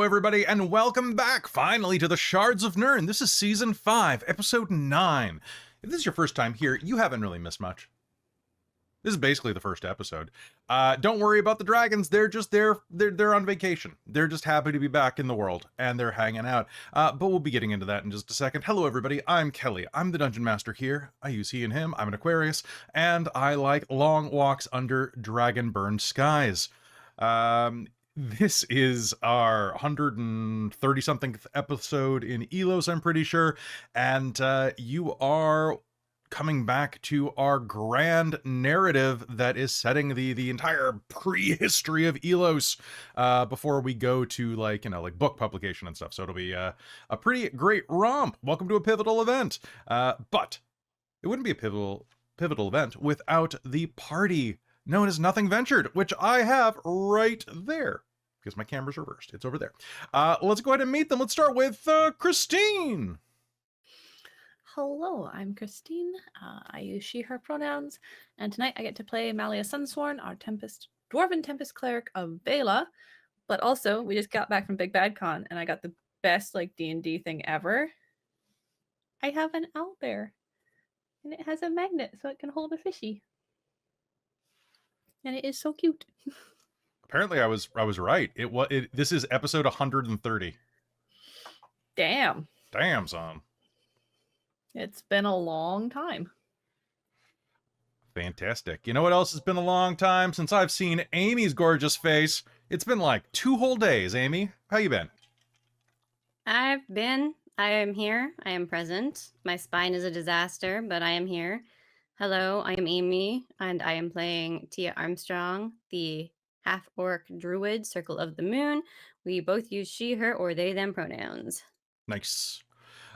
everybody, and welcome back, finally, to the Shards of Nyrn. This is Season 5, Episode 9. If this is your first time here, you haven't really missed much. This is basically the first episode. Don't worry about the dragons. They're just there. They're on vacation. They're just happy to be back in the world, and they're hanging out. But we'll be getting into that in just a second. Hello, everybody. I'm Kelly. I'm the Dungeon Master here. I use he and him. I'm an Aquarius, and I like long walks under dragon-burned skies. This is our 130-something episode in Ylos, I'm pretty sure, and you are coming back to our grand narrative that is setting the entire prehistory of Ylos before we go to like book publication and stuff. So it'll be a pretty great romp. Welcome to a pivotal event, but it wouldn't be a pivotal event without the party known as Nothing Ventured, which I have right there because my camera's reversed. It's over there. Let's go ahead and meet them. Let's start with Christine. Hello, I'm Christine. I use she, her pronouns, and tonight I get to play Malia Sunsworn, our Dwarven Tempest Cleric of Vela. But also, we just got back from Big Bad Con, and I got the best D&D thing ever. I have an owlbear, and it has a magnet so it can hold a fishy. And it is so cute. Apparently, I was right. This is episode 130. Damn, son. It's been a long time. Fantastic. You know what else has been a long time? Since I've seen Amy's gorgeous face. It's been like 2 whole days. Amy, how you been? I am here. I am present. My spine is a disaster, but I am here. Hello, I am Amy, and I am playing Tia Armstrong, the half-orc druid, Circle of the Moon. We both use she, her, or they, them pronouns. Nice.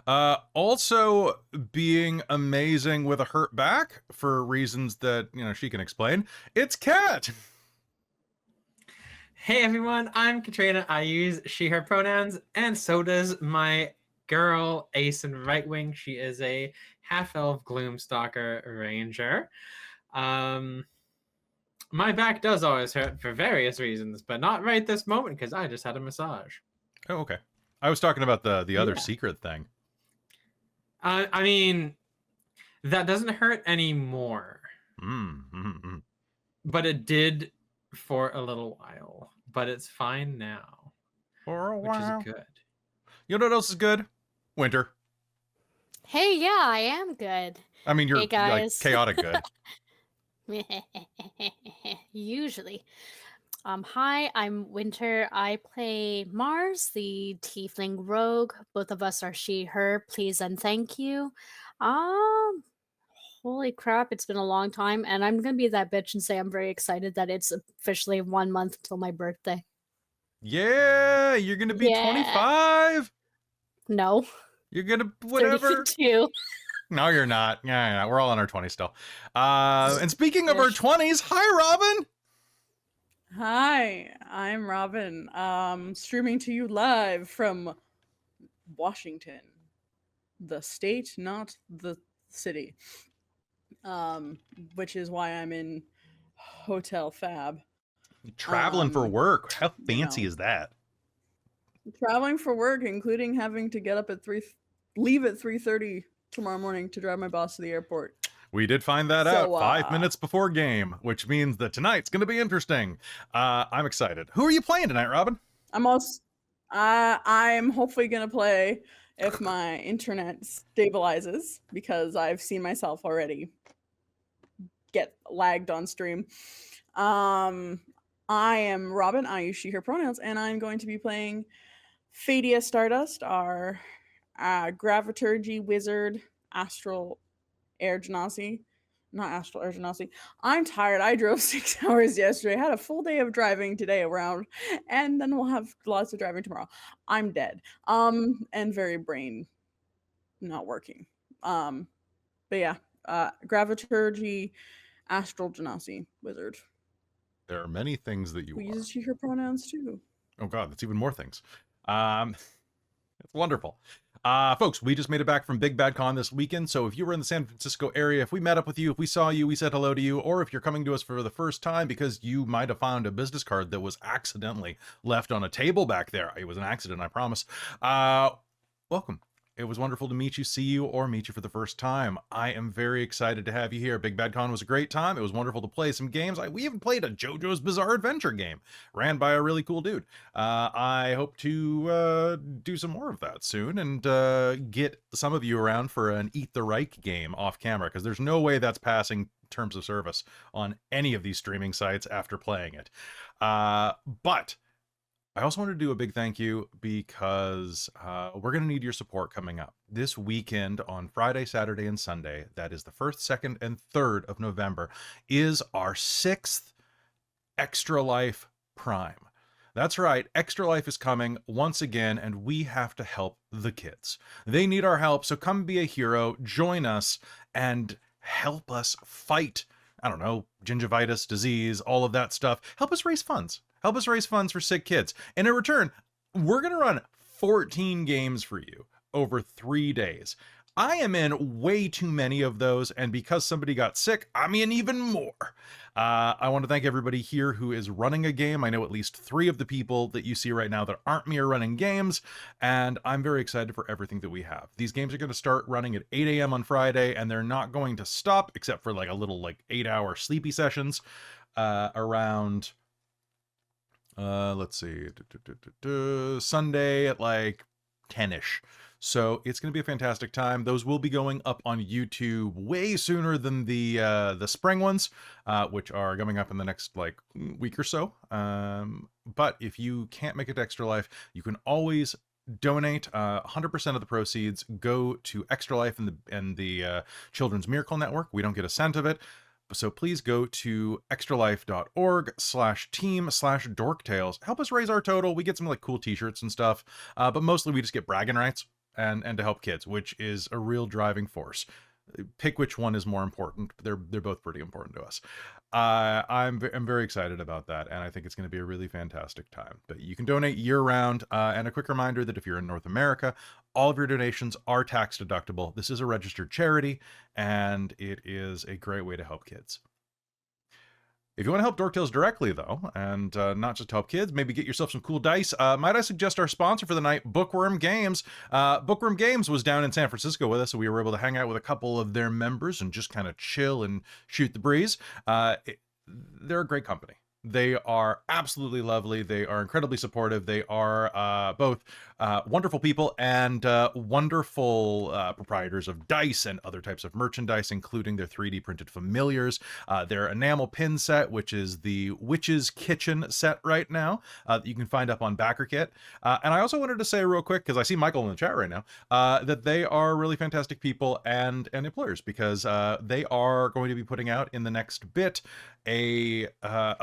Also being amazing with a hurt back for reasons that, she can explain. It's Kat. Hey everyone, I'm Katrina. I use she, her pronouns, and so does my girl, Ace and Rightwing. She is a half-elf Gloomstalker ranger. My back does always hurt for various reasons, but not right this moment because I just had a massage. Oh, okay. I was talking about the other secret thing. I mean, that doesn't hurt anymore. But it did for a little while. But it's fine now. For a while. Which is good. You know what else is good? Winter. Hey, yeah, I am good. I mean, you're hey guys. like chaotic good. Usually. Hi, I'm Winter. I play Mars, the tiefling rogue. Both of us are she, her. Please and thank you. Holy crap, it's been a long time, and I'm gonna be that bitch and say I'm very excited that it's officially 1 month until my birthday. Yeah, you're gonna be 25. No. You're gonna whatever. 32. No, you're not. Yeah, we're all in our 20s still. And speaking of our 20s, hi, Robin. Hi, I'm Robin. Streaming to you live from Washington, the state, not the city. Which is why I'm in Hotel Fab. Traveling for work. How fancy is that? Traveling for work, including having to get up at leave at 3:30 tomorrow morning to drive my boss to the airport. We did find that out 5 minutes before game, which means that tonight's going to be interesting. I'm excited. Who are you playing tonight, Robin? I'm hopefully going to play if my internet stabilizes, because I've seen myself already get lagged on stream. I am Robin. I use she, her pronouns, and I'm going to be playing Fadia Stardust, our Graviturgy wizard, Astral Air Genasi. Not Astral Air Genasi. I'm tired. I drove 6 hours yesterday. I had a full day of driving today around, and then we'll have lots of driving tomorrow. I'm dead. And very brain not working. But yeah, Graviturgy, Astral Genasi wizard. There are many things that you We use she, her pronouns too. Oh god, that's even more things. It's wonderful. Folks, we just made it back from Big Bad Con this weekend, so if you were in the San Francisco area, if we met up with you, if we saw you, we said hello to you, or if you're coming to us for the first time because you might have found a business card that was accidentally left on a table back there. It was an accident, I promise. Welcome. It was wonderful to meet you, see you, or meet you for the first time. I am very excited to have you here. Big Bad Con was a great time. It was wonderful to play some games. We even played a JoJo's Bizarre Adventure game, ran by a really cool dude. I hope to do some more of that soon and get some of you around for an Eat the Reich game off camera, because there's no way that's passing terms of service on any of these streaming sites after playing it. But I also want to do a big thank you because we're going to need your support coming up. This weekend on Friday, Saturday, and Sunday, that is the 1st, 2nd, and 3rd of November, is our 6th Extra Life Prime. That's right, Extra Life is coming once again, and we have to help the kids. They need our help, so come be a hero, join us, and help us fight, I don't know, gingivitis, disease, all of that stuff. Help us raise funds. Help us raise funds for sick kids. And in return, we're going to run 14 games for you over 3 days. I am in way too many of those, and because somebody got sick, I'm in even more. I want to thank everybody here who is running a game. I know at least 3 of the people that you see right now that aren't me are running games, and I'm very excited for everything that we have. These games are going to start running at 8 a.m. on Friday, and they're not going to stop except for like a little 8-hour sleepy sessions around... let's see, Sunday at 10ish. So it's going to be a fantastic time. Those will be going up on YouTube way sooner than the spring ones, which are coming up in the next week or so. But if you can't make it to Extra Life, you can always donate. 100% of the proceeds go to Extra Life and the Children's Miracle Network. We don't get a cent of it. So please go to extralife.org/team/dorktales. Help us raise our total. We get some cool t-shirts and stuff, but mostly we just get bragging rights and to help kids, which is a real driving force. Pick which one is more important. They're both pretty important to us. I'm very excited about that, and I think it's going to be a really fantastic time. But you can donate year-round, and a quick reminder that if you're in North America, all of your donations are tax deductible. This is a registered charity, and it is a great way to help kids. If you want to help Dork Tales directly, though, and not just help kids, maybe get yourself some cool dice, might I suggest our sponsor for the night, Bookwyrm Games. Bookwyrm Games was down in San Francisco with us, so we were able to hang out with a couple of their members and just kind of chill and shoot the breeze. They're a great company. They are absolutely lovely. They are incredibly supportive. They are both wonderful people and wonderful proprietors of dice and other types of merchandise, including their 3D printed familiars, their enamel pin set, which is the Witch's Kitchen set right now, that you can find up on BackerKit. And I also wanted to say real quick, because I see Michael in the chat right now, that they are really fantastic people and employers, because they are going to be putting out in the next bit a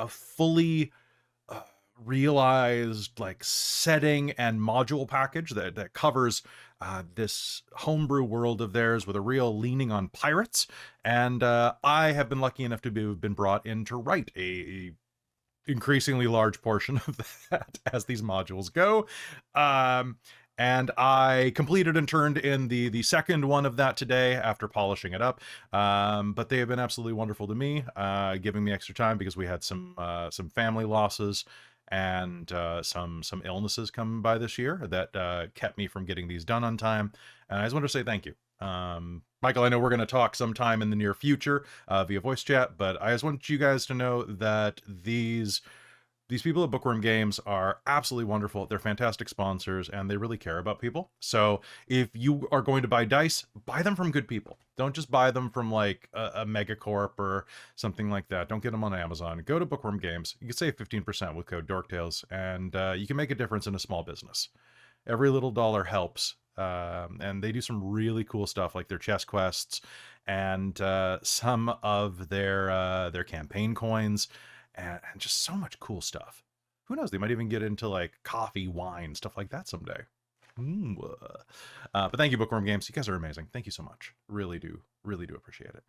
fully realized setting and module package that covers this homebrew world of theirs with a real leaning on pirates. And I have been lucky enough to have been brought in to write a increasingly large portion of that as these modules go. And I completed and turned in the second one of that today after polishing it up. But they have been absolutely wonderful to me, giving me extra time because we had some family losses and some illnesses come by this year that kept me from getting these done on time. And I just want to say thank you. Michael, I know we're going to talk sometime in the near future via voice chat, but I just want you guys to know that these people at Bookwyrm Games are absolutely wonderful. They're fantastic sponsors, and they really care about people. So if you are going to buy dice, buy them from good people. Don't just buy them from a megacorp or something like that. Don't get them on Amazon. Go to Bookwyrm Games. You can save 15% with code DorkTales, and you can make a difference in a small business. Every little dollar helps. And they do some really cool stuff, like their chess quests and some of their campaign coins. And just so much cool stuff. Who knows? They might even get into coffee, wine, stuff like that someday. But thank you, Bookwyrm Games. You guys are amazing. Thank you so much. Really do appreciate it.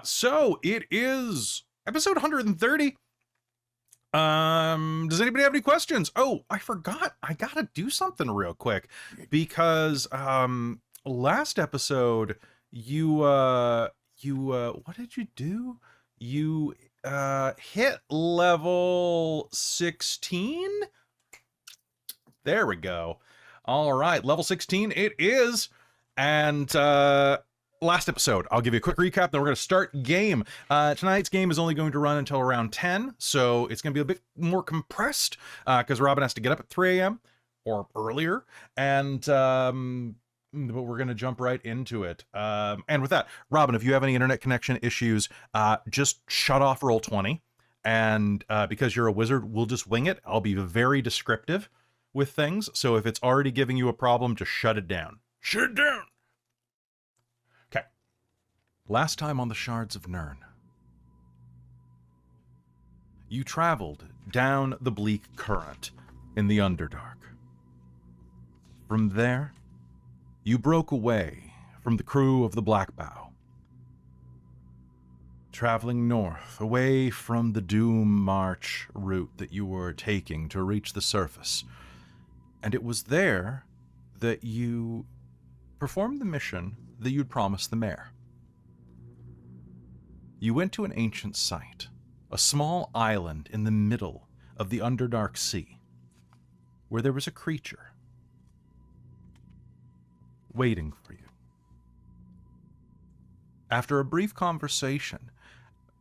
So it is episode 130 Does anybody have any questions? Oh, I forgot. I gotta do something real quick because last episode what did you do? You hit level 16? There we go. All right, level 16 it is. And last episode, I'll give you a quick recap, then we're going to start game. Tonight's game is only going to run until around 10, so it's going to be a bit more compressed because Robin has to get up at 3 a.m. or earlier, and but we're going to jump right into it. And with that, Robin, if you have any internet connection issues, just shut off Roll20, and because you're a wizard, we'll just wing it. I'll be very descriptive with things, so if it's already giving you a problem, just shut it down. Shut it down! Okay. Last time on the Shards of Nyrn, you traveled down the bleak current in the Underdark. From there, you broke away from the crew of the Black Bow, traveling north, away from the Doom March route that you were taking to reach the surface. And it was there that you performed the mission that you'd promised the mayor. You went to an ancient site, a small island in the middle of the Underdark Sea, where there was a creature waiting for you. After a brief conversation,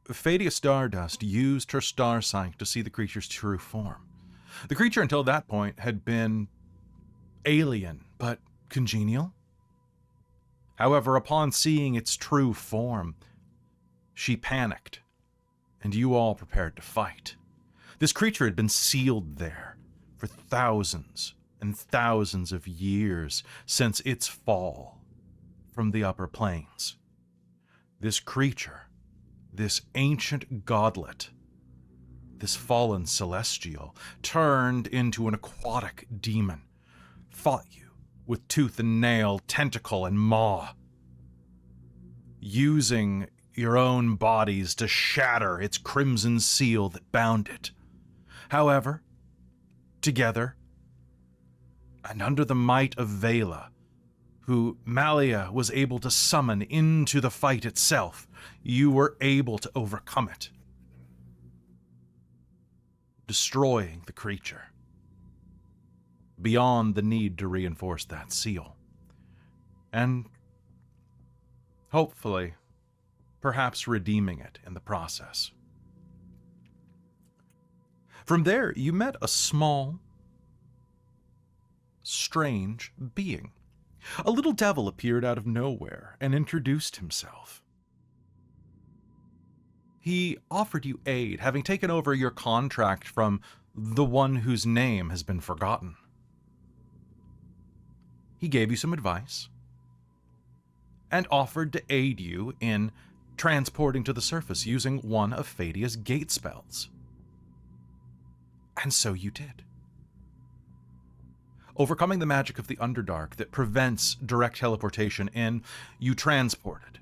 Fadia Stardust used her star sight to see the creature's true form. The creature until that point had been alien, but congenial. However, upon seeing its true form, she panicked, and you all prepared to fight. This creature had been sealed there for thousands and thousands of years since its fall from the upper planes. This creature, this ancient godlet, this fallen celestial, turned into an aquatic demon, fought you with tooth and nail, tentacle and maw, using your own bodies to shatter its crimson seal that bound it. However, together, and under the might of Vela, who Malia was able to summon into the fight itself, you were able to overcome it, destroying the creature, beyond the need to reinforce that seal. And hopefully, perhaps redeeming it in the process. From there, you met a small, strange being. A little devil appeared out of nowhere and introduced himself. He offered you aid, having taken over your contract from the one whose name has been forgotten. He gave you some advice and offered to aid you in transporting to the surface using one of Fadia's gate spells. And so you did. Overcoming the magic of the Underdark that prevents direct teleportation in, you transported.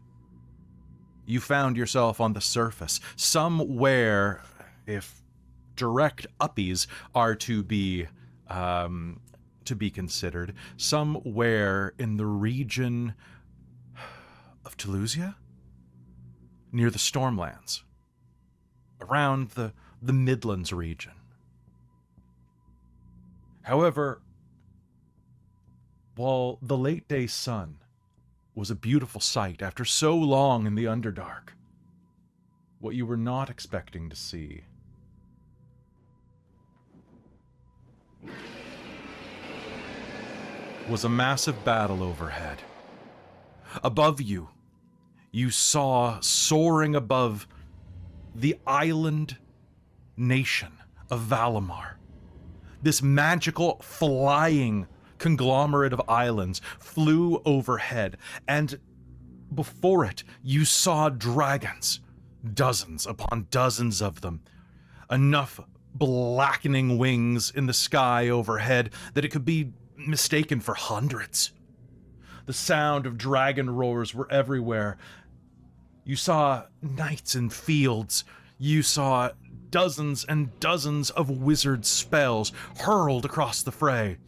You found yourself on the surface, somewhere, if direct uppies are to be considered, somewhere in the region of Toulouse, near the Stormlands, around the Midlands region. However, while the late day sun was a beautiful sight after so long in the Underdark, what you were not expecting to see was a massive battle overhead. Above you, you saw soaring above the island nation of Valimar. This magical flying conglomerate of islands flew overhead, and before it, you saw dragons, dozens upon dozens of them, enough blackening wings in the sky overhead that it could be mistaken for hundreds. The sound of dragon roars were everywhere. You saw knights in fields You saw dozens and dozens of wizard spells hurled across the fray.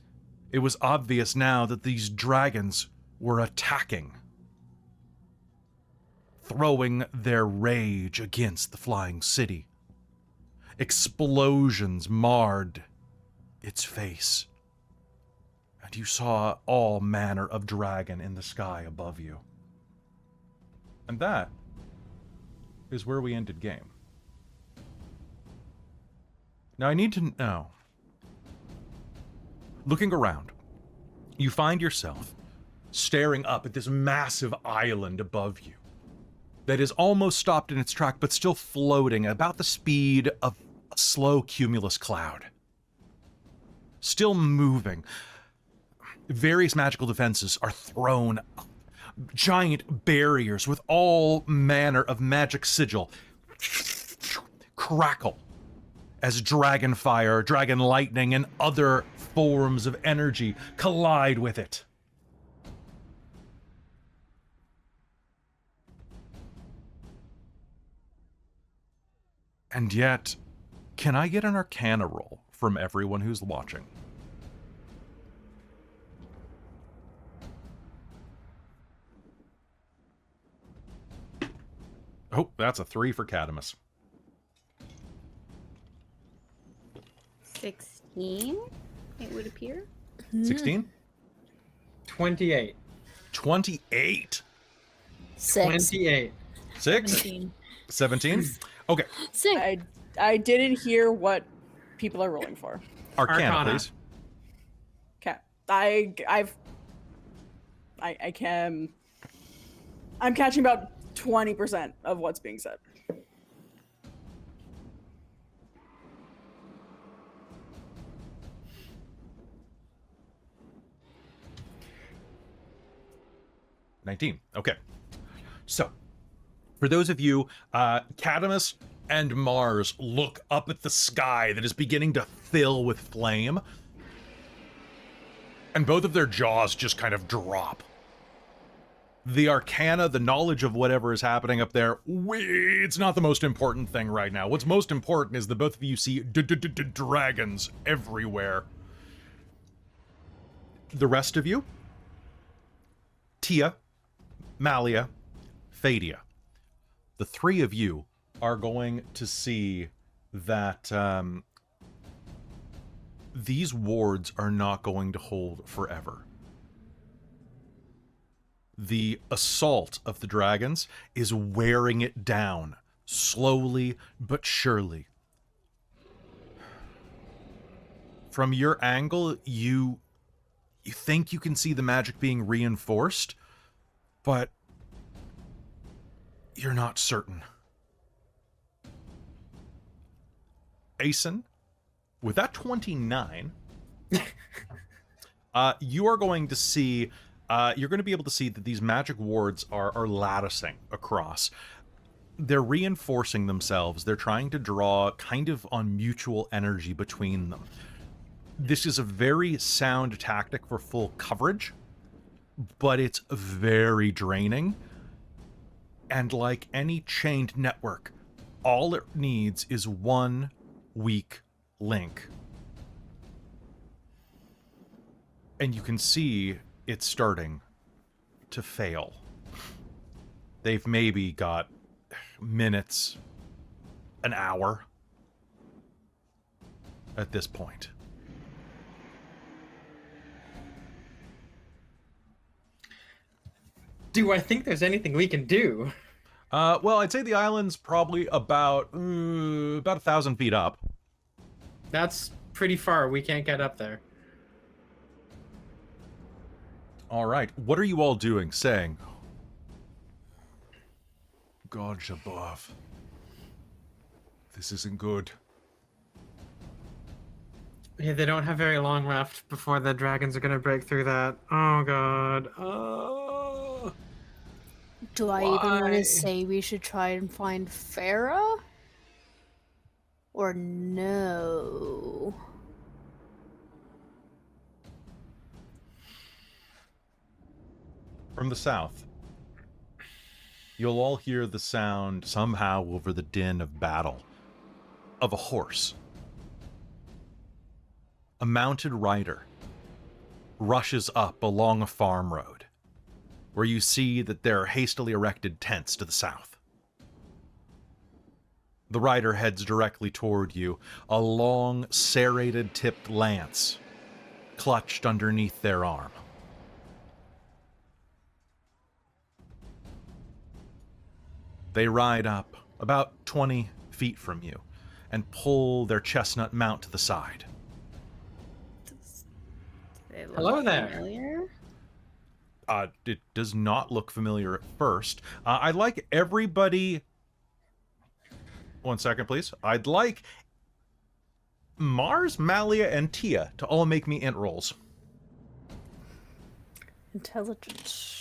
It was obvious now that these dragons were attacking, throwing their rage against the flying city. Explosions marred its face, and you saw all manner of dragon in the sky above you. And that is where we ended game. Now I need to know, looking around, you find yourself staring up at this massive island above you that is almost stopped in its track, but still floating about the speed of a slow cumulus cloud. Still moving. Various magical defenses are thrown up. Giant barriers with all manner of magic sigil crackle as dragon fire, dragon lightning, and other forms of energy collide with it. And yet, can I get an Arcana roll from everyone who's watching? Oh, that's a 3 for Cadamus. 16, it would appear. 16? 28. 28. 6. 28. 6? 17. 17? Okay. 6. I didn't hear what people are rolling for. Arcana, Arcana. please. Okay. I'm catching about 20% of what's being said. $19. Okay. So, for those of you, Cadamus and Mars look up at the sky that is beginning to fill with flame, and both of their jaws just kind of drop. The Arcana, the knowledge of whatever is happening up there, it's not the most important thing right now. What's most important is that both of you see dragons everywhere. The rest of you, Tia, Malia, Fadia, the three of you are going to see that these wards are not going to hold forever. The assault of the dragons is wearing it down, slowly but surely. From your angle, you think you can see the magic being reinforced, but you're not certain. Asen, with that 29, you are going to see, you're going to be able to see that these magic wards are latticing across. They're reinforcing themselves. They're trying to draw kind of on mutual energy between them. This is a very sound tactic for full coverage, but it's very draining. And like any chained network, all it needs is one weak link. And you can see it's starting to fail. They've maybe got minutes, an hour at this point. Do I think there's anything we can do? Well, I'd say the island's probably about 1,000 feet up. That's pretty far. We can't get up there. All right. What are you all doing? Saying, Gods above. This isn't good. Yeah, they don't have very long left before the dragons are gonna break through that. Oh god. Oh. Do I even want Why? to say we should try and find Farah? Or no? From the south, you'll all hear the sound somehow over the din of battle of a horse. A mounted rider rushes up along a farm road, where you see that there are hastily erected tents to the south. The rider heads directly toward you, a long, serrated tipped lance clutched underneath their arm. They ride up about 20 feet from you and pull their chestnut mount to the side. They look Hello there. familiar. It does not look familiar at first. I'd like everybody... 1 second, please. I'd like Mars, Malia, and Tia to all make me int rolls. Intelligence.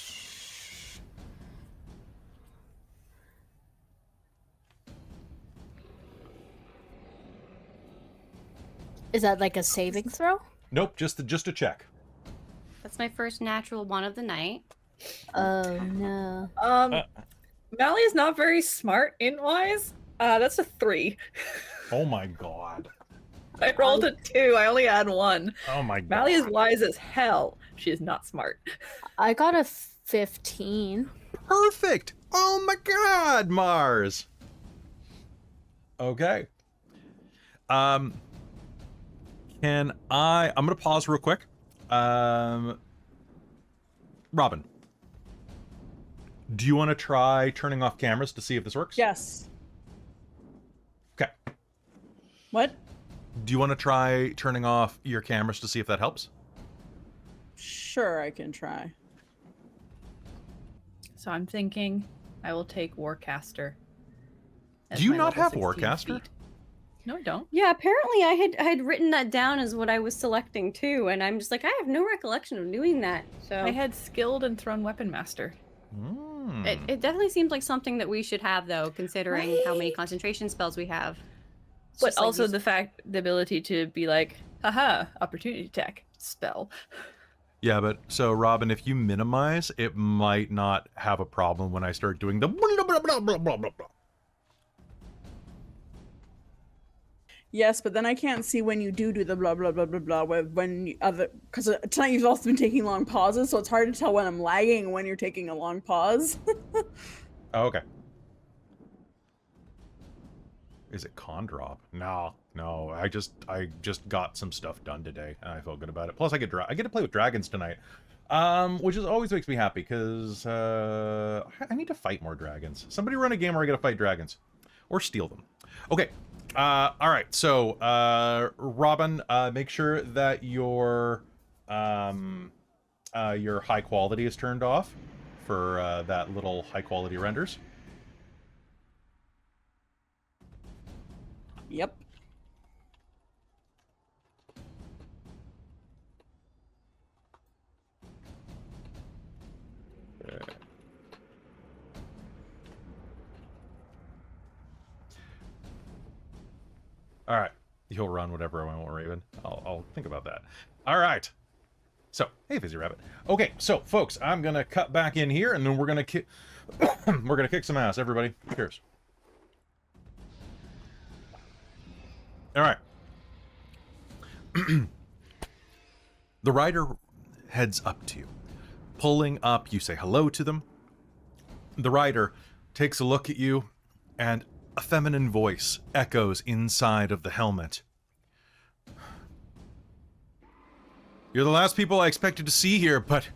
Is that like a saving throw? Nope, just a check. That's my first natural one of the night. Oh no. Mally is not very smart int-wise. That's a 3. Oh my god. I rolled a 2. I only had 1. Oh my god. Mally is wise as hell. She is not smart. I got a 15. Perfect! Oh my god, Mars! Okay. I'm gonna pause real quick. Robin, do you want to try turning off cameras to see if this works? Yes. Okay. What? Do you want to try turning off your cameras to see if that helps? Sure, I can try. So I'm thinking I will take Warcaster. as Do you my not level have 16 Warcaster? feat. No, I don't. Yeah, apparently I had written that down as what I was selecting too, and I'm just like, I have no recollection of doing that. So I had Skilled and Thrown Weapon Master. it definitely seems like something that we should have, though, considering how many concentration spells we have. It's But just like also these- the ability to be like, haha, opportunity attack spell. Yeah, but so Robin, if you minimize, it might not have a problem when I start doing the blah, blah, blah, blah, blah, blah, blah. Yes, but then I can't see when you do the blah blah blah blah blah. Because tonight you've also been taking long pauses, so it's hard to tell when I'm lagging and when you're taking a long pause. Oh, okay. Is it con drop? No. I just got some stuff done today, and I feel good about it. Plus, I get to play with dragons tonight, which always makes me happy because I need to fight more dragons. Somebody run a game where I get to fight dragons or steal them. Okay. All right. So, Robin, make sure that your high quality is turned off for that little high quality renders. Yep. All right. You'll run whatever I want, Raven. I'll think about that. All right. So, hey, Fizzy Rabbit. Okay, so, folks, I'm going to cut back in here, and then we're going to we're going to kick some ass. Everybody, cheers. All right. The rider heads up to you. Pulling up, you say hello to them. The rider takes a look at you, and a feminine voice echoes inside of the helmet. You're the last people I expected to see here, but,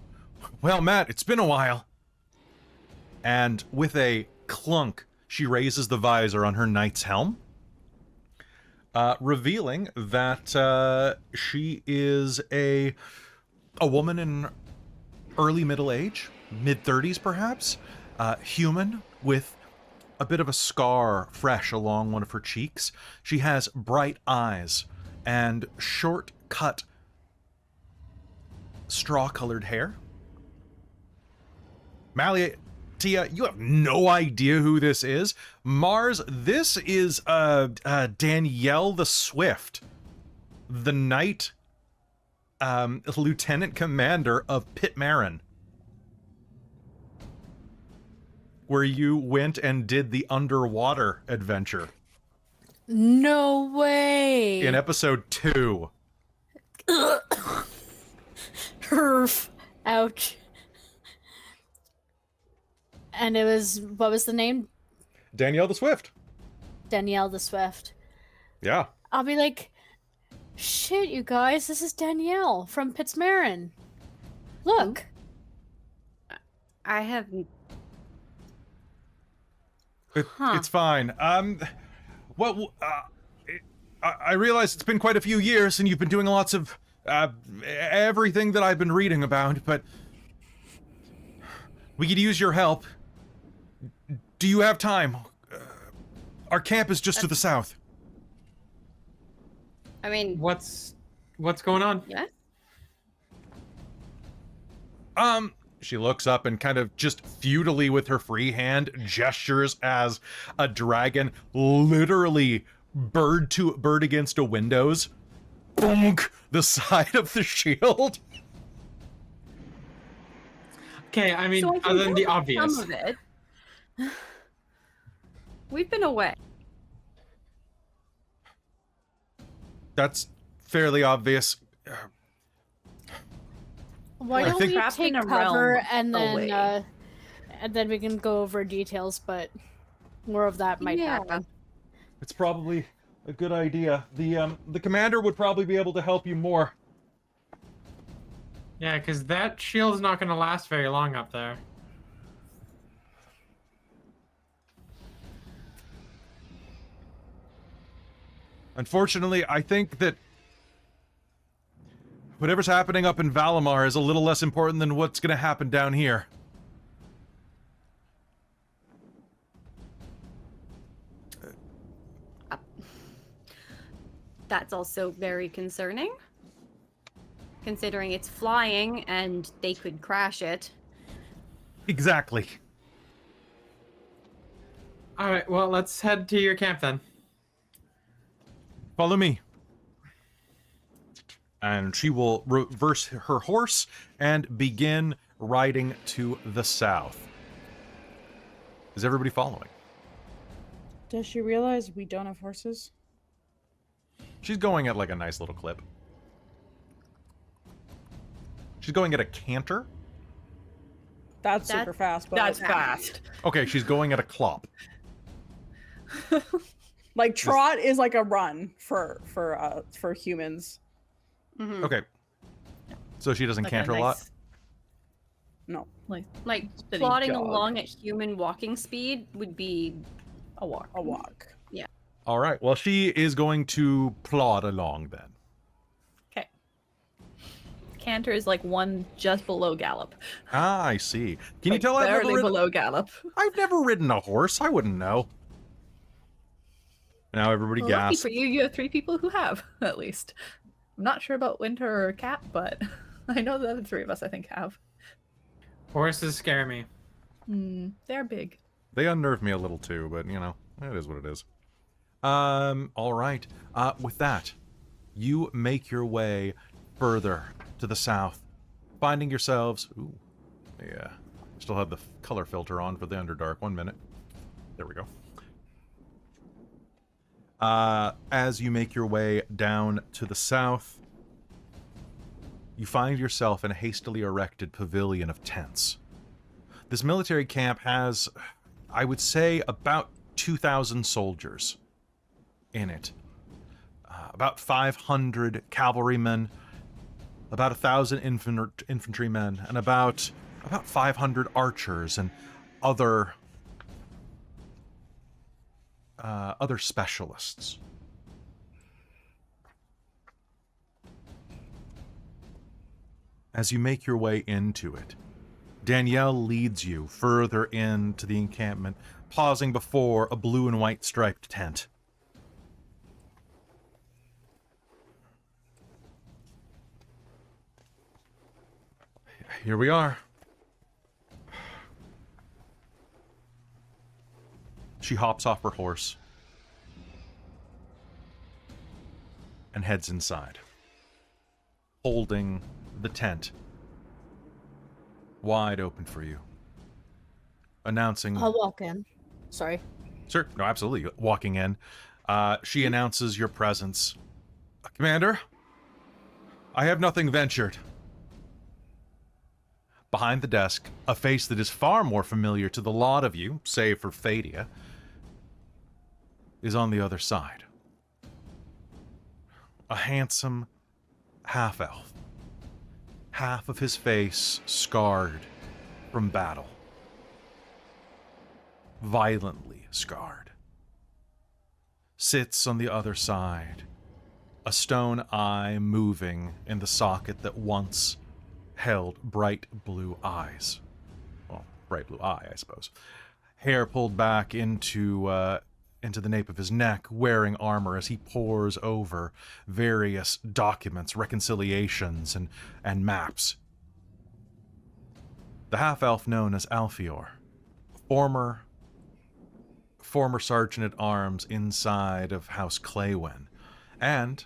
well, Matt, it's been a while. And with a clunk, she raises the visor on her knight's helm, revealing that she is a woman in early middle age, mid-30s perhaps, human with a bit of a scar fresh along one of her cheeks. She has bright eyes and short-cut, straw-colored hair. Malia, Tia, you have no idea who this is. Mars, this is Danielle the Swift, the knight, lieutenant commander of Pitmarin. where you went and did the underwater adventure No way. in episode 2. Herf. Ouch. And it was, what was the name? Danielle the Swift. Danielle the Swift. Yeah. I'll be like, shit, you guys, this is Danielle from Pittsmarin. Look. I have. It's fine. I realize it's been quite a few years and you've been doing lots of everything that I've been reading about, but we could use your help. Do you have time? Our camp is just to the south. I mean, What's going on? yeah. She looks up and kind of just futilely with her free hand gestures as a dragon literally bird against a windows. Bonk! The side of the shield. Okay, I mean, So I can other than the tell obvious. Some of it. We've been away. That's fairly obvious. Why I don't think- we Trapped take in a cover realm and away. then we can go over details, but more of that might Yeah. happen. It's probably a good idea. The commander would probably be able to help you more. Yeah, because that shield is not going to last very long up there. Unfortunately, I think that whatever's happening up in Valimar is a little less important than what's going to happen down here. That's also very concerning, considering it's flying and they could crash it. Exactly. All right, well, let's head to your camp then. Follow me. And she will reverse her horse and begin riding to the south. Is everybody following? Does she realize we don't have horses? She's going at like a nice little clip. She's going at a canter? That's That- super fast, but That's fast. Okay, she's going at a clop. like trot is like a run for humans. Mhm. Okay. So she doesn't Like canter a lot? nice- No. Like Like Steady plodding jog. along at human walking speed would be. a walk. A walk. All right. Well, she is going to plod along then. Okay. Canter is like one just below gallop. Ah, I see. Can you Like tell I've never, barely ridden, below gallop. I've never ridden a horse? I wouldn't know. Now everybody Well, lucky gasps. for you, you have 3 people who have, at least. I'm not sure about Winter or Cat, but I know the other 3 of us, I think, have. Horses scare me. They're big. They unnerve me a little too, but you know, it is what it is. All right. With that, you make your way further to the south, finding yourselves. Ooh, yeah. Still have the color filter on for the Underdark. 1 minute. There we go. As you make your way down to the south, you find yourself in a hastily erected pavilion of tents. This military camp has, I would say, about 2,000 soldiers in it. About 500 cavalrymen, about 1,000 infantrymen, and about 500 archers and other specialists. As you make your way into it, Danielle leads you further into the encampment, pausing before a blue and white striped tent. Here we are. She hops off her horse and heads inside, holding the tent wide open for you. announcing... I'll walk in. Sorry. Sir, no, absolutely. Walking in, she announces your presence. Commander, I have nothing ventured. Behind the desk, a face that is far more familiar to the lot of you, save for Fadia, is on the other side. A handsome half-elf. Half of his face scarred from battle. Violently scarred. Sits on the other side, a stone eye moving in the socket that once held bright blue eyes. Well, bright blue eye, I suppose. Hair pulled back into the nape of his neck, wearing armor as he pores over various documents, reconciliations, and maps. The half-elf known as Alfior, former Sergeant-at-Arms inside of House Claywin, and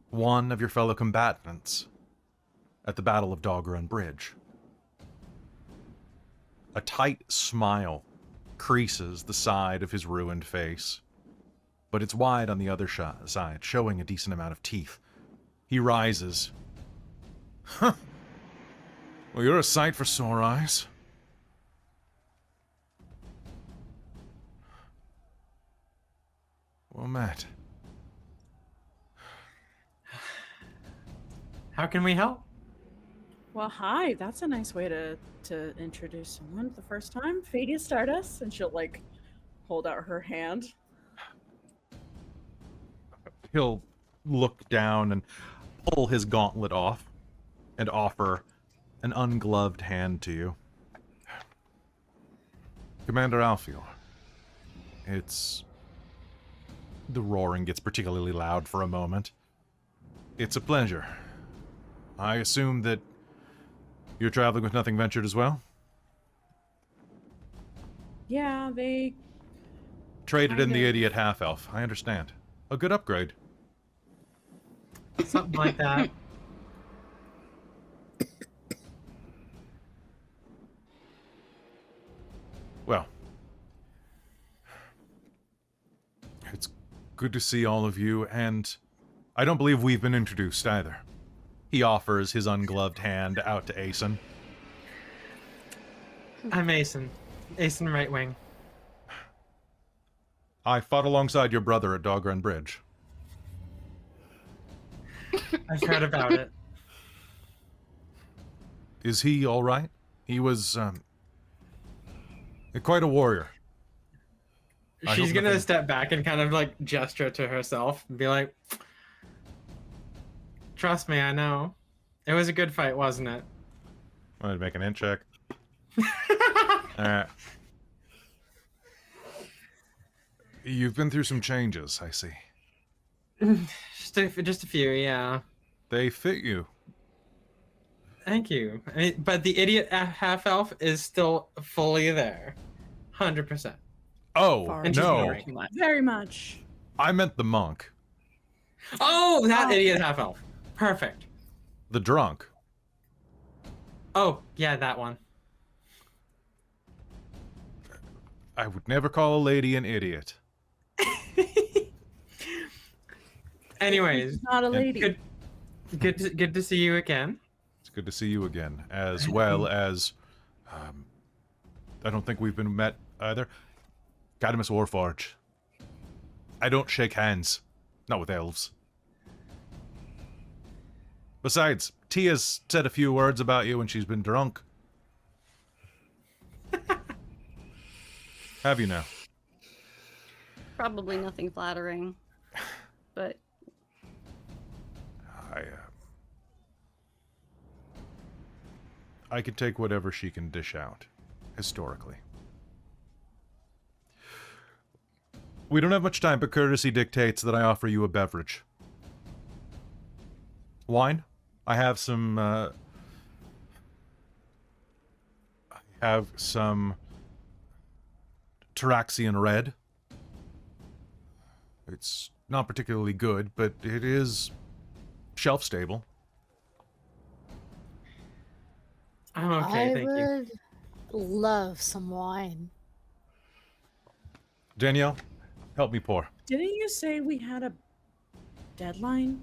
one of your fellow combatants at the Battle of Dog Run Bridge. A tight smile creases the side of his ruined face, but it's wide on the other side, showing a decent amount of teeth. He rises. Huh. Well, you're a sight for sore eyes. Well met. How can we help? Well, hi. That's a nice way to introduce someone the first time. Fadia Stardust, and she'll like hold out her hand. He'll look down and pull his gauntlet off and offer an ungloved hand to you. Commander Alfior, it's... The roaring gets particularly loud for a moment. It's a pleasure. I assume that you're traveling with nothing ventured as well? Yeah, they Traded in kind the of. idiot half-elf. I understand. A good upgrade. Something like that. Well, it's good to see all of you, and I don't believe we've been introduced either. He offers his ungloved hand out to Asen. I'm Asen. Asen right wing. I fought alongside your brother at Dog Run Bridge. I've heard about it. Is he all right? He was, quite a warrior. I She's hope gonna nothing- step back and kind of like gesture to herself and be like, trust me, I know. It was a good fight, wasn't it? I'm gonna make an int check. Alright. You've been through some changes, I see. Just a few, yeah. They fit you. Thank you. But the idiot half-elf is still fully there. 100%. Oh, Far And she's no. ignoring you. Very much. I meant the monk. Oh, that Oh. idiot half-elf. Perfect. The drunk. Oh, yeah, that one. I would never call a lady an idiot. Anyways, Not a lady. good to see you again. It's good to see you again, as well as... I don't think we've been met either. Gadamus Warforge. I don't shake hands. Not with elves. Besides, Tia's said a few words about you when she's been drunk. Have you now? Probably nothing flattering, but I can take whatever she can dish out, historically. We don't have much time, but courtesy dictates that I offer you a beverage. Wine? I have some, Taraxian Red. It's not particularly good, but it is shelf stable. I'm okay, I thank you. would love some wine. Danielle, help me pour. Didn't you say we had a deadline?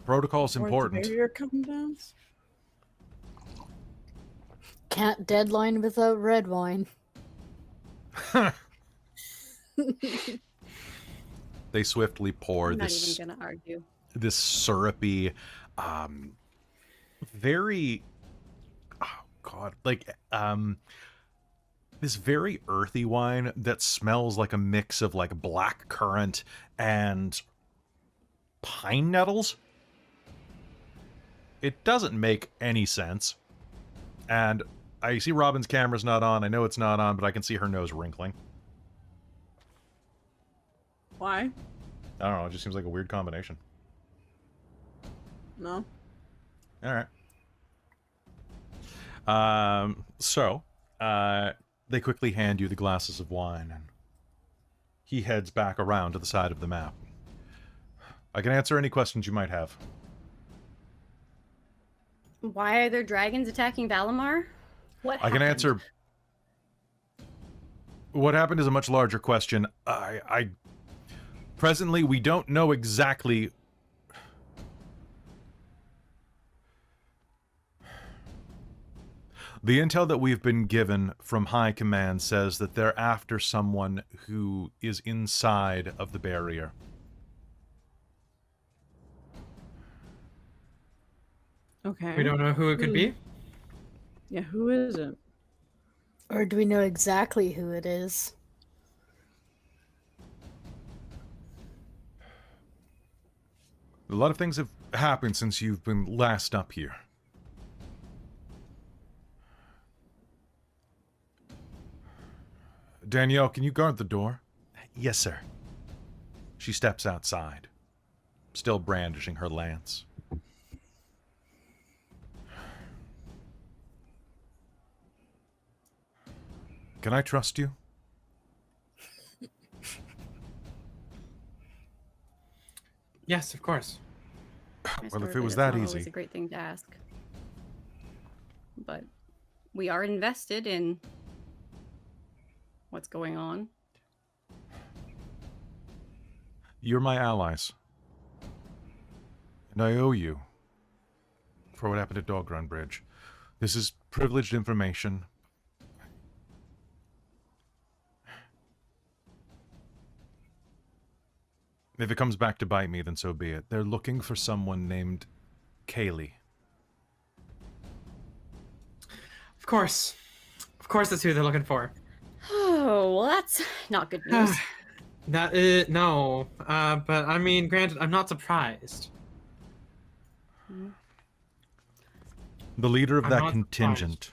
Protocol's before important. The barrier comes down? Can't deadline without red wine. They swiftly pour I'm not this even gonna argue. this syrupy, very, oh god, like this very earthy wine that smells like a mix of like black currant and pine nettles. It doesn't make any sense. And I see Robin's camera's not on. I know it's not on, but I can see her nose wrinkling. Why? I don't know. It just seems like a weird combination. No. All right. So, they quickly hand you the glasses of wine, and he heads back around to the side of the map. I can answer any questions you might have. Why are there dragons attacking Valimar? What I can happened? answer... What happened is a much larger question. Presently, we don't know exactly... The intel that we've been given from High Command says that they're after someone who is inside of the barrier. Okay. We don't know who it could be. Yeah, who is it? Or do we know exactly who it is? A lot of things have happened since you've been last up here. Danielle, can you guard the door? Yes, sir. She steps outside, still brandishing her lance. Can I trust you? Yes, of course. Well, if it Historically, was that's that not easy. always a great thing to ask. But we are invested in what's going on. You're my allies. And I owe you for what happened at Dog Run Bridge. This is privileged information. If it comes back to bite me, then so be it. They're looking for someone named Kaylee. Of course. Of course that's who they're looking for. Oh, well, that's not good news. That is... No. But, I mean, granted, I'm not surprised. The leader of I'm that not contingent...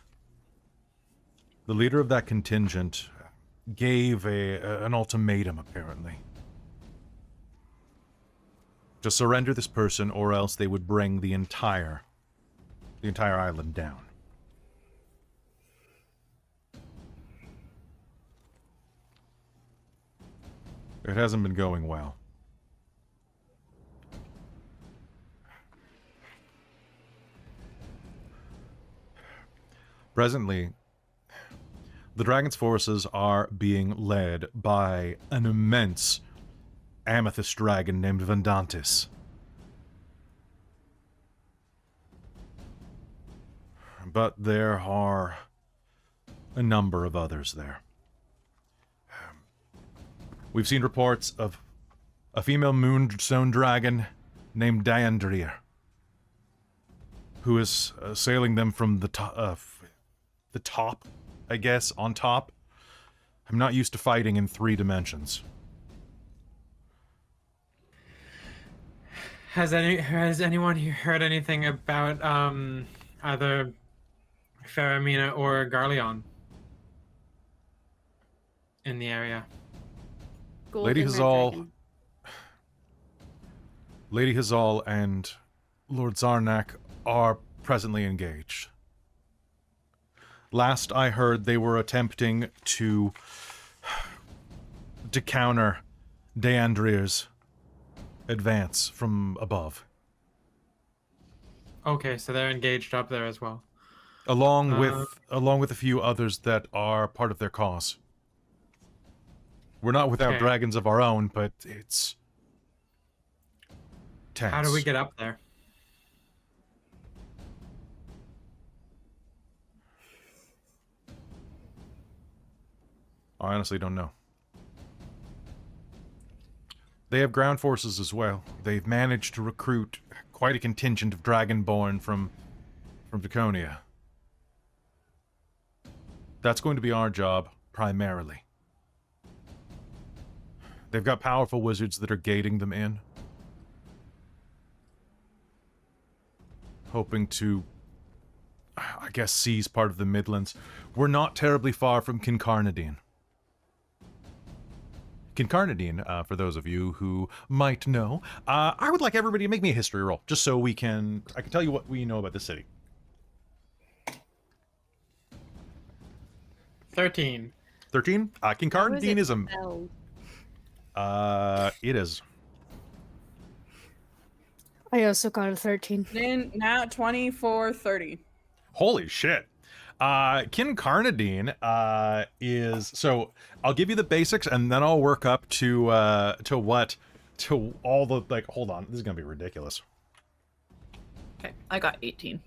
The leader of that contingent gave an ultimatum, apparently. To surrender this person, or else they would bring the entire island down. It hasn't been going well. Presently, the Dragon's forces are being led by an immense amethyst dragon named Vendantis. But there are a number of others there. We've seen reports of a female moonstone dragon named Diandria, who is sailing them from the top, I guess, on top. I'm not used to fighting in 3 dimensions. Has anyone here heard anything about either Faramina or Garleon in the area? Lady Golden red Hazal, dragon. Lady Hazal and Lord Zarnak are presently engaged. Last I heard, they were attempting to counter Deandria's advance from above. Okay, so they're engaged up there as well. along with a few others that are part of their cause. We're not without Okay. dragons of our own, but it's tense. How do we get up there? I honestly don't know. They have ground forces as well. They've managed to recruit quite a contingent of Dragonborn from Draconia. That's going to be our job, primarily. They've got powerful wizards that are gating them in. Hoping to, I guess, seize part of the Midlands. We're not terribly far from Kincarnadine. Kincarnadine, for those of you who might know, I would like everybody to make me a history roll, just so I can tell you what we know about the city. 13. 13? Kincarnadine is a... spelled? It is. I also got a 13. Then now 24, 30. Holy shit. Kincarnadine is, so I'll give you the basics and then I'll work up to all the, like, hold on, this is gonna be ridiculous. Okay, I got 18.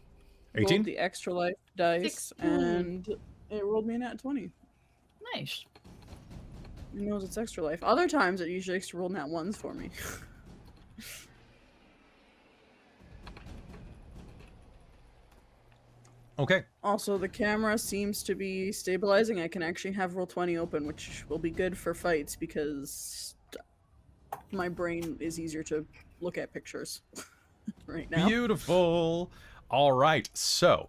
18? Rolled the extra life dice 16. and it rolled me a nat 20. Nice. It knows it's extra life. Other times it usually likes to roll nat ones for me. Okay. Also, the camera seems to be stabilizing. I can actually have roll 20 open, which will be good for fights because my brain is easier to look at pictures right now. Beautiful. All right, so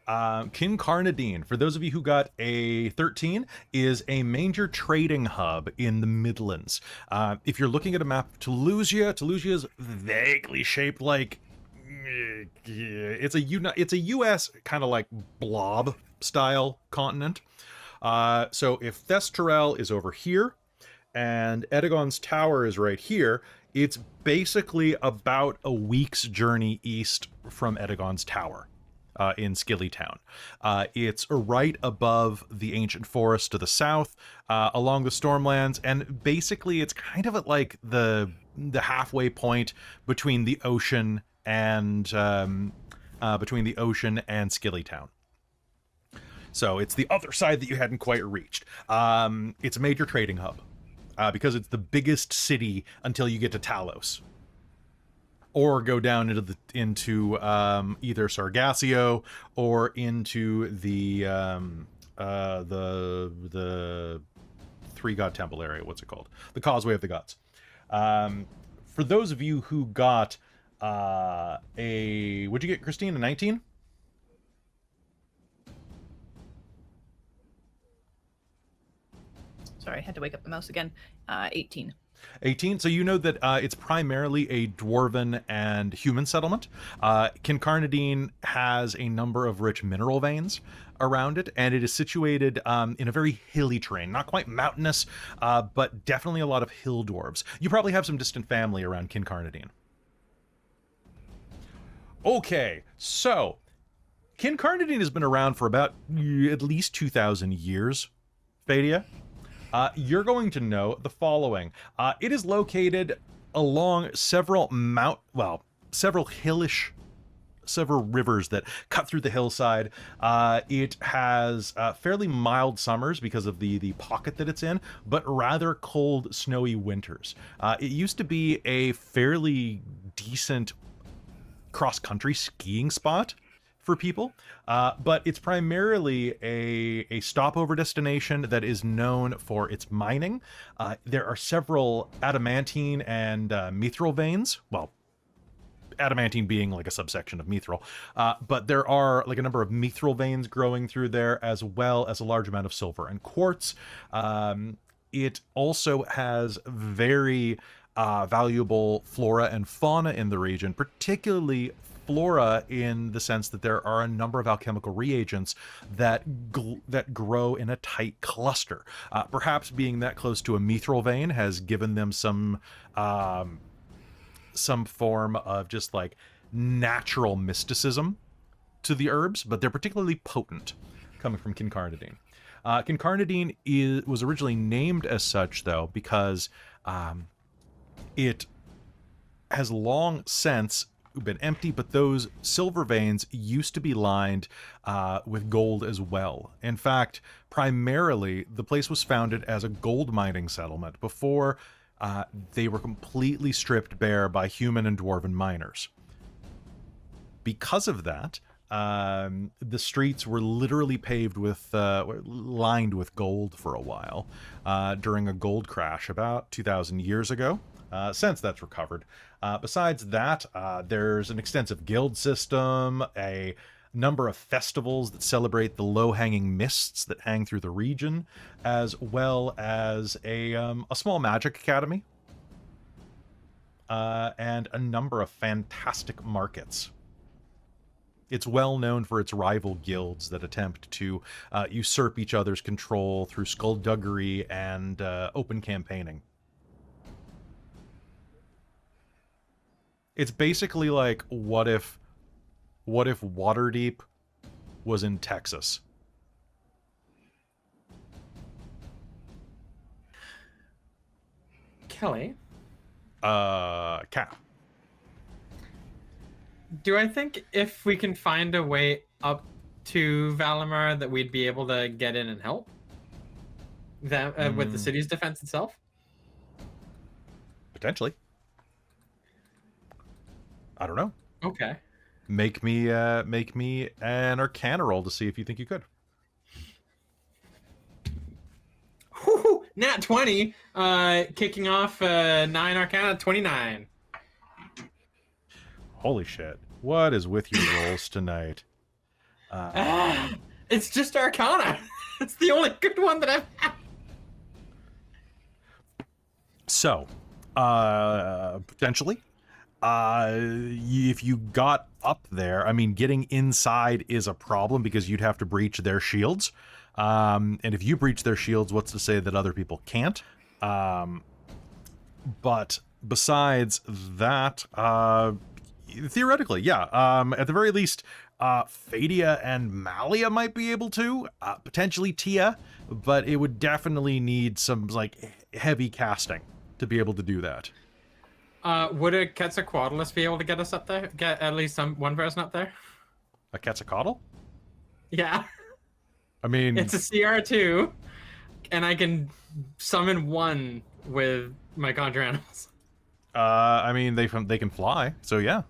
Kincarnadine, for those of you who got a 13, is a major trading hub in the Midlands. If you're looking at a map of Telusia is vaguely shaped like it's a U.S. kind of like blob style continent. So if Thestorel is over here and Edagon's Tower is right here, it's basically about a week's journey east from Edagon's Tower in Skillytown. It's right above the ancient forest to the south, along the Stormlands, and basically it's kind of at like the halfway point between the ocean and Skillytown. So it's the other side that you hadn't quite reached. It's a major trading hub because it's the biggest city until you get to Talos, or go down into either Sargassio or into the Three God Temple area. What's it called? The Causeway of the Gods. For those of you who got what'd you get, Christine? A 19? Sorry, I had to wake up the mouse again. 18. 18. So you know that it's primarily a dwarven and human settlement. Kincarnadine has a number of rich mineral veins around it, and it is situated in a very hilly terrain. Not quite mountainous, but definitely a lot of hill dwarves. You probably have some distant family around Kincarnadine. Okay, so Kincarnadine has been around for about at least 2,000 years, Fadia. You're going to know the following. It is located along several rivers that cut through the hillside. It has fairly mild summers because of the pocket that it's in, but rather cold, snowy winters. It used to be a fairly decent cross-country skiing spot for people, but it's primarily a stopover destination that is known for its mining. There are several adamantine and mithril veins. Well, adamantine being like a subsection of mithril, but there are like a number of mithril veins growing through there, as well as a large amount of silver and quartz. It also has very valuable flora and fauna in the region, particularly flora in the sense that there are a number of alchemical reagents that grow in a tight cluster. Perhaps being that close to a mithril vein has given them some form of just like natural mysticism to the herbs, but they're particularly potent, coming from quincarnadine. Quincarnadine was originally named as such, though, because it has long since been empty, but those silver veins used to be lined with gold as well. In fact, primarily, the place was founded as a gold mining settlement before they were completely stripped bare by human and dwarven miners. Because of that, the streets were literally paved with, lined with gold for a while during a gold crash about 2,000 years ago. Since that's recovered. Besides that, there's an extensive guild system, a number of festivals that celebrate the low-hanging mists that hang through the region, as well as a small magic academy, and a number of fantastic markets. It's well known for its rival guilds that attempt to usurp each other's control through skullduggery and open campaigning. It's basically like, what if Waterdeep was in Texas? Kelly, Cat. do I think if we can find a way up to Valimar that we'd be able to get in and help that with the city's defense itself? Potentially. I don't know. Okay. Make me an Arcana roll to see if you think you could. Whew, nat 20. Kicking off 9 Arcana, 29. Holy shit. What is with your rolls tonight? It's just Arcana. It's the only good one that I've had. So, potentially, if you got up there, I mean, getting inside is a problem because you'd have to breach their shields. And if you breach their shields, what's to say that other people can't? But besides that, theoretically, yeah. At the very least, Fadia and Malia might be able to, potentially Tia, but it would definitely need some, like, heavy casting to be able to do that. Would a Quetzalcoatlus be able to get us up there? Get at least one person up there? A Quetzalcoatl? Yeah. I mean... It's a CR2, and I can summon one with my conjure animals. I mean, they can fly, so yeah.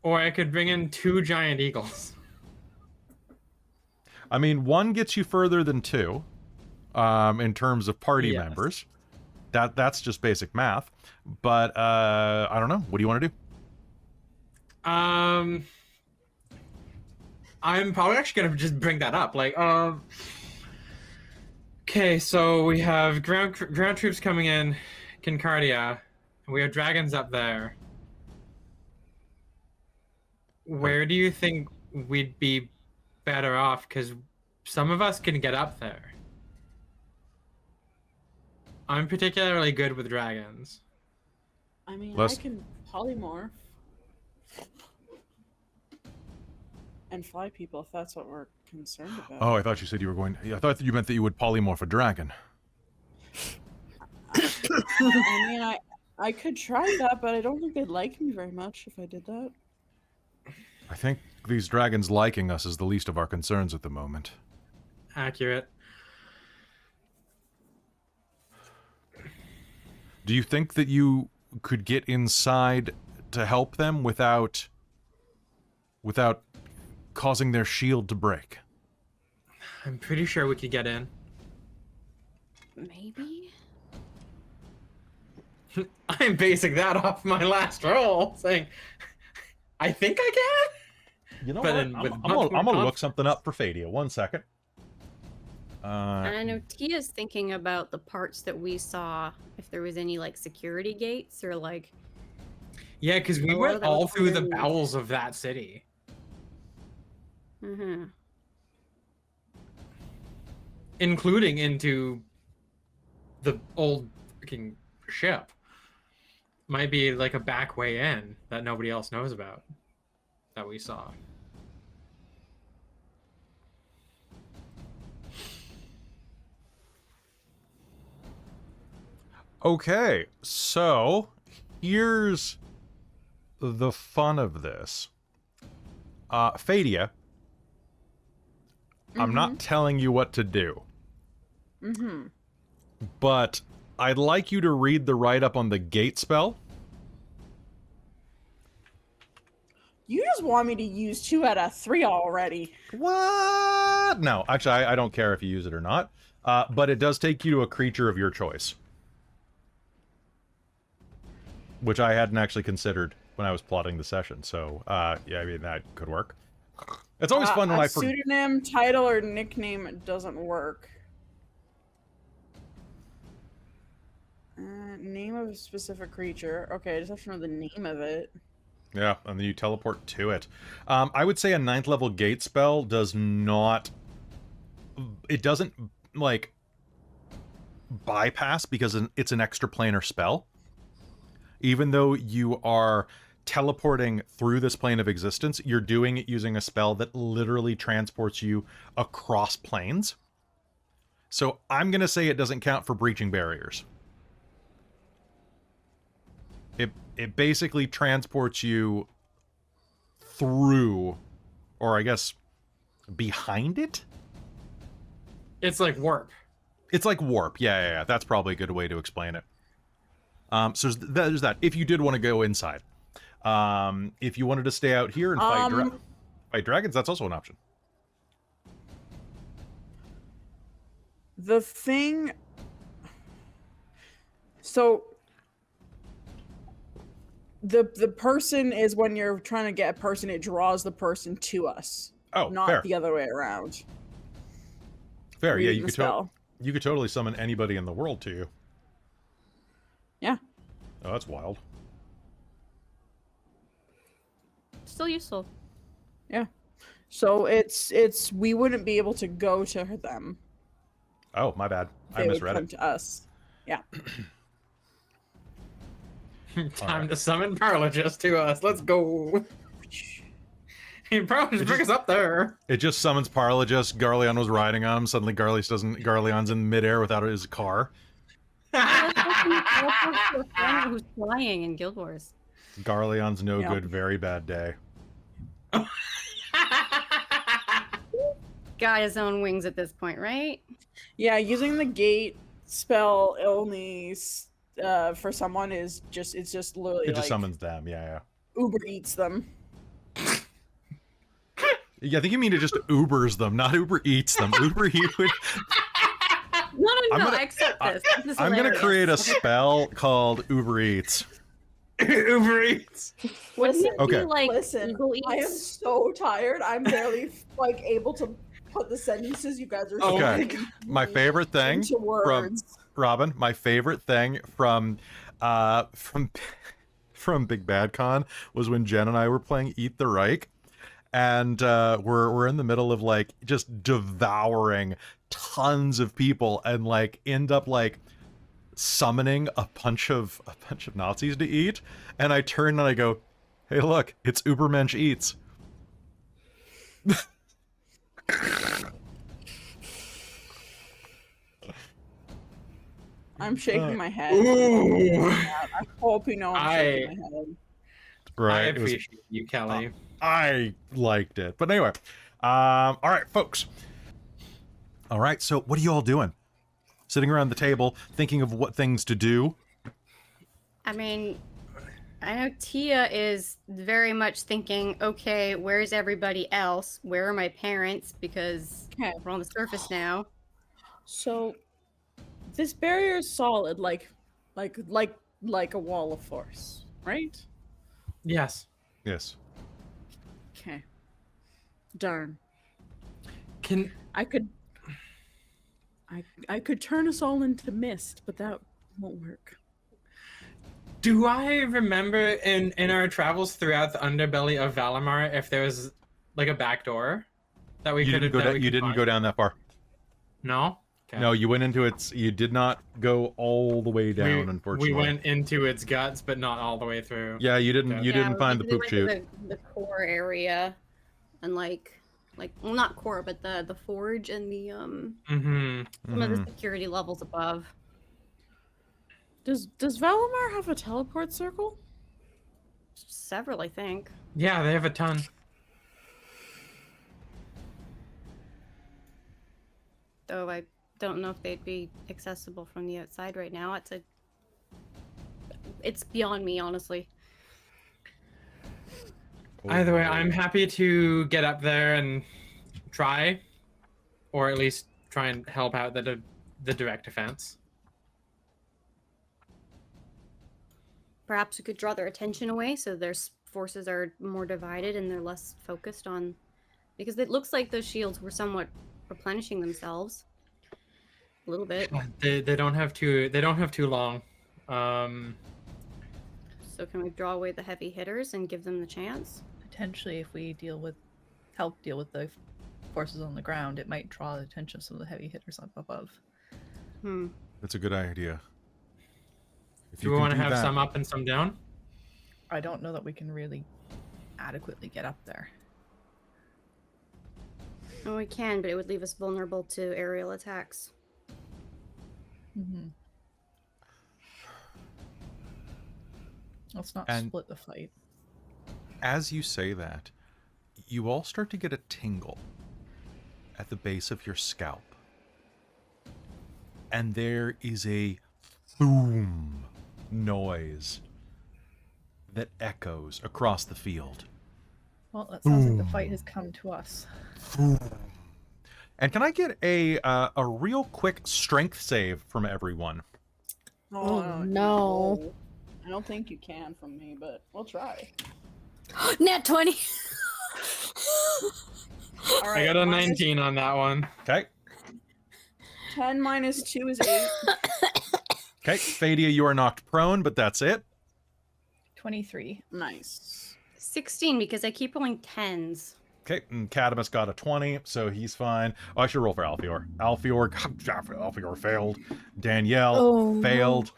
Or I could bring in 2 giant eagles. I mean, 1 gets you further than 2, in terms of party members. That's just basic math. But I don't know. What do you want to do? I'm probably actually gonna just bring that up. Like, okay, so we have ground troops coming in, Kincardia. We have dragons up there. Where do you think we'd be better off? Because some of us can get up there. I'm particularly good with dragons. I mean, Let's- I can polymorph and fly people if that's what we're concerned about. Oh, I thought you said you were going... I thought you meant that you would polymorph a dragon. I mean, I could try that, but I don't think they'd like me very much if I did that. I think these dragons liking us is the least of our concerns at the moment. Accurate. Do you think that you could get inside to help them without causing their shield to break? I'm pretty sure we could get in. Maybe? I'm basing that off my last roll, saying, I think I can? You know But what? in- I'm with gonna much more look confidence. something up for Fadia. 1 second. And I know Tia's thinking about the parts that we saw, if there was any like security gates or like. Yeah, because we A lot went of that all was through the underneath. bowels of that city. Mm-hmm. Including into the old freaking ship. Might be like a back way in that nobody else knows about. That we saw. Okay, so here's the fun of this. Fadia, I'm not telling you what to do. Mm-hmm. But I'd like you to read the write-up on the gate spell. You just want me to use 2 out of 3 already. What? No, actually, I don't care if you use it or not. But it does take you to a creature of your choice. Which I hadn't actually considered when I was plotting the session. So, yeah, I mean, that could work. It's always fun when a I forget. pseudonym, title, or nickname doesn't work. Name of a specific creature. Okay, I just have to know the name of it. Yeah, and then you teleport to it. I would say a 9th level gate spell does not... It doesn't, like, bypass because it's an extra planar spell. Even though you are teleporting through this plane of existence, you're doing it using a spell that literally transports you across planes. So I'm going to say it doesn't count for breaching barriers. It basically transports you through, or I guess behind it? It's like warp. It's like warp. Yeah. That's probably a good way to explain it. So there's that. If you did want to go inside. If you wanted to stay out here and fight dragons, that's also an option. The thing... So... The person is when you're trying to get a person, it draws the person to us. Oh, not fair. the other way around. Fair, yeah, Reading the spell. you could totally summon anybody in the world to you. Yeah. Oh, that's wild. Still useful. Yeah. So it's we wouldn't be able to go to them. Oh, my bad. I They would misread come it. to us. Yeah. Time to summon Paralogist to us. Let's go. Paralogist, bring us up there. It just summons Paralogist. Garleon was riding on him. Suddenly Garleon's in midair without his car. Who's flying in Guild Wars? Garleon's no Yeah. good, very bad day. Got his own wings at this point, right? Yeah, using the gate spell only for someone is just literally It just like summons them, yeah. Uber Eats them. Yeah, I think you mean it just Ubers them, not Uber Eats them. Uber Eats. No, I'm gonna- I accept this. This is I'm gonna hilarious. create a spell called Uber Eats. Uber Eats. Wouldn't it Okay. be like Listen, Eagle I am Eats? so tired. I'm barely like able to put the sentences you guys are Okay. saying My favorite thing into words. Robin, my favorite thing from Big Bad Con was when Jen and I were playing Eat the Reich, and we're in the middle of like just devouring tons of people, and like end up like summoning a bunch of Nazis to eat, and I turn and I go, "Hey, look, it's Ubermensch Eats." I'm shaking my head. Ooh. I hope you know I'm shaking my head. Right. I it was- appreciate you, Kelly. I liked it. But anyway, all right, folks. All right, so what are you all doing? Sitting around the table, thinking of what things to do. I mean, I know Tia is very much thinking, okay, where's everybody else? Where are my parents? Because Okay. we're on the surface now. So this barrier is solid, like a wall of force, right? Yes. Yes. Okay. Darn. Can I could turn us all into mist, but that won't work. do I remember in our travels throughout the underbelly of Valimar if there was like a back door that we You could didn't go down, you didn't go down that far. No. Okay. No, you went into its. You did not go all the way down. Unfortunately, we went into its guts, but not all the way through. Yeah, you didn't. Okay. You didn't find the we poop went to chute. the core area, and like well, not core, but the forge and the Mm-hmm. some of the Mhm. security levels above. Does Valimar have a teleport circle? Several, I think. Yeah, they have a ton. Though I don't know if they'd be accessible from the outside right now. It's beyond me, honestly. Either way, I'm happy to get up there and try, or at least try and help out the direct defense. Perhaps we could draw their attention away so their forces are more divided and they're less focused on... Because it looks like those shields were somewhat replenishing themselves. A little bit. They don't have too long. So can we draw away the heavy hitters and give them the chance? Potentially, if we help deal with the forces on the ground, it might draw the attention of some of the heavy hitters up above. That's a good idea. If Do we want to have some up and some down? I don't know that we can really adequately get up there. Oh, we can, but it would leave us vulnerable to aerial attacks. Mm-hmm. Let's not split the fight. As you say that, you all start to get a tingle at the base of your scalp. And there is a boom noise that echoes across the field. Well, that sounds like the fight has come to us. And can I get a real quick strength save from everyone? Oh, no. I don't think you can from me, but we'll try. Nat 20. All right, I got a minus 19 on that one. Okay. 10 minus 2 is 8. Okay, Fadia, you are knocked prone, but that's it. 23. Nice. 16, because I keep rolling 10s. Okay, and Cadamus got a 20, so he's fine. Oh, I should roll for Alfior. Alfior failed. Danielle failed.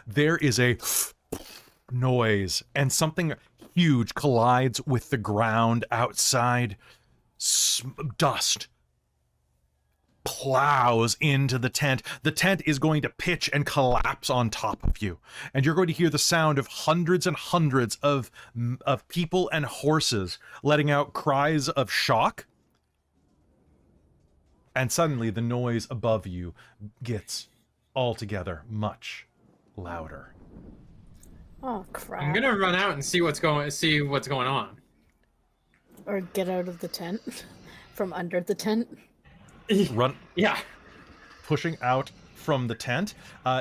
There is a noise, and something huge collides with the ground outside. Dust plows into the tent. The tent is going to pitch and collapse on top of you. And you're going to hear the sound of hundreds and hundreds of people and horses letting out cries of shock. And suddenly the noise above you gets altogether much louder. Oh, crap. I'm gonna run out and see what's going on. Or get out of the tent. From under the tent. Run. Yeah. Pushing out from the tent,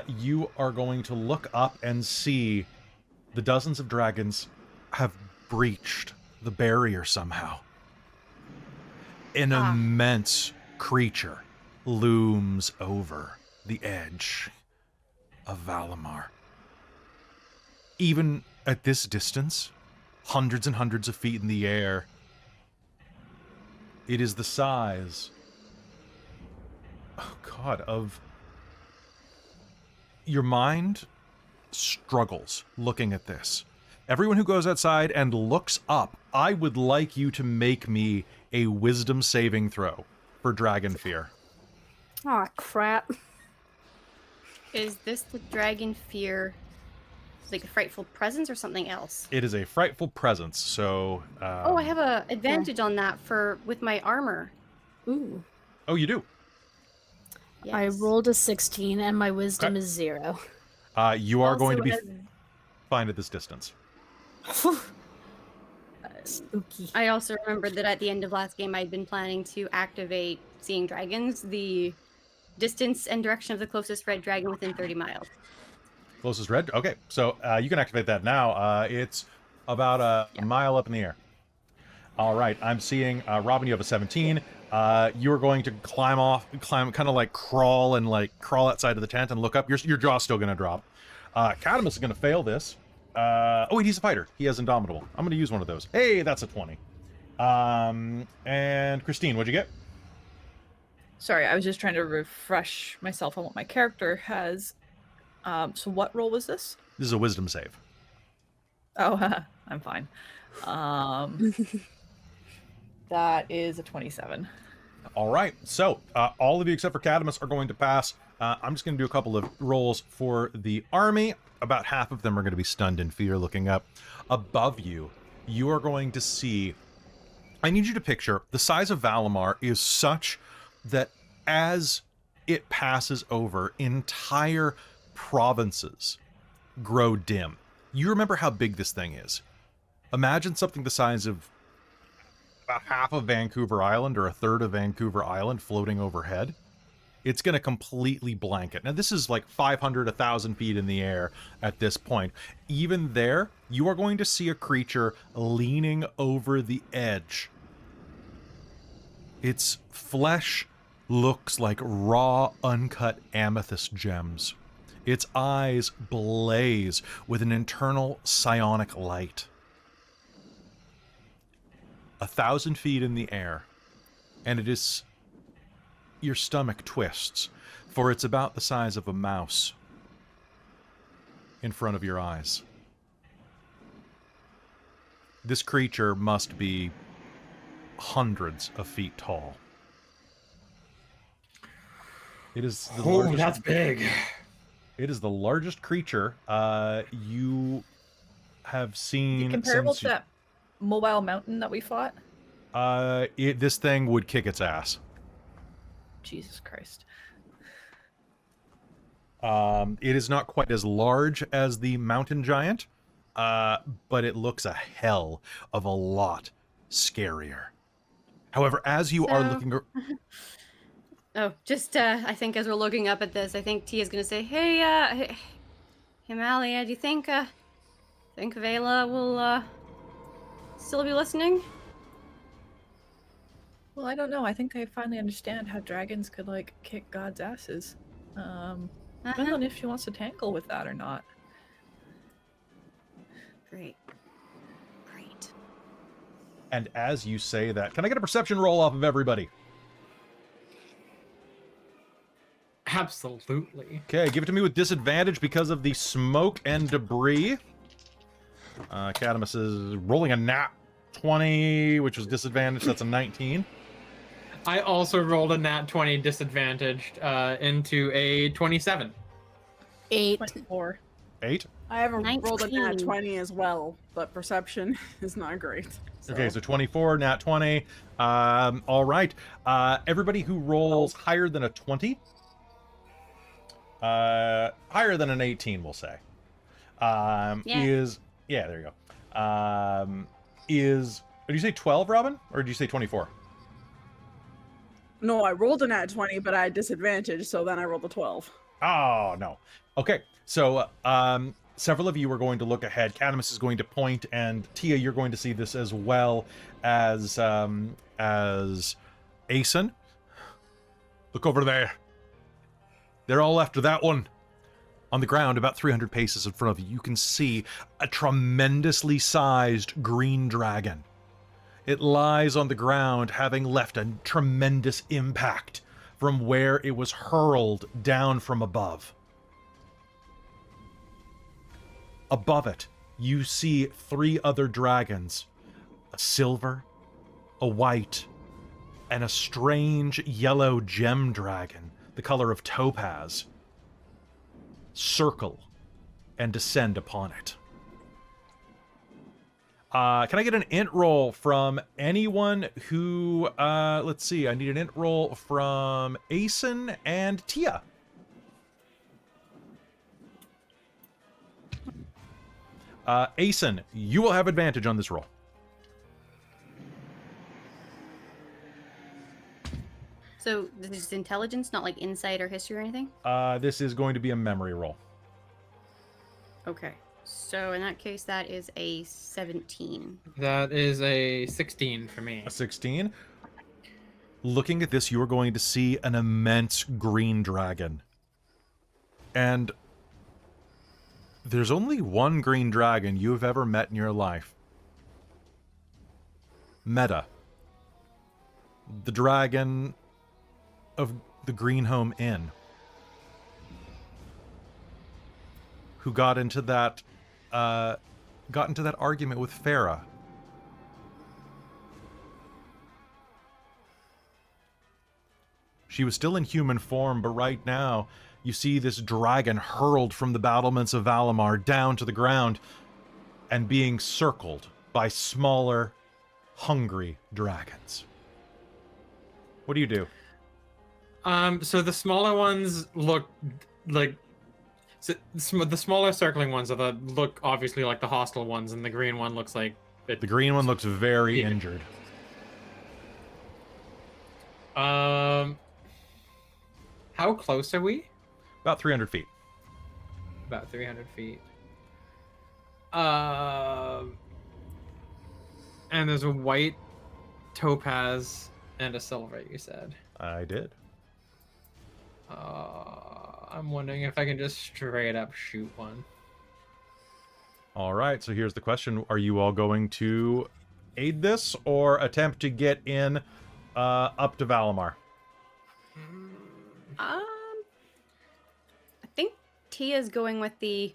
you are going to look up and see the dozens of dragons have breached the barrier somehow. An immense creature looms over the edge of Valimar. Even at this distance, hundreds and hundreds of feet in the air, it is the size, of your mind struggles looking at this. Everyone who goes outside and looks up, I would like you to make me a wisdom saving throw for dragon fear. Oh, crap. Is this the dragon fear, like a frightful presence or something else? It is a frightful presence, so... I have a advantage on that with my armor. Ooh. Oh, you do? Yes. I rolled a 16 and my wisdom Okay. is 0. You are going to be Also, fine at this distance. Spooky. I also remembered that at the end of last game, I'd been planning to activate Seeing Dragons, the distance and direction of the closest red dragon within 30 miles. Closest red? Okay, so you can activate that now. It's about a mile up in the air. All right, I'm seeing, Robin, you have a 17. You're going to climb, kind of like crawl outside of the tent and look up. Your jaw's still going to drop. Cadamus is going to fail this. Wait, he's a fighter. He has Indomitable. I'm going to use one of those. Hey, that's a 20. And Christine, what'd you get? Sorry, I was just trying to refresh myself on what my character has. So what role was this? This is a wisdom save. Oh, I'm fine. That is a 27. All right, so all of you except for Cadamus are going to pass I'm just going to do a couple of rolls for the army. About half of them are going to be stunned in fear looking up. Above you, you are going to see... I need you to picture the size of Valimar is such that as it passes over, entire provinces grow dim. You remember how big this thing is. Imagine something the size of about half of Vancouver Island or a third of Vancouver Island floating overhead. It's going to completely blanket. Now, this is like 500, 1,000 feet in the air at this point. Even there, you are going to see a creature leaning over the edge. Its flesh looks like raw, uncut amethyst gems. Its eyes blaze with an internal psionic light. 1,000 feet in the air, and it is... your stomach twists, for it's about the size of a mouse in front of your eyes. This creature must be hundreds of feet tall. It is the largest... that's big. It is the largest creature you have seen Comparable since to that mobile mountain that we fought? this thing would kick its ass. Jesus Christ. It is not quite as large as the mountain giant, but it looks a hell of a lot scarier. However, as you are looking... Oh, just, I think as we're looking up at this, I think Tia's gonna say, hey, Malia, do you think Vela will, still be listening? Well, I don't know. I think I finally understand how dragons could, like, kick gods' asses. Depends on if she wants to tangle with that or not. Great. Great. And as you say that, can I get a perception roll off of everybody? Absolutely. Okay, give it to me with disadvantage because of the smoke and debris. Cadamus is rolling a nat 20, which was disadvantage. That's a 19. I also rolled a nat 20 disadvantaged into a 27. 8. 24. 8. I haven't rolled a nat 19. 20 as well, but perception is not great. Okay, so 24, nat 20. All right. Everybody who rolls higher than a 20, higher than an 18, we'll say, is... Yeah, there you go. Did you say 12, Robin? Or did you say 24? No, I rolled a nat 20, but I had disadvantage, so then I rolled a 12. Oh, no. Okay, so several of you are going to look ahead. Cadamus is going to point, and Tia, you're going to see this as well as Aeson. Look over there. They're all after that one. On the ground, about 300 paces in front of you, you can see a tremendously sized green dragon. It lies on the ground, having left a tremendous impact from where it was hurled down from above. Above it, you see 3 other dragons, a silver, a white, and a strange yellow gem dragon, the color of topaz, circle and descend upon it. Can I get an int roll from anyone who, let's see, I need an int roll from Aeson and Tia. Aeson, you will have advantage on this roll. So this is intelligence, not like insight or history or anything? This is going to be a memory roll. Okay. So in that case, that is a 17. That is a 16 for me. A 16. Looking at this, you are going to see an immense green dragon. And there's only one green dragon you have ever met in your life. Meta. The dragon of the Greenhome Inn. Who got into that argument with Farah. She was still in human form, but right now you see this dragon hurled from the battlements of Valimar down to the ground and being circled by smaller, hungry dragons. What do you do? So the smaller ones look like the smaller circling ones look obviously like the hostile ones, and the green one looks like The green one looks very injured. How close are we? About 300 feet. About 300 feet. And there's a white, topaz, and a silver, you said. I did. I'm wondering if I can just straight up shoot one. All right, so here's the question. Are you all going to aid this or attempt to get in up to Valimar? I think Tia's going with the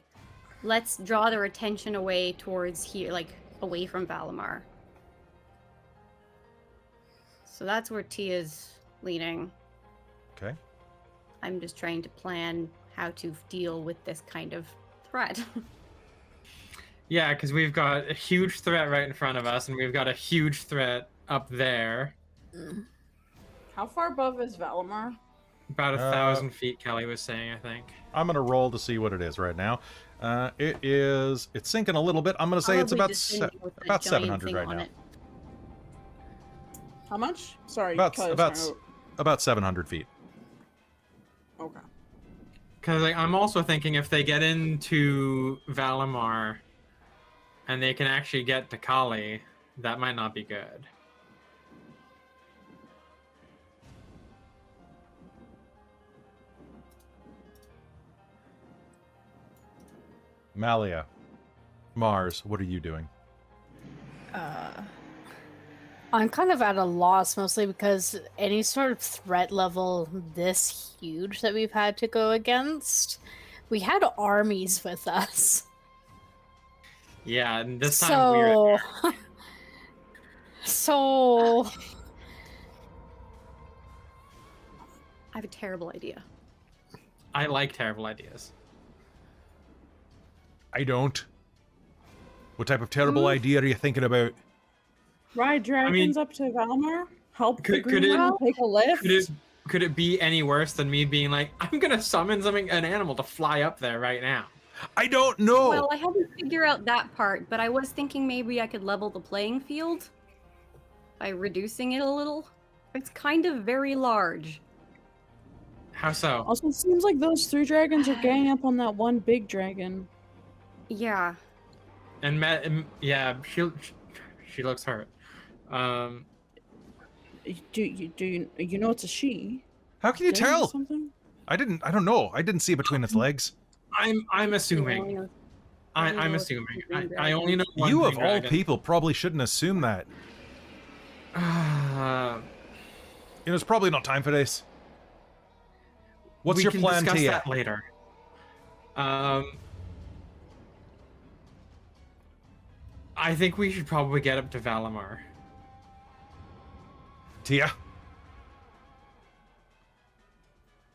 let's draw their attention away towards here, like away from Valimar. So that's where Tia's leaning. Okay. I'm just trying to plan how to deal with this kind of threat. Yeah, because we've got a huge threat right in front of us, and we've got a huge threat up there. How far above is Valimar? About 1,000 feet, Kelly was saying, I think. I'm going to roll to see what it is right now. It's sinking a little bit. I'm going to say it's Probably about just ending with a about giant 700 thing right on now. it. How much? Sorry. About Kelly's about trying about 700 feet. to- Okay. Because I'm also thinking if they get into Valimar and they can actually get to Kali, that might not be good. Malia, Mars, what are you doing? I'm kind of at a loss, mostly because any sort of threat level this huge that we've had to go against, we had armies with us. Yeah, and this time we're... So... I have a terrible idea. I like terrible ideas. I don't. What type of terrible idea are you thinking about? Ride dragons up to Valimar? Help the Could green it- one take a lift? Could it be any worse than me being like, I'm gonna summon an animal to fly up there right now? I don't know. Well, I haven't figured out that part, but I was thinking maybe I could level the playing field by reducing it a little. It's kind of very large. How so? Also, it seems like those 3 dragons are ganging up on that one big dragon. Yeah. And yeah, she looks hurt. Do you know it's a she? How can you Did I miss tell? something? I don't know. I didn't see it between its legs. I'm assuming. I'm assuming. I only know one You of green all dragon. people probably shouldn't assume that. It's probably not time for this. What's we your can plan, discuss Tia? that later. I think we should probably get up to Valimar. Tia?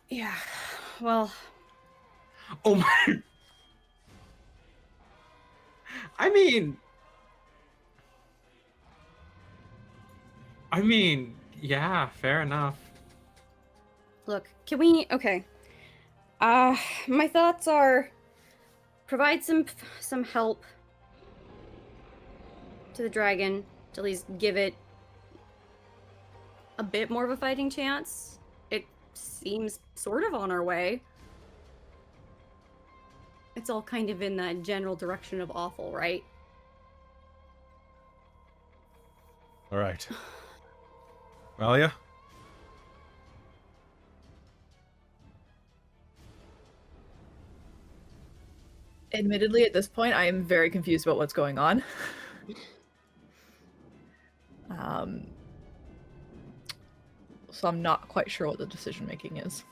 Yeah. Well, Oh my! I mean, yeah, fair enough. look, can we... Okay. My thoughts are provide some help to the dragon to at least give it a bit more of a fighting chance. It seems sort of on our way. It's all kind of in that general direction of awful, right? All right. Malia? Admittedly, at this point, I am very confused about what's going on. So I'm not quite sure what the decision making is.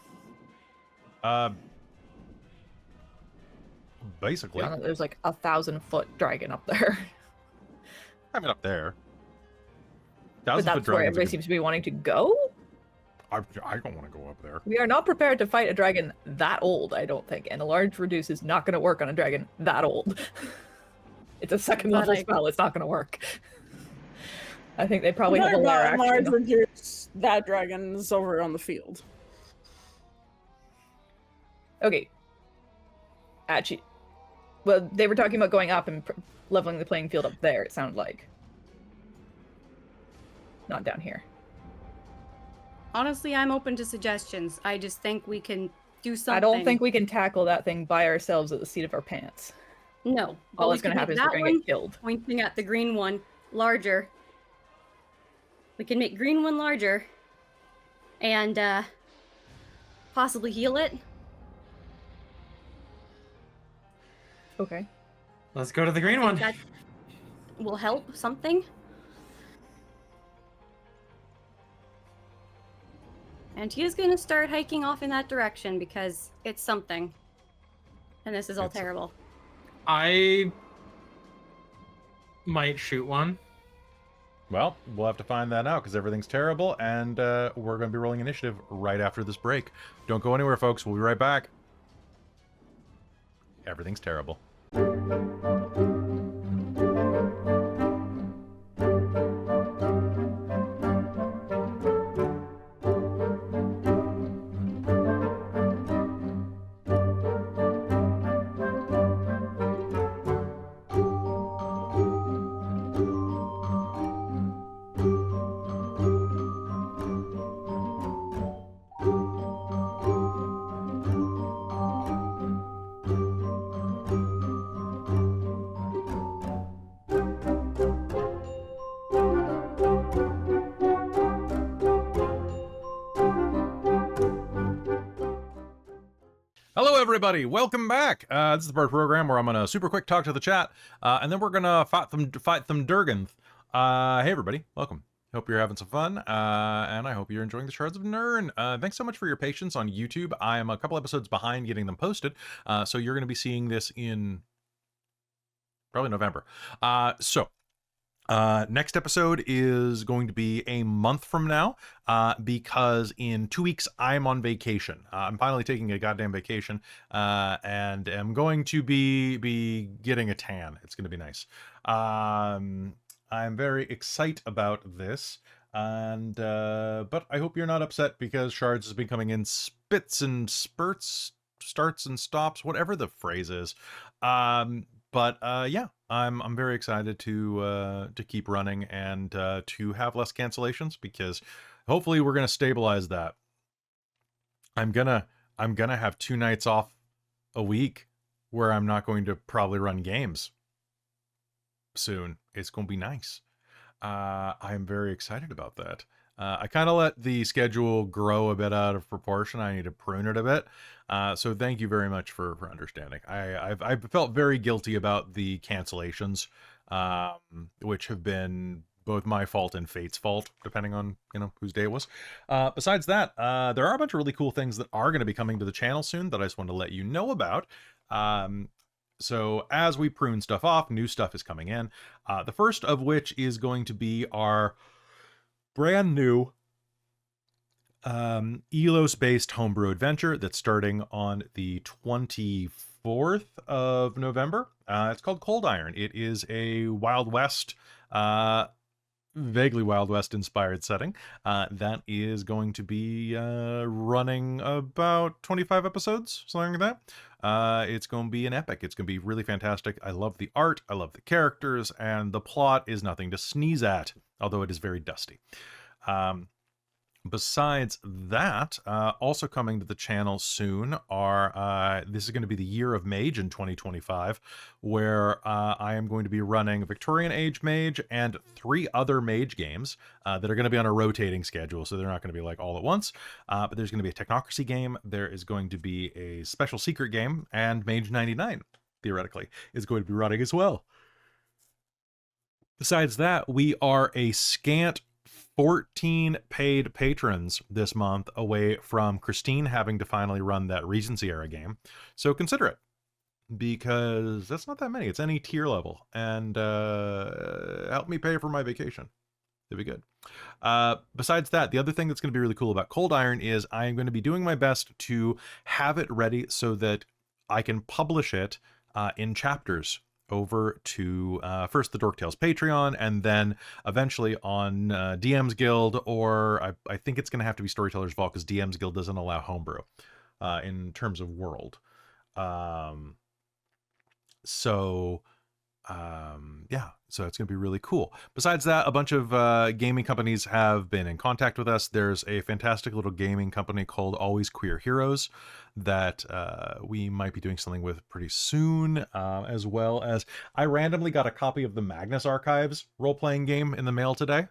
Basically. Yeah, there's like 1,000-foot dragon up there. I mean, up there. But 1,000-foot that's where dragons. everybody seems to be wanting to go? I don't want to go up there. We are not prepared to fight a dragon that old, I don't think. And a large reduce is not going to work on a dragon that old. It's a second But level I- spell. It's not going to work. I think they probably have a lair Large action. reduce, that dragon's over on the field. Okay. Actually, well, they were talking about going up and leveling the playing field up there, it sounded like. Not down here. Honestly, I'm open to suggestions. I just think we can do something. I don't think we can tackle that thing by ourselves at the seat of our pants. No. All we that's going can to happen is make we're that going to one get killed. pointing at the green one larger. We can make green one larger and possibly heal it. Okay. Let's go to the green one. That will help something. And he is going to start hiking off in that direction because it's something. And this is all It's- terrible. I might shoot one. Well, we'll have to find that out because everything's terrible, and we're going to be rolling initiative right after this break. Don't go anywhere, folks. We'll be right back. Everything's terrible. Hello, everybody. Welcome back. This is the part of the program where I'm going to super quick talk to the chat, and then we're going to fight them Durgan. Hey, everybody. Welcome. Hope you're having some fun, and I hope you're enjoying the Shards of Nyrn. Thanks so much for your patience on YouTube. I am a couple episodes behind getting them posted, so you're going to be seeing this in probably November. Next episode is going to be a month from now, because in 2 weeks I'm on vacation. I'm finally taking a goddamn vacation, and am going to be getting a tan. It's going to be nice. I'm very excited about this, and but I hope you're not upset because Shards has been coming in spits and spurts, starts and stops, whatever the phrase is. But yeah, I'm very excited to keep running and to have less cancellations because hopefully we're gonna stabilize that. I'm gonna have 2 nights off a week where I'm not going to probably run games soon. It's gonna be nice. I'm very excited about that. I kind of let the schedule grow a bit out of proportion. I need to prune it a bit. So thank you very much for understanding. I've felt very guilty about the cancellations, which have been both my fault and Fate's fault, depending on, whose day it was. Besides that, there are a bunch of really cool things that are going to be coming to the channel soon that I just want to let you know about. So as we prune stuff off, new stuff is coming in. The first of which is going to be our brand new Ylos-based homebrew adventure that's starting on the 24th of November. It's called Cold Iron. It is a Wild West, vaguely Wild West inspired setting that is going to be running about 25 episodes, something like that. It's going to be an epic. It's going to be really fantastic. I love the art, I love the characters, and the plot is nothing to sneeze at, although it is very dusty. Besides that, also coming to the channel soon are, this is going to be the Year of Mage in 2025, where I am going to be running Victorian Age Mage and 3 other Mage games that are going to be on a rotating schedule, so they're not going to be like all at once. But there's going to be a Technocracy game, there is going to be a Special Secret game, and Mage 99, theoretically, is going to be running as well. Besides that, we are a scant 14 paid patrons this month away from Christine having to finally run that Regency era game. So consider it, because that's not that many. It's any tier level, and help me pay for my vacation. It'd be good. Besides that, the other thing that's going to be really cool about Cold Iron is I am going to be doing my best to have it ready so that I can publish it in chapters over to first the Dork Tales Patreon, and then eventually on DM's Guild, or I think it's going to have to be Storyteller's Vault, because DM's Guild doesn't allow homebrew in terms of world. Yeah, so it's going to be really cool. Besides that, a bunch of gaming companies have been in contact with us. There's a fantastic little gaming company called Always Queer Heroes that we might be doing something with pretty soon, as well as I randomly got a copy of the Magnus Archives role-playing game in the mail today.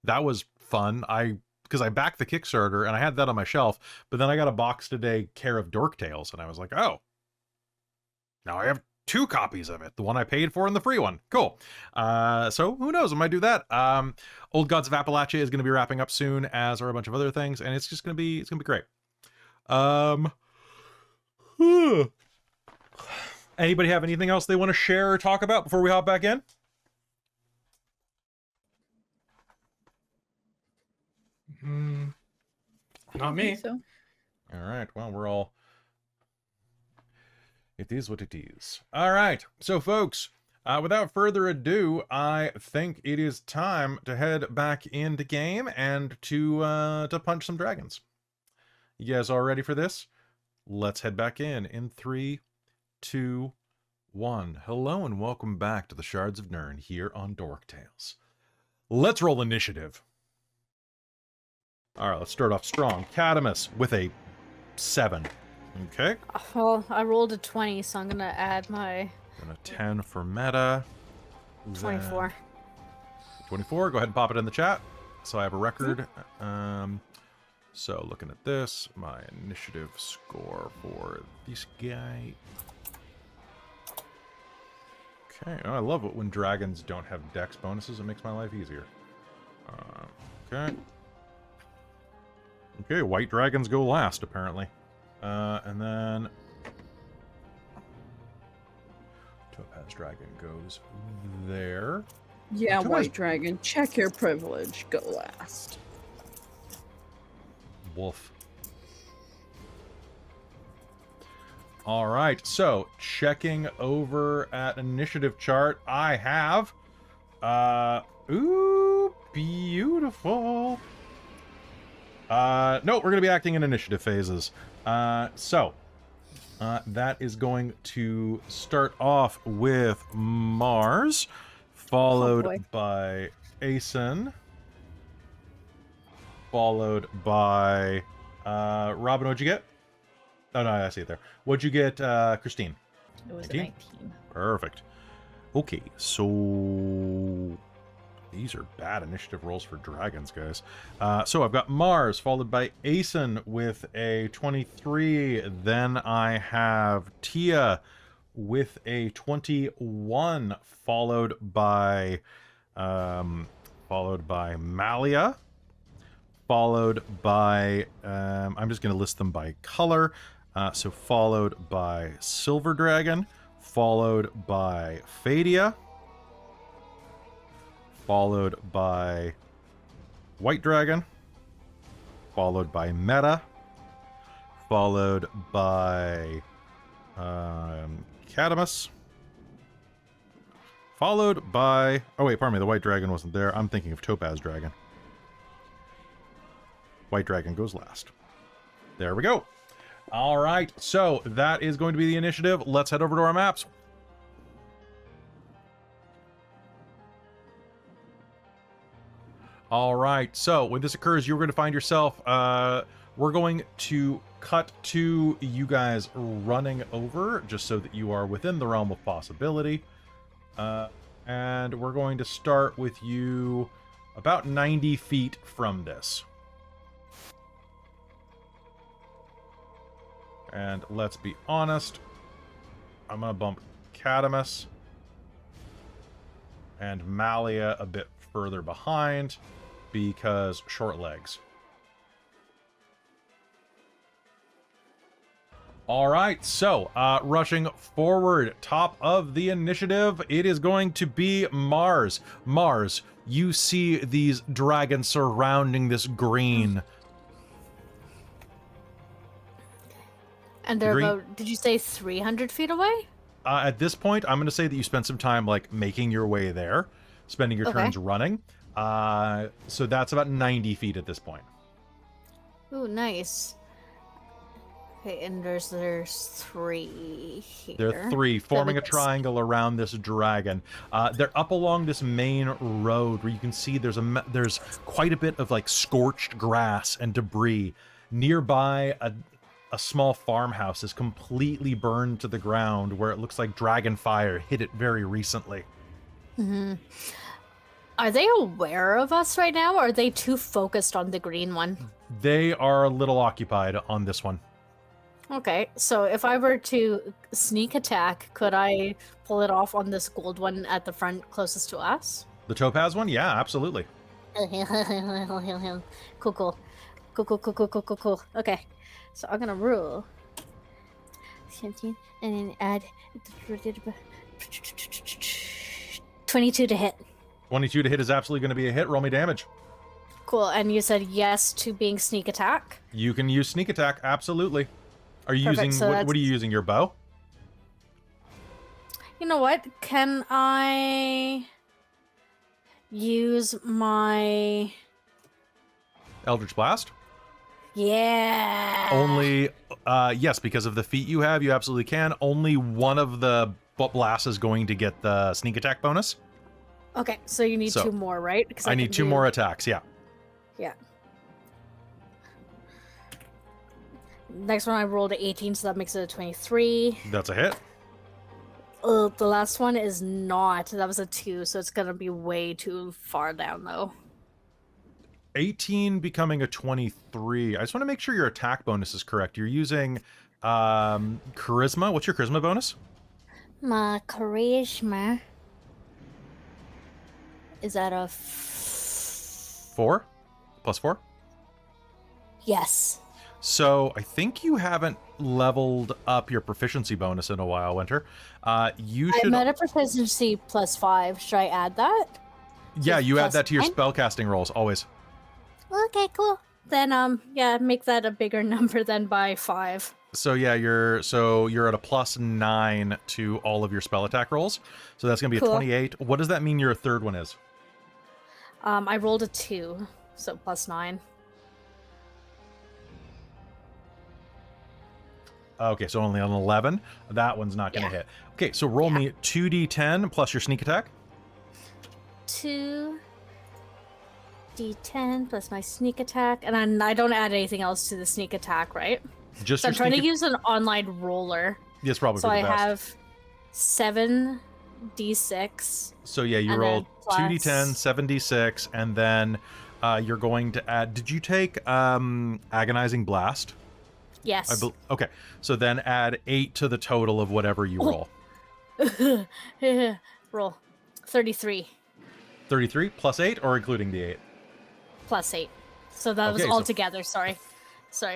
That was fun. Because I backed the Kickstarter and I had that on my shelf, but then I got a box today, Care of Dork Tales, and I was like, oh, now I have 2 copies of it, the one I paid for and the free one. Cool. So who knows, I might do that. Old Gods of Appalachia is going to be wrapping up soon, as are a bunch of other things, and it's just going to be great. Anybody have anything else they want to share or talk about before we hop back in? Not me. So All right, well, we're all... It is what it is. All right, so folks, without further ado, I think it is time to head back into game and to punch some dragons. You guys all ready for this? Let's head back in 3, 2, 1. Hello and welcome back to the Shards of Nyrn here on Dork Tales. Let's roll initiative. All right, let's start off strong. Cadamus with a 7. Okay. Well, I rolled a 20, so I'm gonna add my And a 10 for meta. 24. 24. Go ahead and pop it in the chat, so I have a record. So looking at this, my initiative score for this guy. Okay. Oh, I love it when dragons don't have dex bonuses. It makes my life easier. Okay. Okay, white dragons go last, apparently. And then Topaz Dragon goes there. Yeah, Topaz... White Dragon, check your privilege. Go last. Wolf. All right, so checking over at initiative chart, I have... ooh, beautiful. No, we're going to be acting in initiative phases. That is going to start off with Mars, followed by Asen, followed by Robin. What'd you get? Oh, no, I see it there. What'd you get, Christine? It was 19? a 19. Perfect. Okay, so... These are bad initiative rolls for dragons, guys. So I've got Mars, followed by Asen with a 23. Then I have Tia with a 21, followed by Malia, followed by... I'm just going to list them by color. So followed by Silver Dragon, followed by Fadia, followed by White Dragon, followed by Meta, followed by Cadamus, followed by... Oh wait, pardon me, the White Dragon wasn't there. I'm thinking of Topaz Dragon. White Dragon goes last. There we go. All right, so that is going to be the initiative. Let's head over to our maps. All right, so when this occurs, you're going to find yourself, we're going to cut to you guys running over, just so that you are within the realm of possibility. And we're going to start with you about 90 feet from this. And let's be honest, I'm going to bump Cadamus and Malia a bit further behind, because short legs. All right, so rushing forward, top of the initiative, it is going to be Mars. Mars, you see these dragons surrounding this green. And they're Green- about, did you say 300 feet away? At this point, I'm going to say that you spent some time like making your way there, spending your Okay. turns running. So that's about 90 feet at this point. Ooh, nice. Okay, and there's 3 here. There are 3 forming a makes- triangle around this dragon. They're up along this main road where you can see there's quite a bit of like scorched grass and debris. Nearby, a small farmhouse is completely burned to the ground where it looks like dragon fire hit it very recently. Mhm. Are they aware of us right now, or are they too focused on the green one? They are a little occupied on this one. Okay, so if I were to sneak attack, could I pull it off on this gold one at the front closest to us? The topaz one? Yeah, absolutely. Cool, cool. Cool. Okay, so I'm gonna roll 17 and then add 22 to hit. 22 to hit is absolutely going to be a hit. Roll me damage. Cool, and you said yes to being sneak attack? You can use sneak attack, absolutely. Are you Perfect, using, so what are that's- you using, your bow? You know what? Can I use my... Eldritch Blast? Yeah. Only, yes, because of the feat you have, you absolutely can. Only one of the blasts is going to get the sneak attack bonus. Okay, so you need So, 2 more, right? 'Cause I can need 2 do- more attacks, yeah. Yeah. Next one I rolled a 18, so that makes it a 23. That's a hit. The last one is not. That was a 2, so it's gonna be way too far down, though. 18 becoming a 23. I just want to make sure your attack bonus is correct. You're using charisma. What's your charisma bonus? My charisma is at a 4? Plus 4? yes. So I think you haven't leveled up your proficiency bonus in a while, Winter. You should. I'm at a proficiency +5. Should I add that? Yeah, you add plus that to your 10? spellcasting rolls always. Okay, cool. Then yeah, make that a bigger number than by 5. So yeah, you're at a +9 to all of your spell attack rolls. So that's gonna be Cool. a 28. What does that mean your third one is? I rolled a 2, so +9. Okay, so only an 11. That one's not gonna hit. Okay, so roll me 2d10 plus your sneak attack. 2d10 plus my sneak attack, and then I don't add anything else to the sneak attack, right? Just So I'm your trying to sneak use an online roller. Yes, probably So for the I best. have 7d6. So yeah, you and roll then plus- 2d10, 7d6, and then you're going to add. Did you take agonizing blast? Yes. Okay, so then add 8 to the total of whatever you roll. Roll 33 33 plus 8, or including the 8? plus 8. So that was Okay, so- all together. Sorry,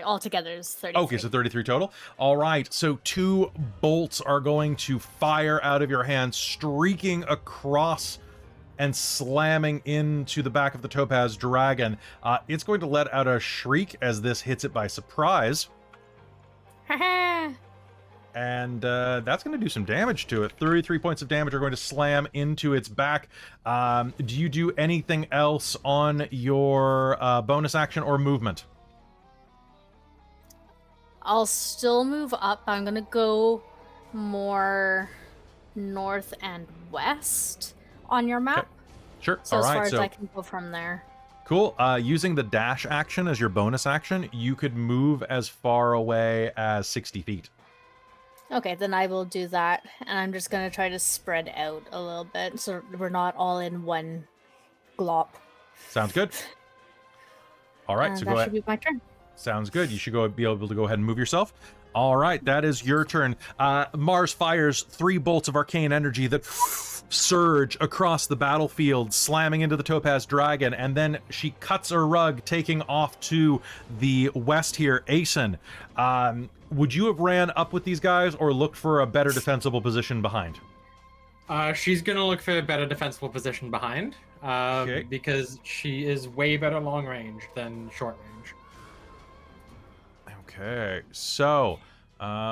all together is 33. Okay, so 33 total. All right, so 2 bolts are going to fire out of your hand, streaking across and slamming into the back of the topaz dragon. It's going to let out a shriek as this hits it by surprise. And that's going to do some damage to it. 33 points of damage are going to slam into its back. Do you do anything else on your bonus action or movement? I'll still move up. I'm gonna go more north and west on your map. Sure. So All as right. far as So I can go from there. cool. Using the dash action as your bonus action, you could move as far away as 60 feet. Okay, then I will do that, and I'm just gonna try to spread out a little bit so we're not all in one glop. Sounds good. All right. And So that go should ahead. be my turn. Sounds good. You should be able to go ahead and move yourself. All right, that is your turn. Mars fires 3 bolts of arcane energy that surge across the battlefield, slamming into the topaz dragon, and then she cuts a rug, taking off to the west here. Aeson, would you have ran up with these guys or looked for a better defensible position behind? She's gonna look for a better defensible position behind. because she is way better long range than short range. Okay, so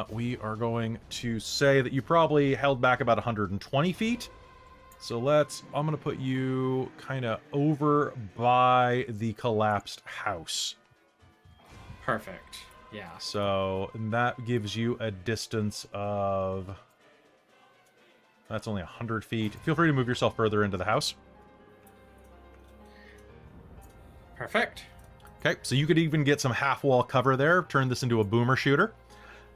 we are going to say that you probably held back about 120 feet. So I'm going to put you kind of over by the collapsed house. Perfect. Yeah. So that gives you a distance of... That's only 100 feet. Feel free to move yourself further into the house. Perfect. Okay, so you could even get some half-wall cover there. Turn this into a boomer shooter.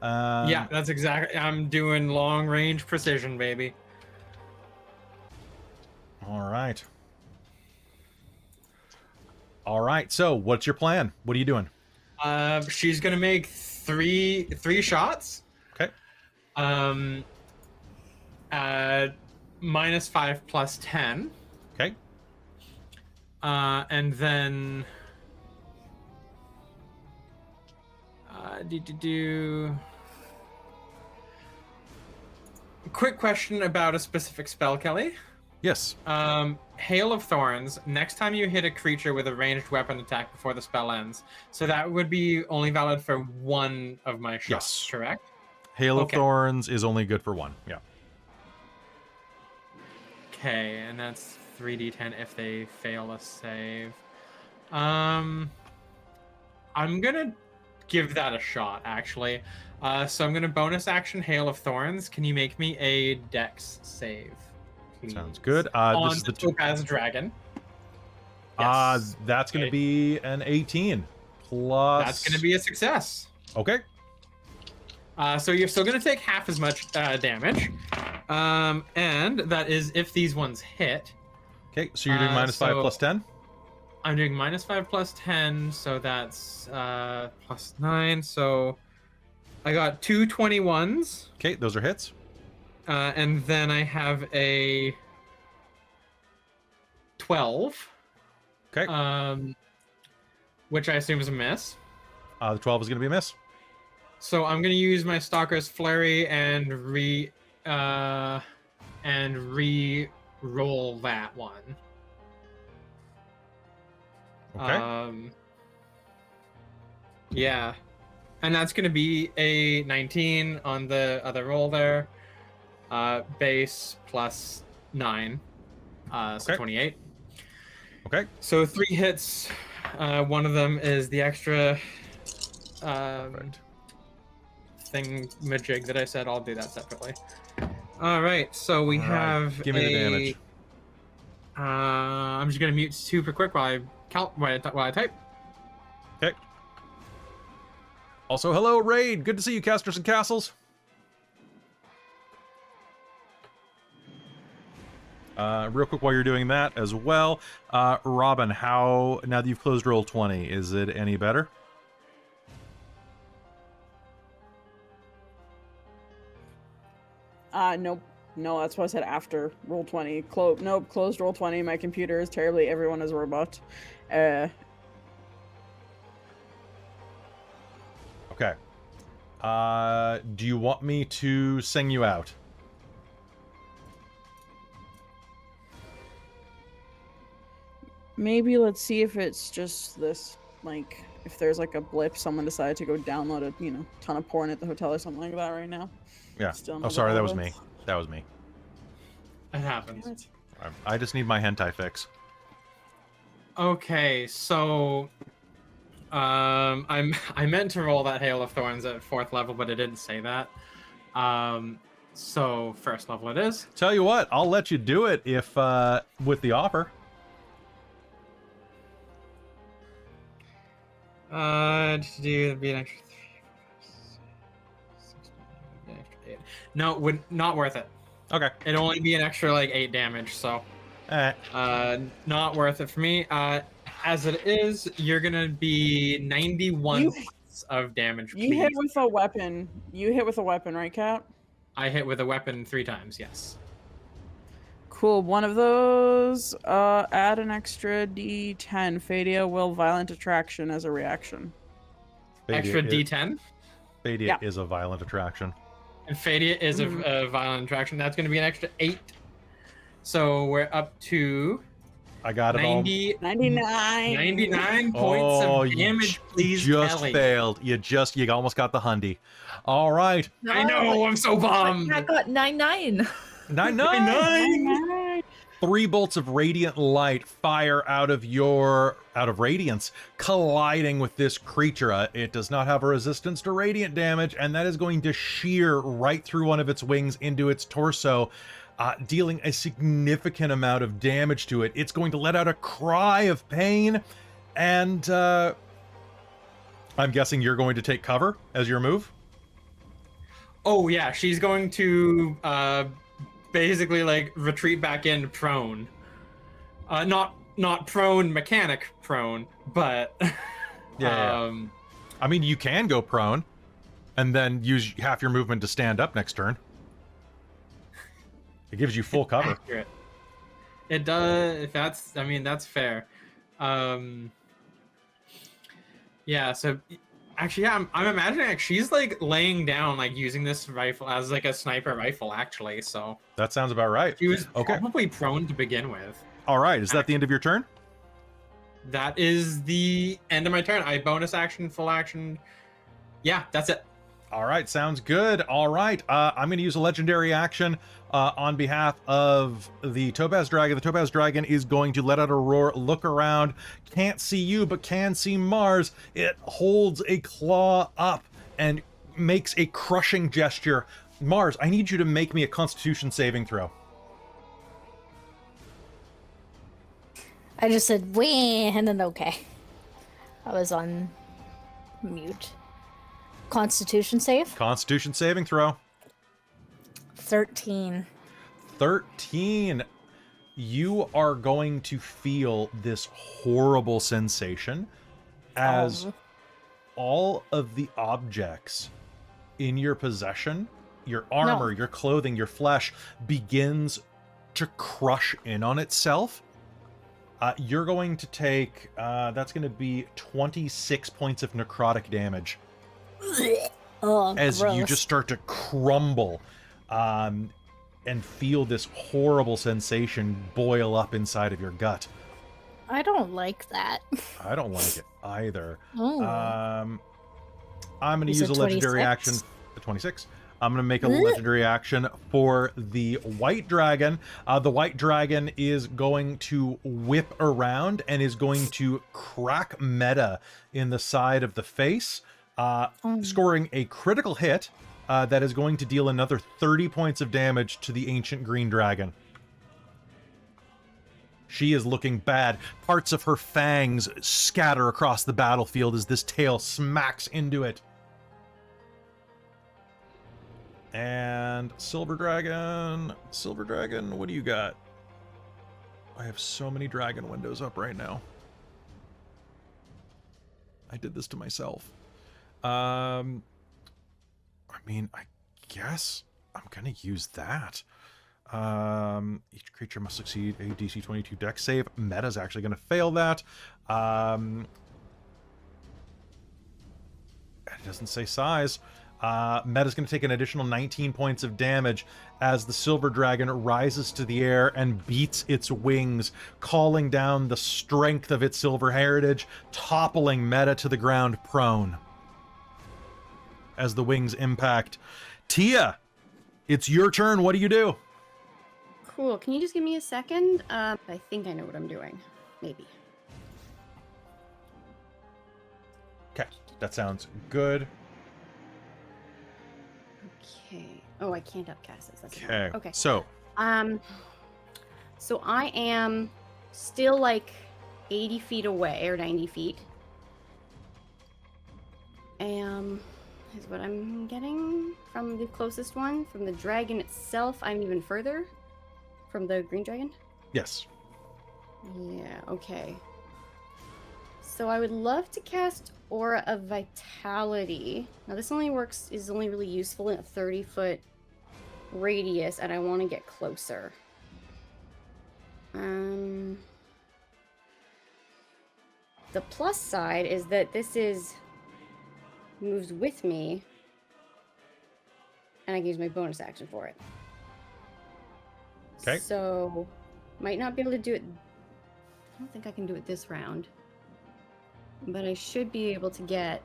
Yeah, that's exactly... I'm doing long-range precision, baby. All right. All right, so what's your plan? What are you doing? She's gonna make three shots. Okay. -5 plus 10. Okay. And then quick question about a specific spell, Kelly. Yes. Hail of Thorns. Next time you hit a creature with a ranged weapon attack before the spell ends, so that would be only valid for one of my shots, Yes. correct? Hail of Okay. Thorns is only good for one. Yeah. Okay, and that's 3d10 if they fail a save. I'm gonna give that a shot, actually. So I'm gonna bonus action Hail of Thorns. Can you make me a Dex save, please? Sounds good. On This is the the Topaz Dragon. Yes. That's going to Okay. be an 18 plus. That's gonna be a success. Okay. So you're still gonna take half as much damage. And that is if these ones hit. Okay, so you're doing -5 so- plus 10. I'm doing -5 plus 10, so that's plus 9. So I got 2 21s. Okay, those are hits. And then I have a 12. Okay. Which I assume is a miss. The 12 is going to be a miss. So I'm gonna use my Stalker's Flurry and re-roll that one. Okay. Yeah, and that's gonna be a 19 on the other roll there. Base plus 9, so Okay. 28. Okay. So 3 hits. One of them is the extra Perfect. thing majig that I said. I'll do that separately. All right, so we All right, have. give me the damage. I'm just gonna mute super quick while I type. Okay. Also, hello, Raid. Good to see you, Casters and Castles. Real quick while you're doing that as well, Robin, how, now that you've closed roll 20, is it any better? Nope. No, that's what I said after roll 20. Nope, closed roll 20. My computer is terribly. Everyone is a robot. Okay. Do you want me to sing you out? Maybe let's see if it's just this, like, if there's like a blip, someone decided to go download a, ton of porn at the hotel or something like that right now. Yeah. Still Oh, sorry, that was me. That was me. It happens. I just need my hentai fix. Okay, so I meant to roll that Hail of Thorns at 4th level, but it didn't say that. So 1st level it is. Tell you what, I'll let you do it if with the offer. To do be an extra 3, 4, 5, 6, 7, 8, extra 8. No, would not worth it. Okay. It'd only be an extra like 8 damage, so not worth it for me. As it is, you're gonna be 91 points of damage. You hit with a weapon. You hit with a weapon, right, Cat? I hit with a weapon 3 times. Yes. Cool. One of those. Add an extra D10. Fadia will violent attraction as a reaction. Extra D10. Fadia Yeah. is a violent attraction. And Fadia is a violent attraction. That's going to be an extra 8. So we're up to I got it all. 99. 99 Oh, points of you damage, please, just Kelly. failed. You almost got the hundy. All right. I know, I'm so bummed. I got 99. 9-9. 99. 3 bolts of radiant light fire out of radiance, colliding with this creature. It does not have a resistance to radiant damage, and that is going to shear right through one of its wings into its torso, dealing a significant amount of damage to it. It's going to let out a cry of pain, and I'm guessing you're going to take cover as your move? Oh yeah, she's going to basically like retreat back into prone. Not prone mechanic prone, but Yeah. I mean, you can go prone and then use half your movement to stand up next turn. It gives you full cover. accurate. It does. That's fair. Yeah. So actually, yeah, I'm imagining like she's like laying down, like using this rifle as like a sniper rifle. Actually, so That sounds about right. she was Okay. probably prone to begin with. All right. Is that the end of your turn? That is the end of my turn. I bonus action, full action. Yeah, that's it. All right. Sounds good. All right. I'm going to use a legendary action on behalf of the Topaz Dragon. The Topaz Dragon is going to let out a roar, look around, can't see you, but can see Mars. It holds a claw up and makes a crushing gesture. Mars, I need you to make me a Constitution saving throw. I just said, wee, and then okay. I was on mute. Constitution save? Constitution saving throw. 13. 13. You are going to feel this horrible sensation as all of the objects in your possession, your armor, your clothing, your flesh, begins to crush in on itself. You're going to take, that's going to be 26 points of necrotic damage. Oh, As gross. you just start to crumble and feel this horrible sensation boil up inside of your gut. I don't like that. I don't like it either. Oh. I'm going to You use a said legendary 26? action. 26. I'm going to make a legendary action for the white dragon. The white dragon is going to whip around and is going to crack Meta in the side of the face, scoring a critical hit that is going to deal another 30 points of damage to the ancient green dragon. She is looking bad. Parts of her fangs scatter across the battlefield as this tail smacks into it. And Silver Dragon, what do you got? I have so many dragon windows up right now. I did this to myself. I mean, I guess I'm gonna use that. Each creature must succeed a DC 22 dex save. Meta's actually gonna fail that. It doesn't say size. Meta's going to take an additional 19 points of damage as the silver dragon rises to the air and beats its wings, calling down the strength of its silver heritage, toppling Meta to the ground prone. As the wings impact. Tia, it's your turn. What do you do? Cool. Can you just give me a second? I think I know what I'm doing. Maybe. Okay, that sounds good. Okay. Oh, I can't upcast this. That's Okay. annoying. Okay. So, So I am still like 80 feet away or 90 feet. Is what I'm getting from the closest one. From the dragon itself, I'm even further. From the green dragon? yes. Yeah, okay. So I would love to cast Aura of Vitality. Now this is only really useful in a 30-foot radius, and I want to get closer. The plus side is that this moves with me, and I can use my bonus action for it. Okay. So might not be able to do it don't think I can do it this round. But I should be able to get...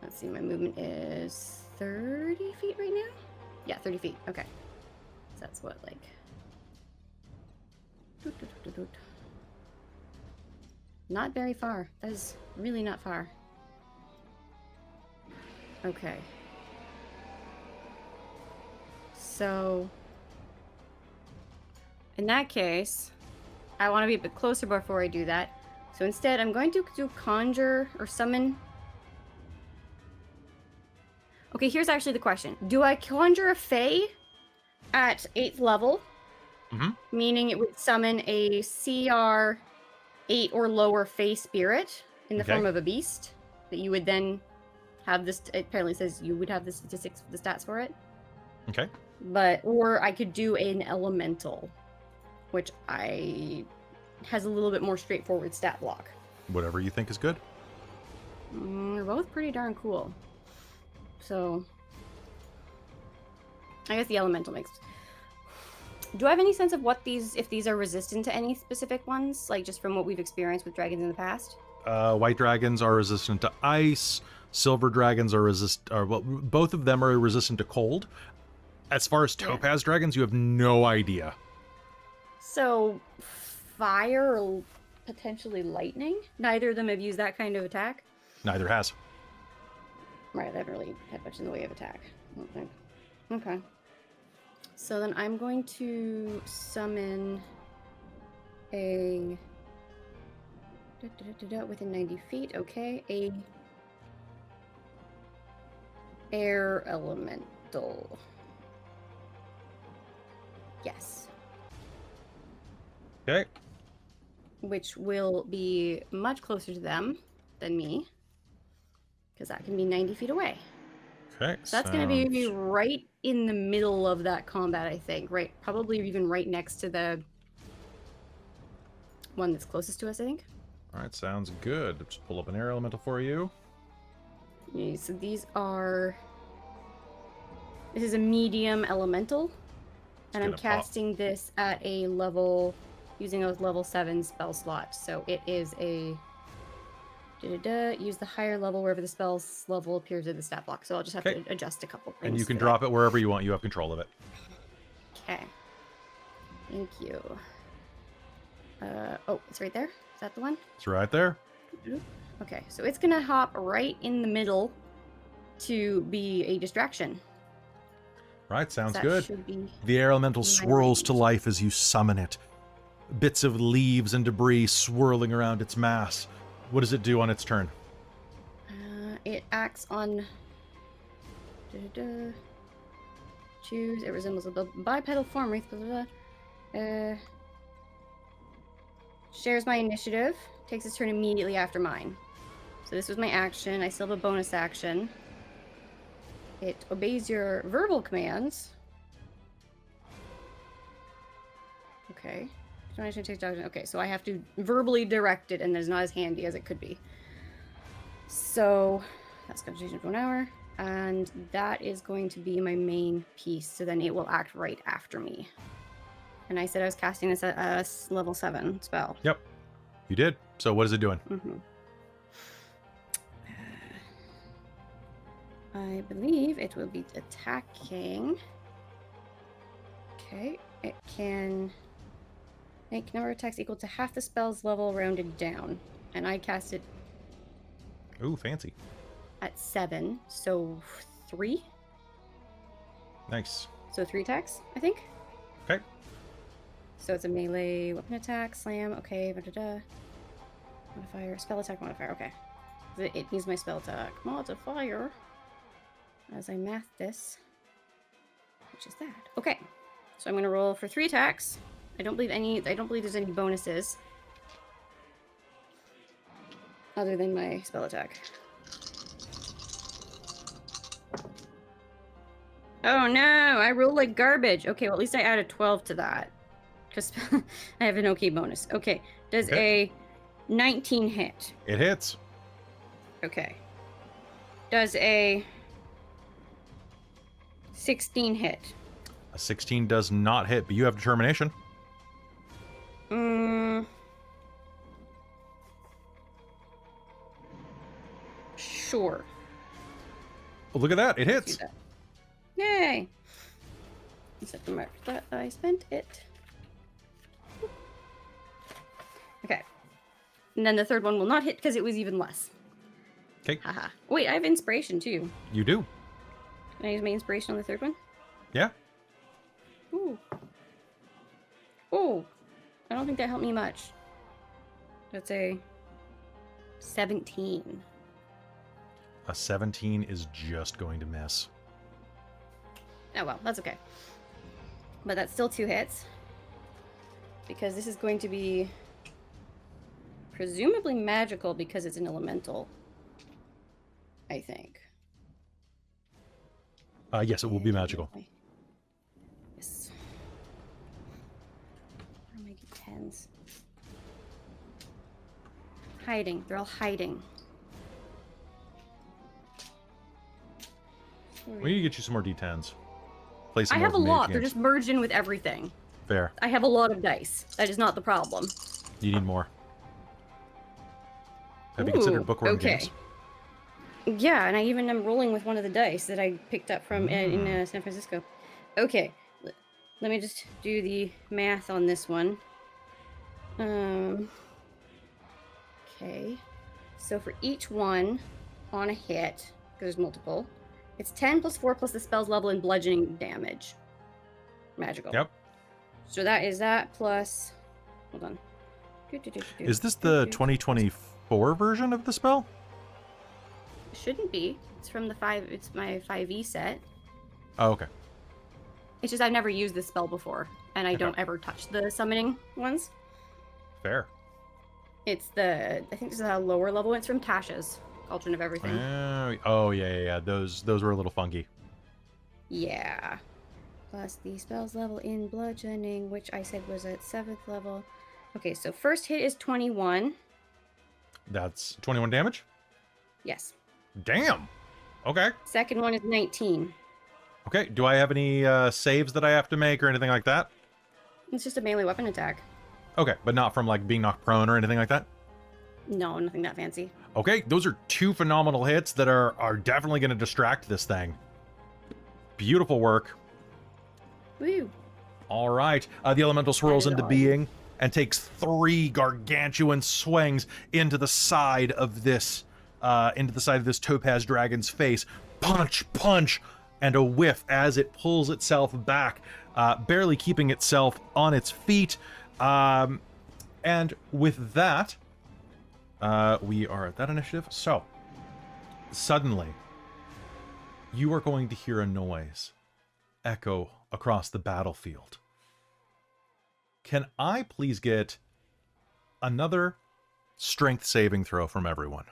Let's see, my movement is 30 feet right now? Yeah, 30 feet. Okay. So that's what, like... Not very far. That is really not far. Okay. So... In that case, I want to be a bit closer before I do that. So instead, I'm going to do conjure or summon. Okay, here's actually the question. Do I conjure a fae at 8th level? Mm-hmm. Meaning it would summon a CR 8 or lower fae spirit in the Okay. form of a beast that you would then have this. It apparently says you would have the statistics, the stats for it. Okay. But, or I could do an elemental, which has a little bit more straightforward stat block. Whatever you think is good. They're both pretty darn cool. So, I guess the elemental makes. Do I have any sense of what if these are resistant to any specific ones? Like just from what we've experienced with dragons in the past? White dragons are resistant to ice. Silver dragons are both of them are resistant to cold. As far as topaz dragons, you have no idea. So, fire or potentially lightning? Neither of them have used that kind of attack? Neither has. Right, they haven't really had much in the way of attack. I don't think. Okay. So then I'm going to summon a... within 90 feet, okay. A air elemental. Yes. Okay. Which will be much closer to them than me. Because that can be 90 feet away. Okay. So that's going to be right in the middle of that combat, I think. Right, probably even right next to the one that's closest to us, I think. All right, sounds good. Just pull up an air elemental for you. Okay, so these are... This is a medium elemental. And I'm gonna pop. casting this at a level... Using a level 7 spell slot. So it is a... Use the higher level wherever the spell's level appears in the stat block. So I'll just have to adjust a couple things. And you can drop it wherever you want. You have control of it. Okay. Thank you. Oh, it's right there? Is that the one? It's right there. Okay, so it's gonna hop right in the middle to be a distraction. Right, sounds That good. should be The air elemental my swirls to range. life as you summon it. Bits of leaves and debris swirling around its mass. What does it do on its turn? It acts on... Choose. It resembles a bipedal form. Wraith, blah, blah, blah. Shares my initiative. Takes its turn immediately after mine. So this was my action. I still have a bonus action. It obeys your verbal commands. Okay. Okay, so I have to verbally direct it, and it's not as handy as it could be. So that's going to change into 1 hour, and that is going to be my main piece. So then it will act right after me. And I said I was casting this at a level 7 spell. Yep, you did. So what is it doing? I believe it will be attacking. Okay, it can make number of attacks equal to half the spell's level rounded down. And I cast it Ooh, fancy. at 7, so 3. Nice. So 3 attacks, I think. Okay. So it's a melee weapon attack, slam, okay, modifier, spell attack modifier, okay. It needs my spell attack modifier as I math this, which is that. Okay, so I'm gonna roll for 3 attacks. I don't believe there's any bonuses other than my spell attack. Oh no, I rolled like garbage. Okay, well at least I added 12 to that. Because I have an okay bonus. Okay, does a 19 hit? It hits. Okay. Does a 16 hit? A 16 does not hit, but you have determination. Sure. Well, look at that. It Let's do hits. that. Yay! Set the mark that I spent it. Okay. And then the third one will not hit because it was even less. Okay. Haha. Wait, I have inspiration too. You do. Can I use my inspiration on the third one? Yeah. Ooh. Ooh. I don't think that helped me much. That's a 17. A 17 is just going to miss. Oh well, that's okay. But that's still 2 hits. Because this is going to be presumably magical because it's an elemental. I think. Yes, it will be magical. Yes. Where are my d10s? Hiding. They're all hiding. We need to get you some more d10s. Play some I more have a mage lot. They're games. just merged in with everything. Fair. I have a lot of dice. That is not the problem. You need more. Have you considered Ooh, Bookwyrm okay. games? Yeah, and I even am rolling with one of the dice that I picked up from in San Francisco. Okay, let me just do the math on this one. Okay, so for each one on a hit, because there's multiple, it's 10 plus 4 plus the spell's level and bludgeoning damage. Magical. Yep. So that is that plus. Hold on. Is this the 2024 version of the spell? Shouldn't be. It's from the 5. It's my 5e set. Oh, okay. It's just I've never used this spell before, and I don't ever touch the summoning ones. Fair. It's the I think this is a lower level. It's from Tasha's Cauldron of Everything. Oh, yeah. Those were a little funky. Yeah. Plus the spell's level in bludgeoning, which I said was at 7th level. Okay, so first hit is 21. That's 21 damage? Yes. Damn. Okay. Second one is 19. Okay. Do I have any saves that I have to make or anything like that? It's just a melee weapon attack. Okay, but not from like being knocked prone or anything like that? No, nothing that fancy. Okay, those are 2 phenomenal hits that are definitely going to distract this thing. Beautiful work. Woo. All right. The elemental swirls Add it into on. being and takes 3 gargantuan swings into the side of this topaz dragon's face. Punch, punch, and a whiff as it pulls itself back, barely keeping itself on its feet. And with that, we are at that initiative. So, suddenly, you are going to hear a noise echo across the battlefield. Can I please get another strength saving throw from everyone?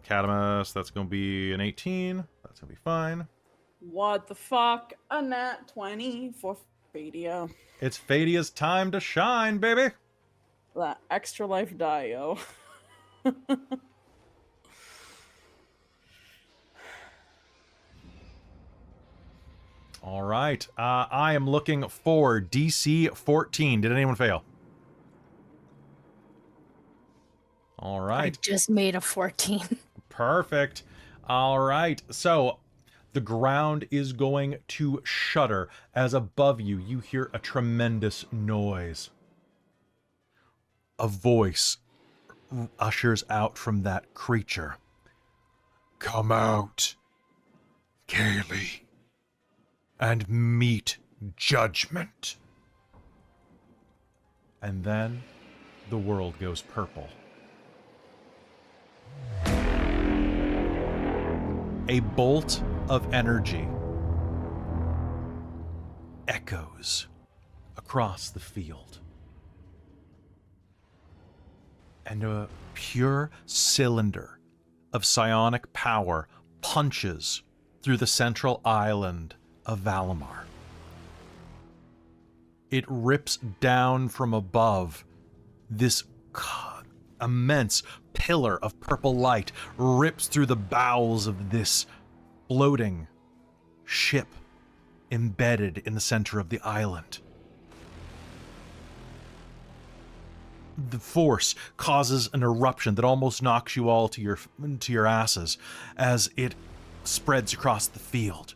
Catamus, that's going to be an 18. That's going to be fine. What the fuck? A nat 20 for Fadia. It's Fadia's time to shine, baby. That extra life die, yo. All right. I am looking for DC 14. Did anyone fail? All I right. just made a 14. Perfect. All right. So the ground is going to shudder as above you, you hear a tremendous noise. A voice ushers out from that creature. Come out, Kaylee, and meet judgment. And then the world goes purple. A bolt of energy echoes across the field. And a pure cylinder of psionic power punches through the central island of Valimar. It rips down from above. This immense pillar of purple light rips through the bowels of this floating ship embedded in the center of the island. the force causes an eruption that almost knocks you all to your asses as it spreads across the field.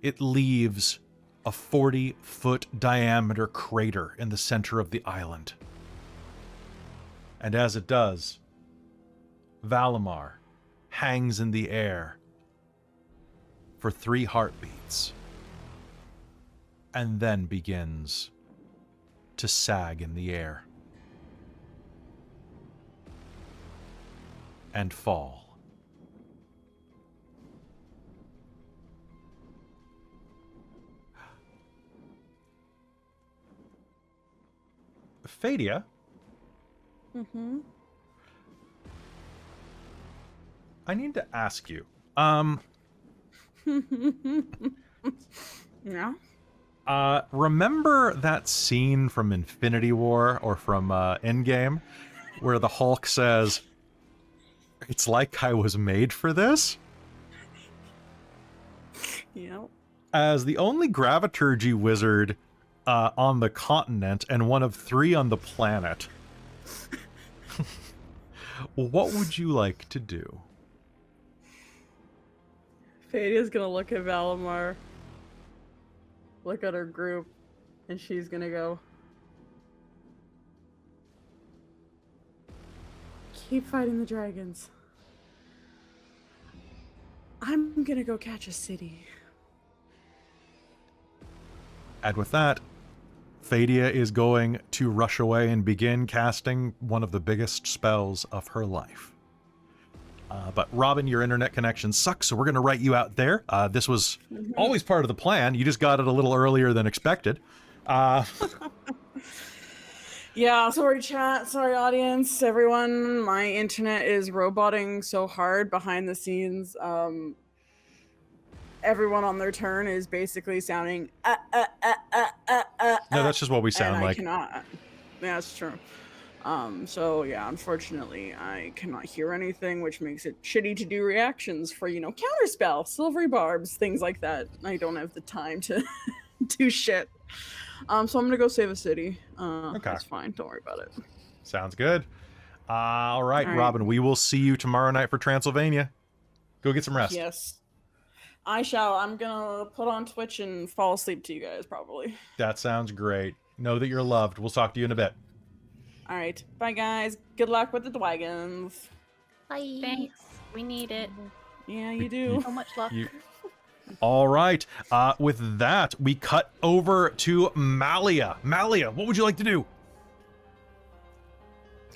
It leaves a 40-foot diameter crater in the center of the island. And as it does, Valimar hangs in the air for 3 heartbeats and then begins to sag in the air and fall. Fadia? Mm-hmm. I need to ask you. Yeah. Remember that scene from Infinity War or from Endgame where the Hulk says, "It's like I was made for this"? Yeah. As the only graviturgy wizard on the continent and one of 3 on the planet, what would you like to do? Fadia's gonna look at Valimar, look at her group, and she's gonna go, "Keep fighting the dragons. I'm gonna go catch a city." And with that, Fadia is going to rush away and begin casting one of the biggest spells of her life. But Robin, your internet connection sucks, so we're going to write you out there. This was always part of the plan. You just got it a little earlier than expected. Yeah, sorry chat, sorry audience, everyone. My internet is roboting so hard behind the scenes. Everyone on their turn is basically sounding No, that's just what we sound and I like. cannot. Yeah, that's true. So yeah, unfortunately, I cannot hear anything, which makes it shitty to do reactions for, counterspell, silvery barbs, things like that. I don't have the time to do shit. So I'm gonna go save a city. Okay. That's fine. Don't worry about it. Sounds good. All right, All right. Robin, we will see you tomorrow night for Transylvania. Go get some rest. Yes. I shall. I'm gonna put on Twitch and fall asleep to you guys, probably. That sounds great. Know that you're loved. We'll talk to you in a bit. All right. Bye, guys. Good luck with the dragons. Bye. Thanks. We need it. Yeah, you do. So much luck. All right. With that, we cut over to Malia. Malia, what would you like to do?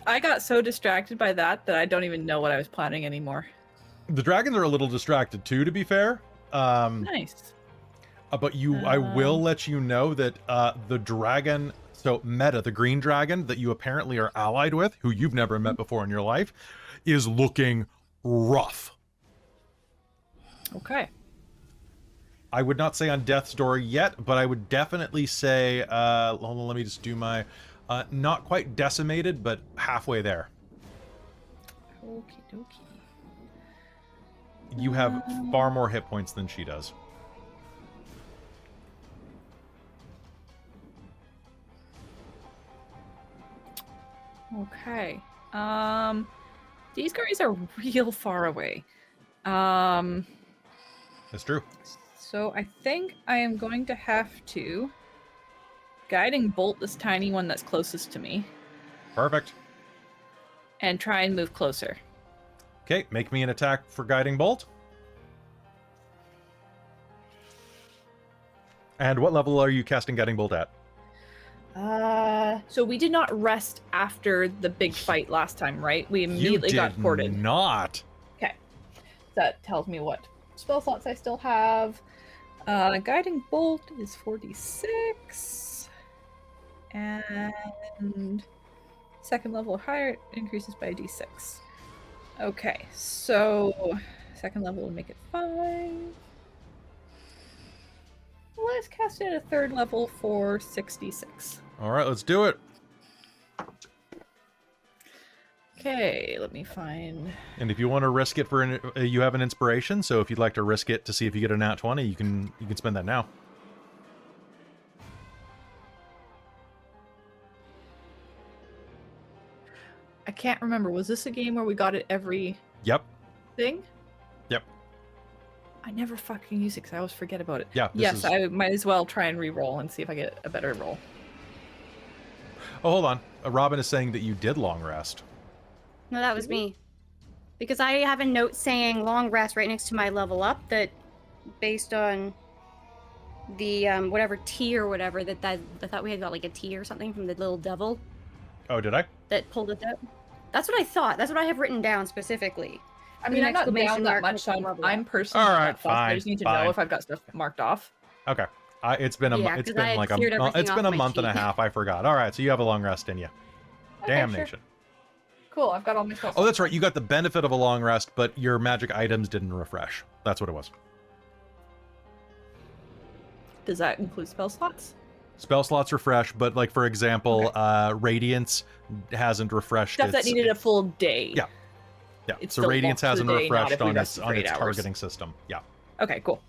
I got so distracted by that I don't even know what I was planning anymore. The dragons are a little distracted too, to be fair. Nice. But I will let you know that the dragon, so Meta, the green dragon that you apparently are allied with, who you've never met before in your life, is looking rough. Okay. I would not say on death's door yet, but I would definitely say, hold on, let me just do my, not quite decimated, but halfway there. Okie dokie. You have far more hit points than she does. Okay. These guys are real far away. That's true. So I think I am going to have to guiding bolt this tiny one that's closest to me Perfect. and try and move closer. Okay, make me an attack for guiding bolt. And what level are you casting guiding bolt at? So we did not rest after the big fight last time, right? We immediately got ported. Not. Okay. That tells me what spell slots I still have. Guiding bolt is 46. And second level or higher increases by d6. Okay, so second level would make it 5. Let's cast it at a third level for 66. All right, let's do it. Okay, let me find. And if you want to risk it for you have an inspiration, so if you'd like to risk it to see if you get a nat 20, you can spend that now. can't remember. Was this a game where we got it every Yep. thing? Yep. I never fucking use it because I always forget about it. Yeah. Yes, I might as well try and re-roll and see if I get a better roll. Oh, hold on. Robin is saying that you did long rest. No, that was me. Because I have a note saying long rest right next to my level up that based on the whatever T or whatever that I thought we had got like a T or something from the little devil Oh, did I? that pulled it out. That's what I thought. That's what I have written down specifically. I With mean, an I'm not down exclamation that mark much. next to the level I'm up. personally All not right, fussed. I fine, just need to fine. know if I've got stuff marked off. Okay. It's been a Yeah, it's 'cause been I had like cleared everything it's been off a my month and a sheet. half. I forgot. All right, so you have a long rest in you. Okay, Damnation. Cool. I've got all my spells. Oh, that's right. You got the benefit of a long rest, but your magic items didn't refresh. That's what it was. Does that include spell slots? Spell slots refresh, but like for example, Radiance hasn't refreshed. Stuff that needed a full day. Yeah. Yeah. It's So still Radiance locked to the hasn't day, not refreshed if we on its rested for 8 hours. targeting system. Yeah. Okay, cool.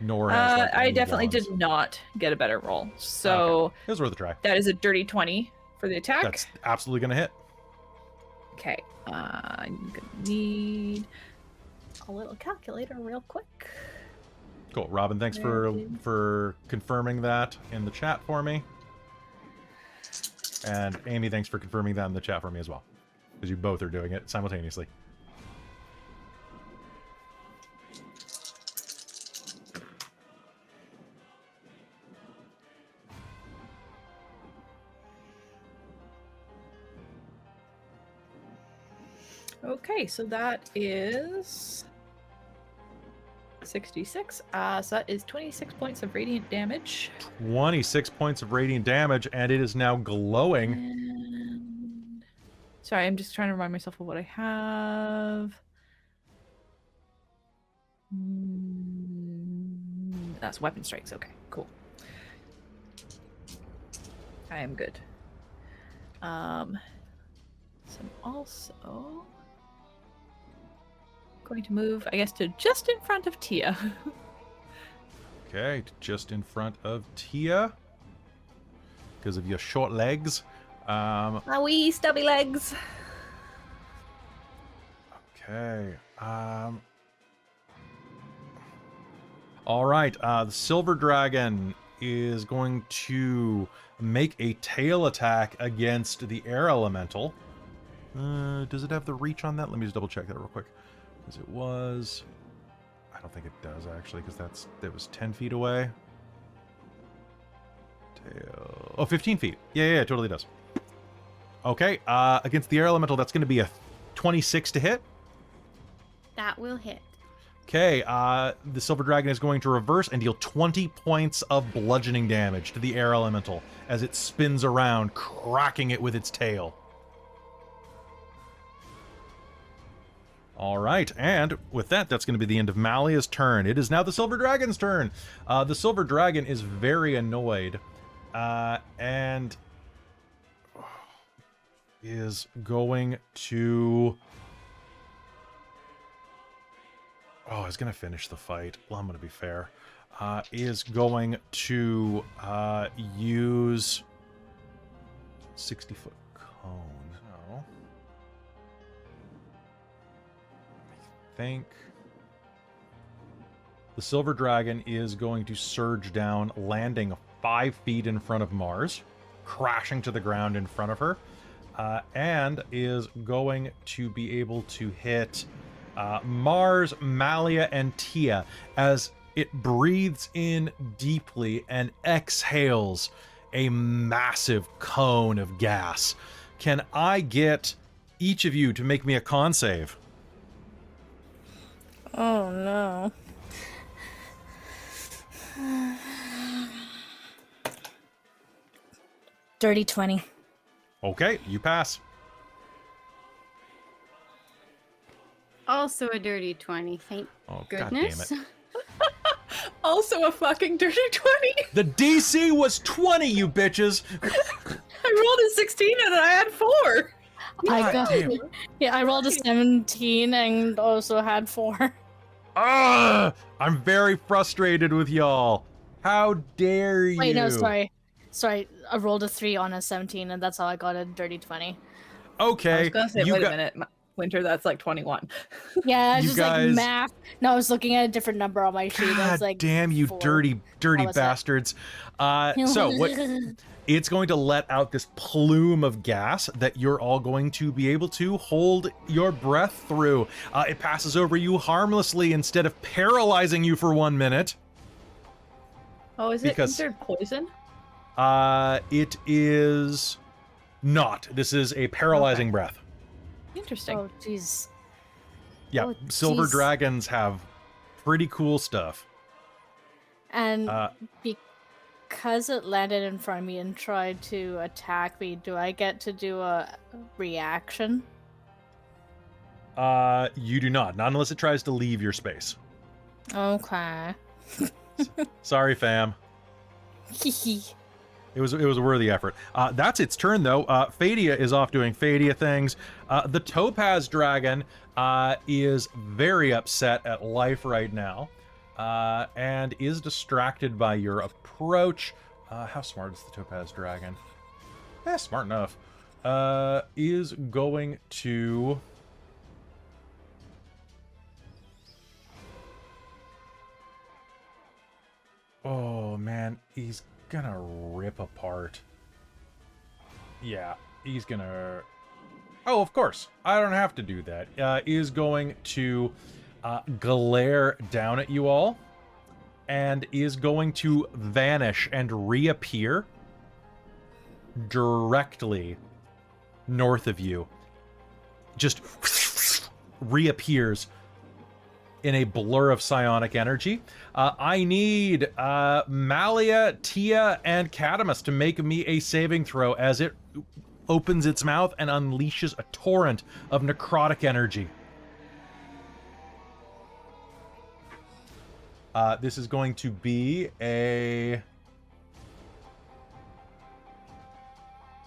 Nor has like, I any definitely wands. did not get a better roll. So It was worth a try. that is a dirty 20 for the attack. That's absolutely gonna hit. Okay. I'm gonna need a little calculator real quick. Cool. Robin, thanks for confirming that in the chat for me. And Amy, thanks for confirming that in the chat for me as well. Because you both are doing it simultaneously. Okay, so that is 66. So that is 26 points of radiant damage. 26 points of radiant damage, and it is now glowing. And... Sorry, I'm just trying to remind myself of what I have. That's weapon strikes. Okay, cool. I am good. So I'm also going to move, I guess, to just in front of Tia. Okay, just in front of Tia. Because of your short legs. My wee stubby legs. Okay. All right. The silver dragon is going to make a tail attack against the air elemental. Does it have the reach on that? Let me just double check that real quick. Because it was... I don't think it does, actually, because that was 10 feet away. Tail... Oh, 15 feet. Yeah, it totally does. Okay, against the air elemental, that's going to be a 26 to hit. That will hit. Okay, the silver dragon is going to reverse and deal 20 points of bludgeoning damage to the air elemental as it spins around, cracking it with its tail. All right, and with that, that's going to be the end of Malia's turn. It is now the silver dragon's turn. The silver dragon is very annoyed, and is going to... Oh, he's going to finish the fight. Well, I'm going to be fair. Is going to use 60-foot cone. So, I think the silver dragon is going to surge down, landing 5 feet in front of Mars, crashing to the ground in front of her, and is going to be able to hit Mars, Malia, and Tia as it breathes in deeply and exhales a massive cone of gas. Can I get each of you to make me a con save? Oh no. Dirty 20. Okay, you pass. Also a dirty 20. Thank Oh, goodness. God damn it. Also a fucking dirty 20. The DC was 20, you bitches! I rolled a 16 and I had 4. I got, damn. yeah, I rolled a 17 and also had 4. Ugh! I'm very frustrated with y'all. How dare you? Wait, no, sorry. Sorry, I rolled a 3 on a 17, and that's how I got a dirty 20. Okay. I was gonna say, you wait got- a minute, Winter. That's like 21. Yeah, You just guys- like math. No, I was looking at a different number on my sheet. I God was like, damn you 4. dirty was it? bastards. So what it's going to let out this plume of gas that you're all going to be able to hold your breath through. It passes over you harmlessly instead of paralyzing you for 1 minute. Oh, is it Because- considered poison? It is not. This is a paralyzing breath. Interesting. Oh, jeez. Yeah, Oh, silver jeez. dragons have pretty cool stuff. And Uh, because it landed in front of me and tried to attack me, do I get to do a reaction? You do not unless it tries to leave your space. Okay. Sorry, fam. It was a worthy effort. That's its turn, though. Fadia is off doing Fadia things. The Topaz Dragon is very upset at life right now and is distracted by your approach. How smart is the Topaz Dragon? Smart enough. Is going to... Oh, man. He's gonna rip apart. Yeah, he's gonna... Oh, of course. I don't have to do that. Is going to glare down at you all and is going to vanish and reappear directly north of you. Just reappears in a blur of psionic energy. I need Malia, Tia, and Catamus to make me a saving throw as it opens its mouth and unleashes a torrent of necrotic energy. This is going to be a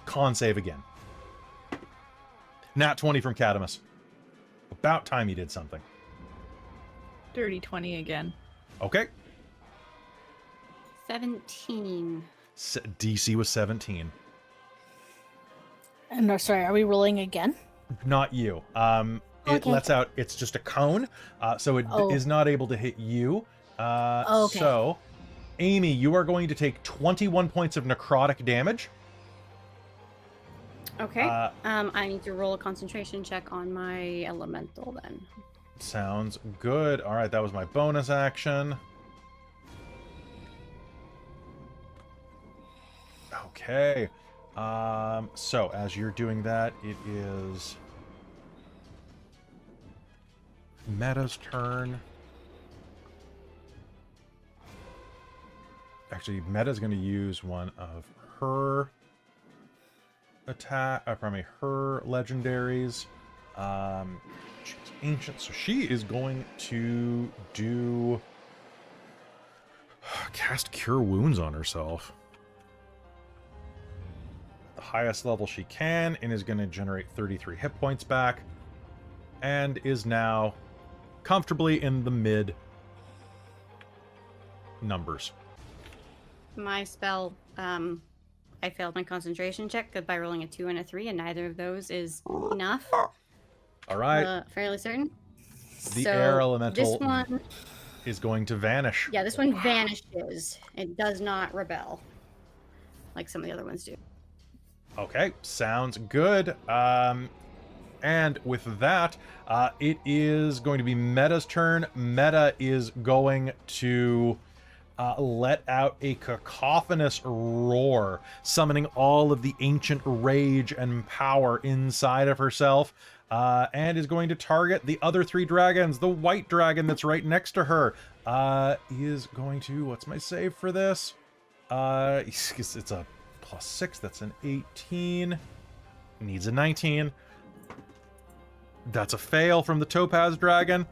con save again. Nat 20 from Catamus. About time you did something. Dirty 20 again. Okay. 17. DC was 17. And sorry, are we rolling again? Not you. It Okay. lets out, it's just a cone, so it is not able to hit you. Okay. So, Amy, you are going to take 21 points of necrotic damage. Okay. I need to roll a concentration check on my elemental then. Sounds good. All right, that was my bonus action. Okay. So as you're doing that, it is Meta's turn. Actually, Meta's going to use one of her attack, her legendaries. She's ancient, so she is going to do cast Cure Wounds on herself. The highest level she can, and is going to generate 33 hit points back, and is now comfortably in the mid numbers. My spell, I failed my concentration check by rolling a 2 and a 3, and neither of those is enough. All right, Fairly certain. the So, air elemental This one, is going to vanish. yeah, this one vanishes. It does not rebel, like some of the other ones do. Okay, sounds good. And with that, it is going to be Meta's turn. Meta is going to let out a cacophonous roar, summoning all of the ancient rage and power inside of herself, and is going to target the other 3 dragons. The white dragon that's right next to her is going to... What's my save for this? It's a +6. That's an 18. Needs a 19. That's a fail from the Topaz Dragon.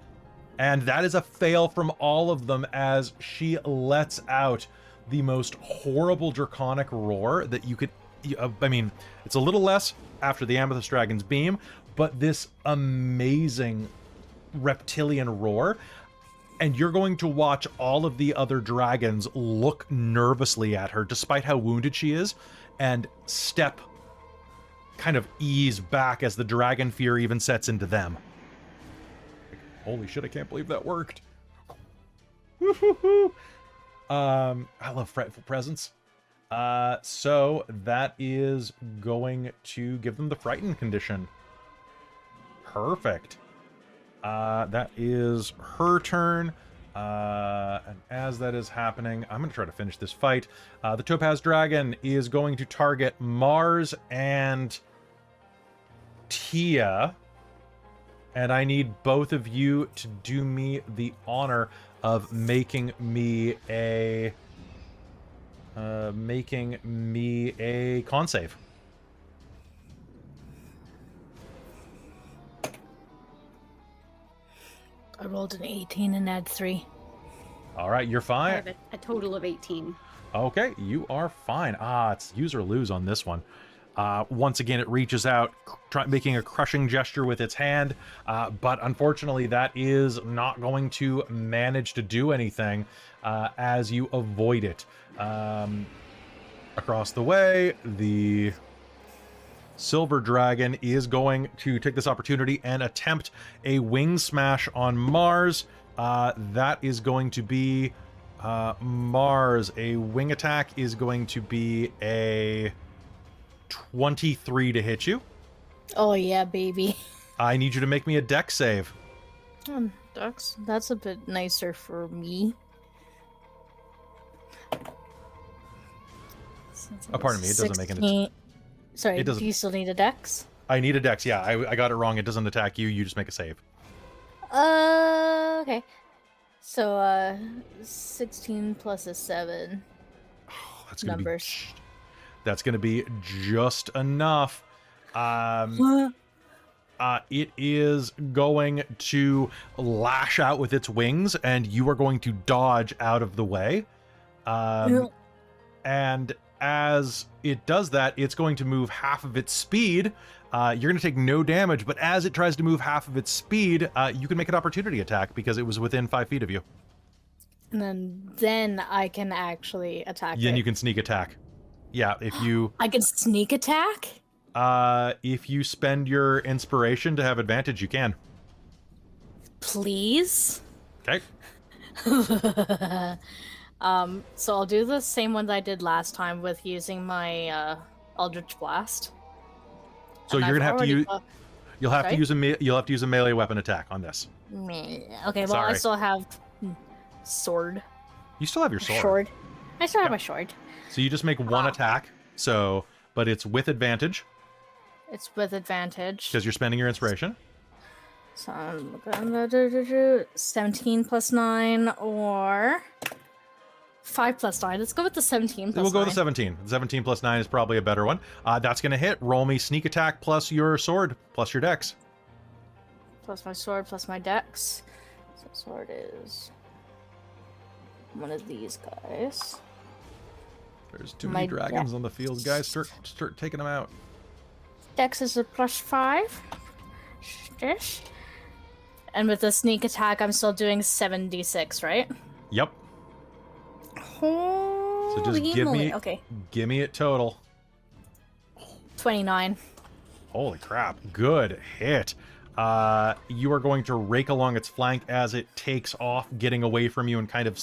And that is a fail from all of them as she lets out the most horrible draconic roar that you could... I mean, it's a little less after the Amethyst Dragon's beam, but this amazing reptilian roar. and you're going to watch all of the other dragons look nervously at her, despite how wounded she is, and step, kind of ease back as the dragon fear even sets into them. Holy shit, I can't believe that worked. Woo-hoo-hoo. I love fretful presence. So that is going to give them the frightened condition. Perfect. That is her turn. And as that is happening, I'm going to try to finish this fight. The Topaz Dragon is going to target Mars and Tia. And I need both of you to do me the honor of making me a con save. I rolled an 18 and add 3. All right, you're I fine. have a total of 18. Okay, you are fine. It's use or lose on this one. Once again, it reaches out, making a crushing gesture with its hand, but unfortunately that is not going to manage to do anything as you avoid it. Across the way, the Silver Dragon is going to take this opportunity and attempt a wing smash on Mars. That is going to be Mars. A wing attack is going to be a 23 to hit you. Oh yeah, baby. I need you to make me a dex save. That's a bit nicer for me. Pardon me, it doesn't make any... 16 Sorry, It doesn't- do you still need a dex? I need a dex, yeah. I got it wrong. It doesn't attack you. You just make a save. Okay. So, 16 plus a 7. Oh, that's gonna Numbers. That's going to be just enough. It is going to lash out with its wings, and you are going to dodge out of the way. And as it does that, it's going to move half of its speed. You're going to take no damage, but as it tries to move half of its speed, you can make an opportunity attack because it was within 5 feet of you. And then I can actually attack Then it. you can sneak attack. Yeah, if you... I can sneak attack? If you spend your inspiration to have advantage, you can. Please? Okay. So I'll do the same one that I did last time with using my Eldritch Blast. So And you're gonna I've have to already use. You'll have Sorry? to use you'll have to use a melee weapon attack on this. Okay, well, I Sorry. still have sword. You still have your sword. Sword. I still have Yeah. my sword. So you just make one attack. So, but it's with advantage It's with advantage. because you're spending your inspiration. So I'm gonna do 17 plus 9 or 5 plus 9. Let's go with the 17 plus We'll go 9. with 17. 17 plus 9 is probably a better one. That's gonna hit. Roll me sneak attack plus your sword plus your dex. Plus my sword plus my dex. So sword is one of these guys. There's too My many dragons on the field, guys. Start taking them out. Dex is a plus 5. This. And with the sneak attack, I'm still doing 7d6, right? Yep. Holy just give moly. me- Okay, Give me it total. 29. Holy crap. Good hit. You are going to rake along its flank as it takes off, getting away from you and kind of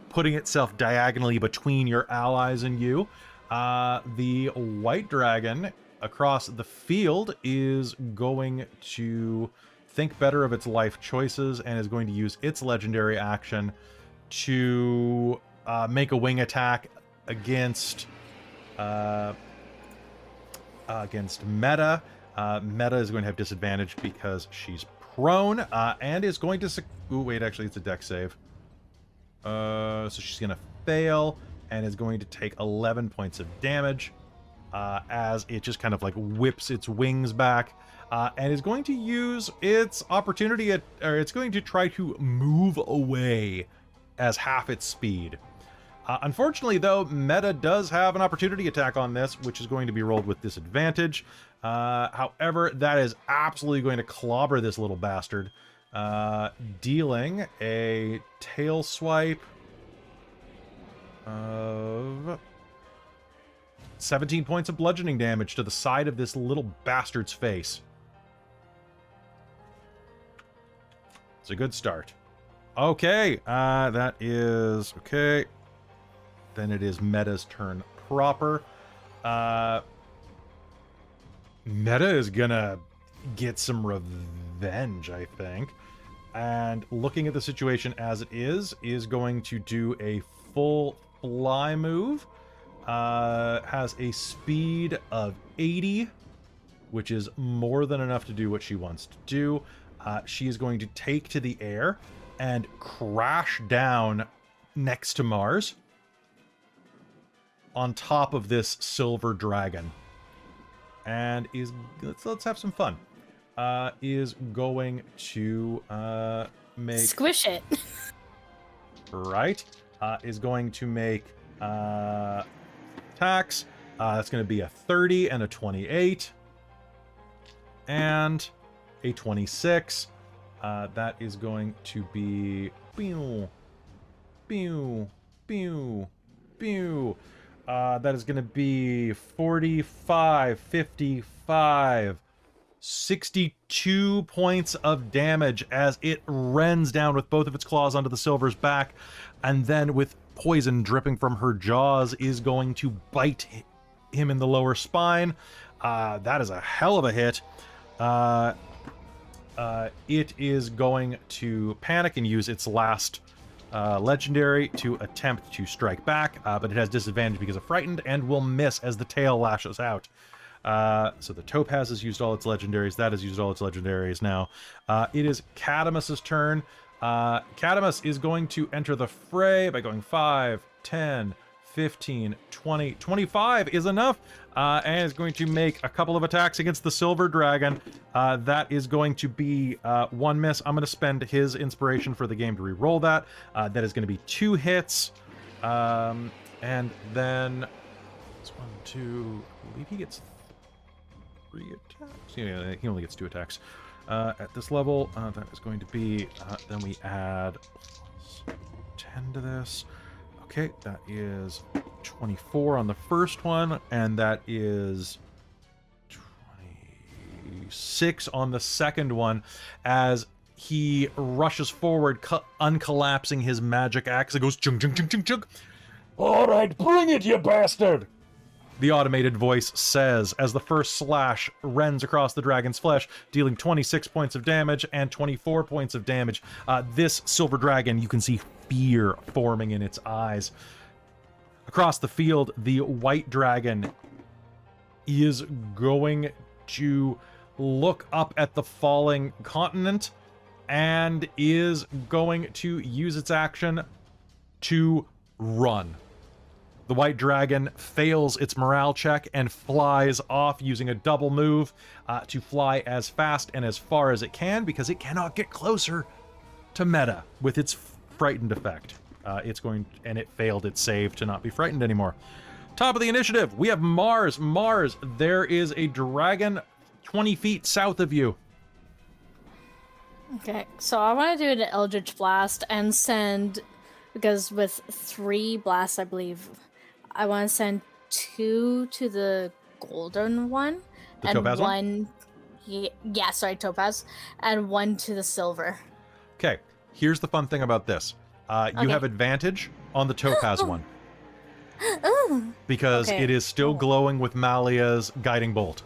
putting itself diagonally between your allies and you. The white dragon across the field is going to think better of its life choices and is going to use its legendary action to make a wing attack against Meta. Meta is going to have disadvantage because she's prone, and is going to... Ooh, wait, actually, it's a dex save. So she's going to fail, and is going to take 11 points of damage, as it just kind of, like, whips its wings back, and is going to use its opportunity or it's going to try to move away as half its speed. Unfortunately, though, Meta does have an opportunity attack on this, which is going to be rolled with disadvantage. However, that is absolutely going to clobber this little bastard. dealing a tail swipe of 17 points of bludgeoning damage to the side of this little bastard's face. It's a good start. Okay, that is... Okay. Then it is Meta's turn proper. Meta is gonna get some revenge, I think. And looking at the situation as it is going to do a full fly move. Has a speed of 80, which is more than enough to do what she wants to do. She is going to take to the air and crash down next to Mars on top of this silver dragon. And is... Let's have some fun. Is going to make... Squish it. Right. Is going to make attacks. That's going to be a 30 and a 28. And a 26. That is going to be... Pew, pew, pew, pew. That is going to be 45, 55, 62 points of damage as it rends down with both of its claws onto the silver's back, and then with poison dripping from her jaws is going to bite him in the lower spine. That is a hell of a hit. It is going to panic and use its last legendary to attempt to strike back, but it has disadvantage because of frightened and will miss as the tail lashes out. So the Topaz has used all its legendaries. That has used all its legendaries now. It is Cadamus's turn. Cadamus is going to enter the fray by going 5, 10, 15, 20, 25 is enough, and is going to make a couple of attacks against the silver dragon. That is going to be one miss. I'm going to spend his inspiration for the game to re-roll that. That is going to be 2 hits. And then it's 1, 2, I believe he gets 3 attacks. Yeah, he only gets 2 attacks. At this level, that is going to be, then we add 10 to this. Okay, that is 24 on the first one, and that is 26 on the second one, as he rushes forward, uncollapsing his magic axe. It goes chung chung chung chung chung. All right, bring it, you bastard! The automated voice says, as the first slash rends across the dragon's flesh, dealing 26 points of damage and 24 points of damage. This silver dragon, you can see fear forming in its eyes. Across the field, the white dragon is going to look up at the falling continent and is going to use its action to run. The white dragon fails its morale check and flies off using a double move to fly as fast and as far as it can, because it cannot get closer to Meta with its frightened effect. It's going, and it failed its save to not be frightened anymore. Top of the initiative, we have Mars. Mars, there is a dragon 20 feet south of you. Okay, so I want to do an Eldritch Blast and send, because with 3 blasts, I believe, I want to send 2 to the golden one, The and Topaz one, yeah, sorry, Topaz, and 1 to the silver. Okay, here's the fun thing about this. You Okay. have advantage on the Topaz one, Oh, because Okay. it is still glowing with Malia's guiding bolt.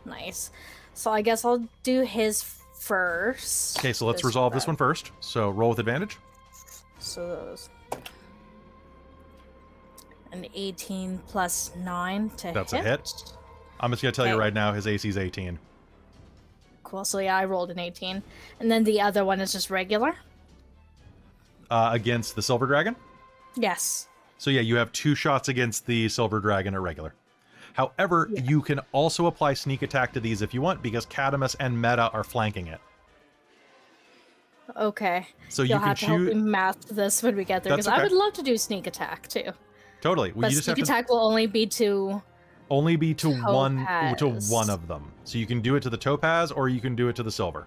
nice. So I guess I'll do his first. Okay, so let's resolve this one first. So roll with advantage. So those. An 18 plus 9 to That's hit. a hit. I'm just going to tell you Okay. right now, his AC is 18. Cool, so yeah, I rolled an 18. And then the other one is just regular? Against the silver dragon. Yes. So yeah, you have 2 shots against the silver dragon at regular. However, Yeah. you can also apply sneak attack to these if you want, because Cadamus and Meta are flanking it. Okay. So You'll you can have to help me choose. math this when we get there, That's because I okay. would love to do sneak attack too. Totally. Well, But you just have sneak to attack will only be to... only be to one Topaz. of them. So you can do it to the Topaz or you can do it to the silver.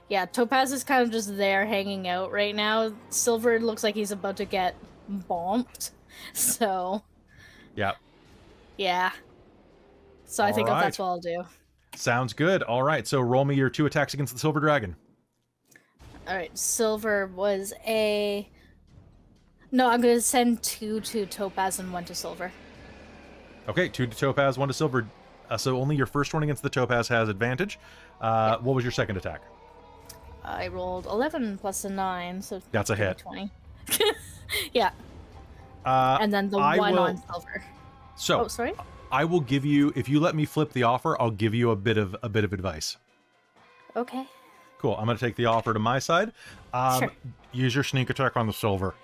Yeah, Topaz is kind of just there hanging out right now. Silver looks like he's about to get bombed. So, Yeah. yeah. So I think Alright. that's what I'll do. Sounds good. All right, so roll me your 2 attacks against the Silver Dragon. All right, Silver was a... No, I'm going to send 2 to Topaz and 1 to Silver. Okay, 2 to Topaz, 1 to Silver. So only your first one against the Topaz has advantage. What was your second attack? I rolled 11 plus a 9, so That's a hit. 20. Yeah, And and then the I one will- on Silver. So Oh, sorry? I will give you, if you let me flip the offer, I'll give you a bit of advice. Okay. Cool. I'm going to take the offer to my side. Sure. Use your sneak attack on the Silver.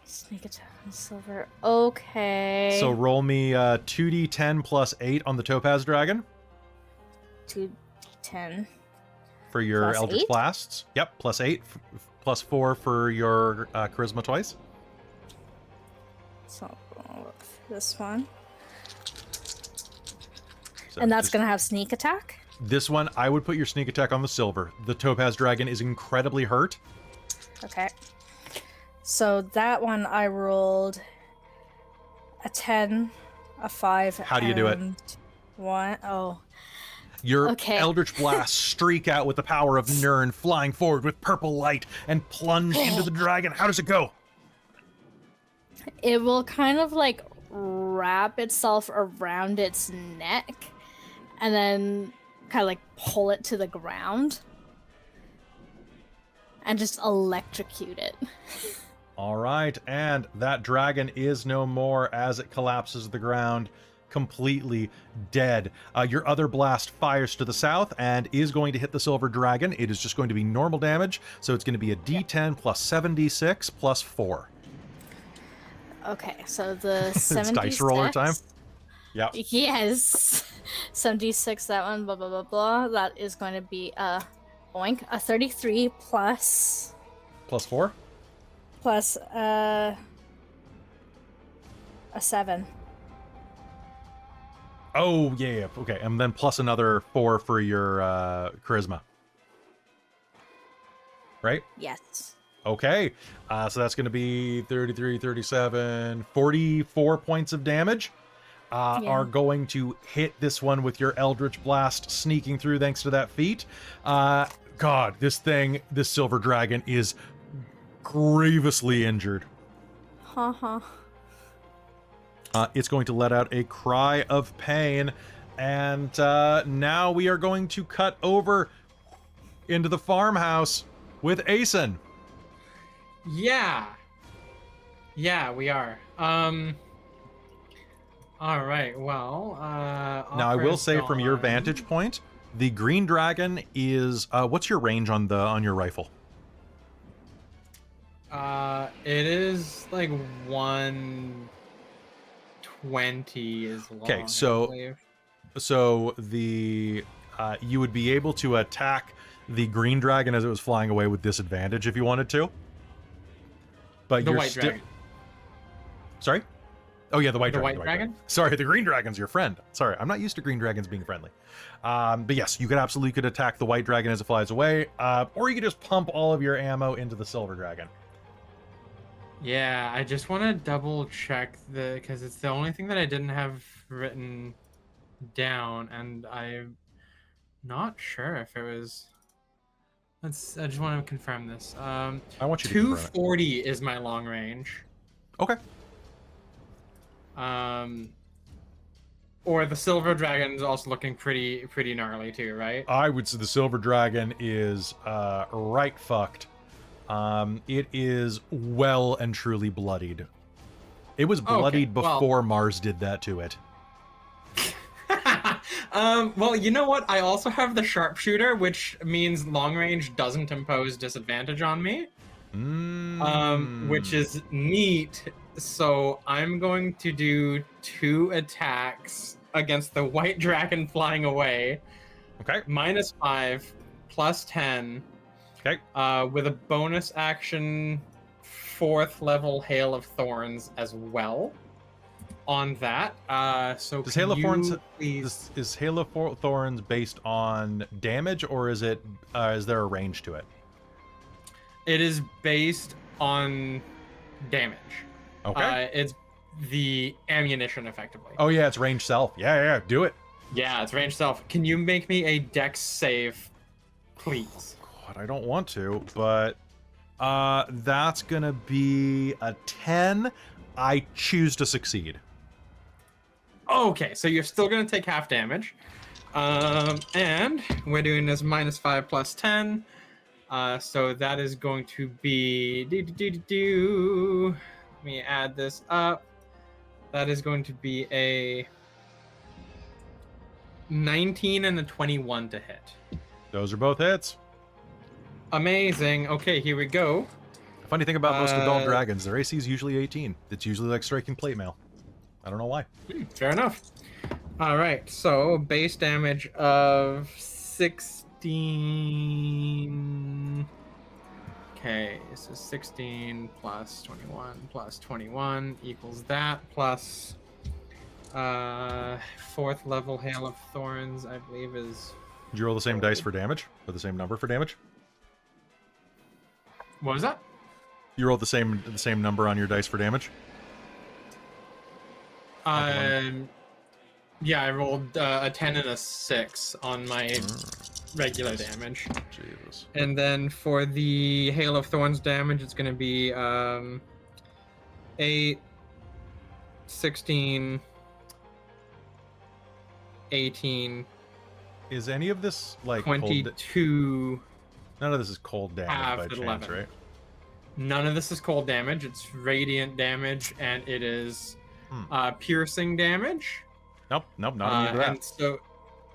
Sneak attack on Silver. Okay. So roll me 2d10 plus 8 on the Topaz Dragon 2d10. for your Plus Eldritch 8? Blasts. Yep, plus 8, plus 4 for your Charisma twice. So this one. So And that's just- going to have sneak attack? This one, I would put your sneak attack on the Silver. The Topaz Dragon is incredibly hurt. Okay. So that one I rolled a 10, a 5. How do you do it? and 1. Oh. Your Okay. Eldritch Blasts streak out with the power of Nyrn, flying forward with purple light and plunge into the dragon. How does it go? It will kind of like wrap itself around its neck and then kind of like pull it to the ground and just electrocute it. All right, and that dragon is no more as it collapses to the ground, completely dead. Your other blast fires to the south and is going to hit the Silver Dragon. It is just going to be normal damage, so it's going to be a D10 plus 7d6 plus 4. Okay, so the It's 76. dice roller time. Yeah. Yes. 76, that one, blah, blah, blah, blah. That is going to be a 33 plus Plus 4? a 7. Oh, yeah. Okay, and then plus another 4 for your Charisma. Right? Yes. Okay, so that's going to be 33, 37, 44 points of damage. Are going to hit this one with your Eldritch Blast sneaking through thanks to that feat. God, this Silver Dragon is grievously injured. Haha. It's going to let out a cry of pain, and now we are going to cut over into the farmhouse with Asen. Yeah. Yeah, we are. All right. Well, Now, I will say from your vantage point, the green dragon is what's your range on your rifle? It is like 120 is long. Okay, I so believe. the you would be able to attack the green dragon as it was flying away with disadvantage if you wanted to. But The you're white still dragon. Sorry? Oh yeah, the white The dragon. white dragon? Sorry, the green dragon's your friend. Sorry, I'm not used to green dragons being friendly. But yes, you could attack the white dragon as it flies away, or you could just pump all of your ammo into the silver dragon. Yeah, I just want to double check because it's the only thing that I didn't have written down, and I'm not sure if it was. I just want to confirm this. I want you to confirm it. 240 is my long range. Okay. Or the silver dragon is also looking pretty gnarly too, right? I would say the silver dragon is right fucked. It is well and truly bloodied. It was bloodied before Mars did that to it. Well, you know what? I also have the sharpshooter, which means long range doesn't impose disadvantage on me. Which is neat. So I'm going to do 2 attacks against the white dragon flying away. Okay. -5, +10. Okay. With a bonus action 4th level Hail of Thorns as well. on that. So Does can Hail of Thorns you please? is Hail of Thorns based on damage, or is it is there a range to it? It is based on damage. Okay. It's the ammunition, effectively. Oh yeah, it's range self. Yeah, do it. Yeah, it's range self. Can you make me a dex save, please? God, I don't want to, but that's gonna be a 10. I choose to succeed. Okay, so you're still gonna take half damage. And we're doing this -5 plus 10. So that is going to be Let me add this up. That is going to be a 19 and a 21 to hit. Those are both hits. Amazing. Okay, here we go. Funny thing about most adult dragons, their AC is usually 18. It's usually like striking plate mail. I don't know why. Fair enough. All right, so base damage of 16. Okay, so 16 plus 21 plus 21 equals that, plus 4th level Hail of Thorns, I believe is... Did you roll the same dice for damage? Or the same number for damage? What was that? You rolled the same number on your dice for damage? Yeah, I rolled a 10 and a 6 on my regular damage. Jesus. And then for the Hail of Thorns damage, it's going to be 8, 16, 18, Is any of this like cold 22. None of this is cold damage half by at chance, 11. right? None of this is cold damage. It's radiant damage, and it is piercing damage. Nope, not immune to that. And so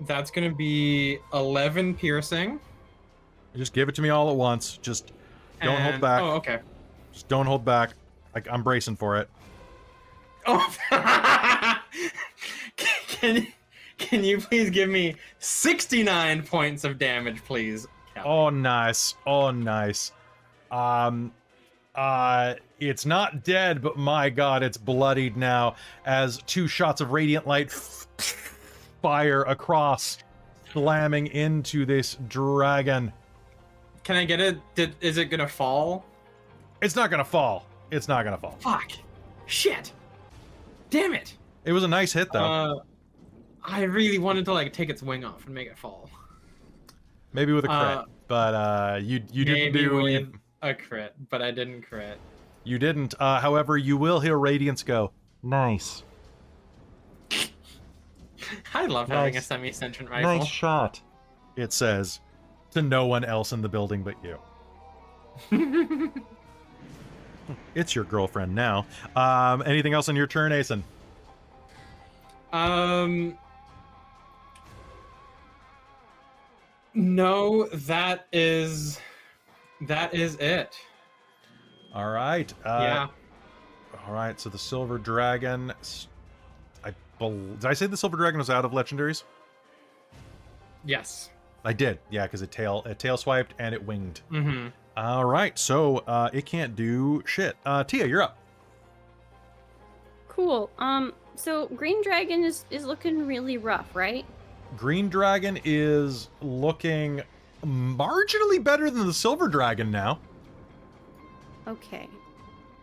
that's going to be 11 piercing. Just give it to me all at once. Just don't hold back. Oh, okay. Just don't hold back. Like I'm bracing for it. Oh, can you please give me 69 points of damage, please? Kelly? Oh, nice. Oh, nice. It's not dead, but my god, it's bloodied now as 2 shots of radiant light fire across, slamming into this dragon. Can I get it? Is it gonna fall? It's not gonna fall. It's not gonna fall. Fuck. Shit. Damn it. It was a nice hit, though. I really wanted to like take its wing off and make it fall. Maybe with a crit, but you didn't do with a crit, but I didn't crit. You didn't. However, you will hear Radiance go. Nice. I love having a semi-sentient rifle. Nice shot. It says to no one else in the building but you. It's your girlfriend now. Anything else on your turn, Asen? No, that is it. All right. Yeah. All right. So the silver dragon. Did I say the silver dragon was out of legendaries? Yes. I did. Yeah, because it tail swiped and it winged. Mm-hmm. All right. So it can't do shit. Tia, you're up. Cool. So Green Dragon is looking really rough, right? Green dragon is looking marginally better than the silver dragon now. Okay.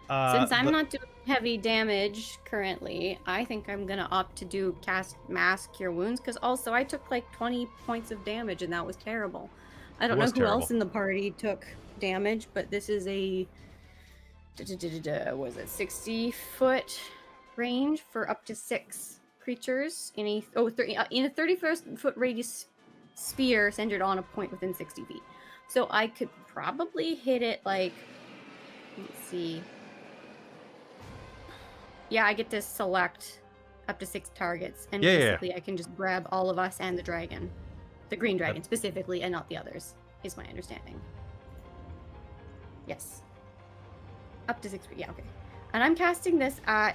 Since I'm not doing heavy damage currently, I think I'm gonna opt to cast Mass Cure Wounds, because also I took like 20 points of damage and that was terrible. I don't know who else in the party took damage, but this is a was it 60-foot range for up to 6 creatures in a 30-foot radius sphere centered on a point within 60 feet. So I could probably hit it like, let's see. Yeah, I get to select up to 6 targets, and basically I can just grab all of us and the dragon, the green dragon specifically, and not the others. Is my understanding. Yes. Up to 6 feet. Yeah, okay. And I'm casting this at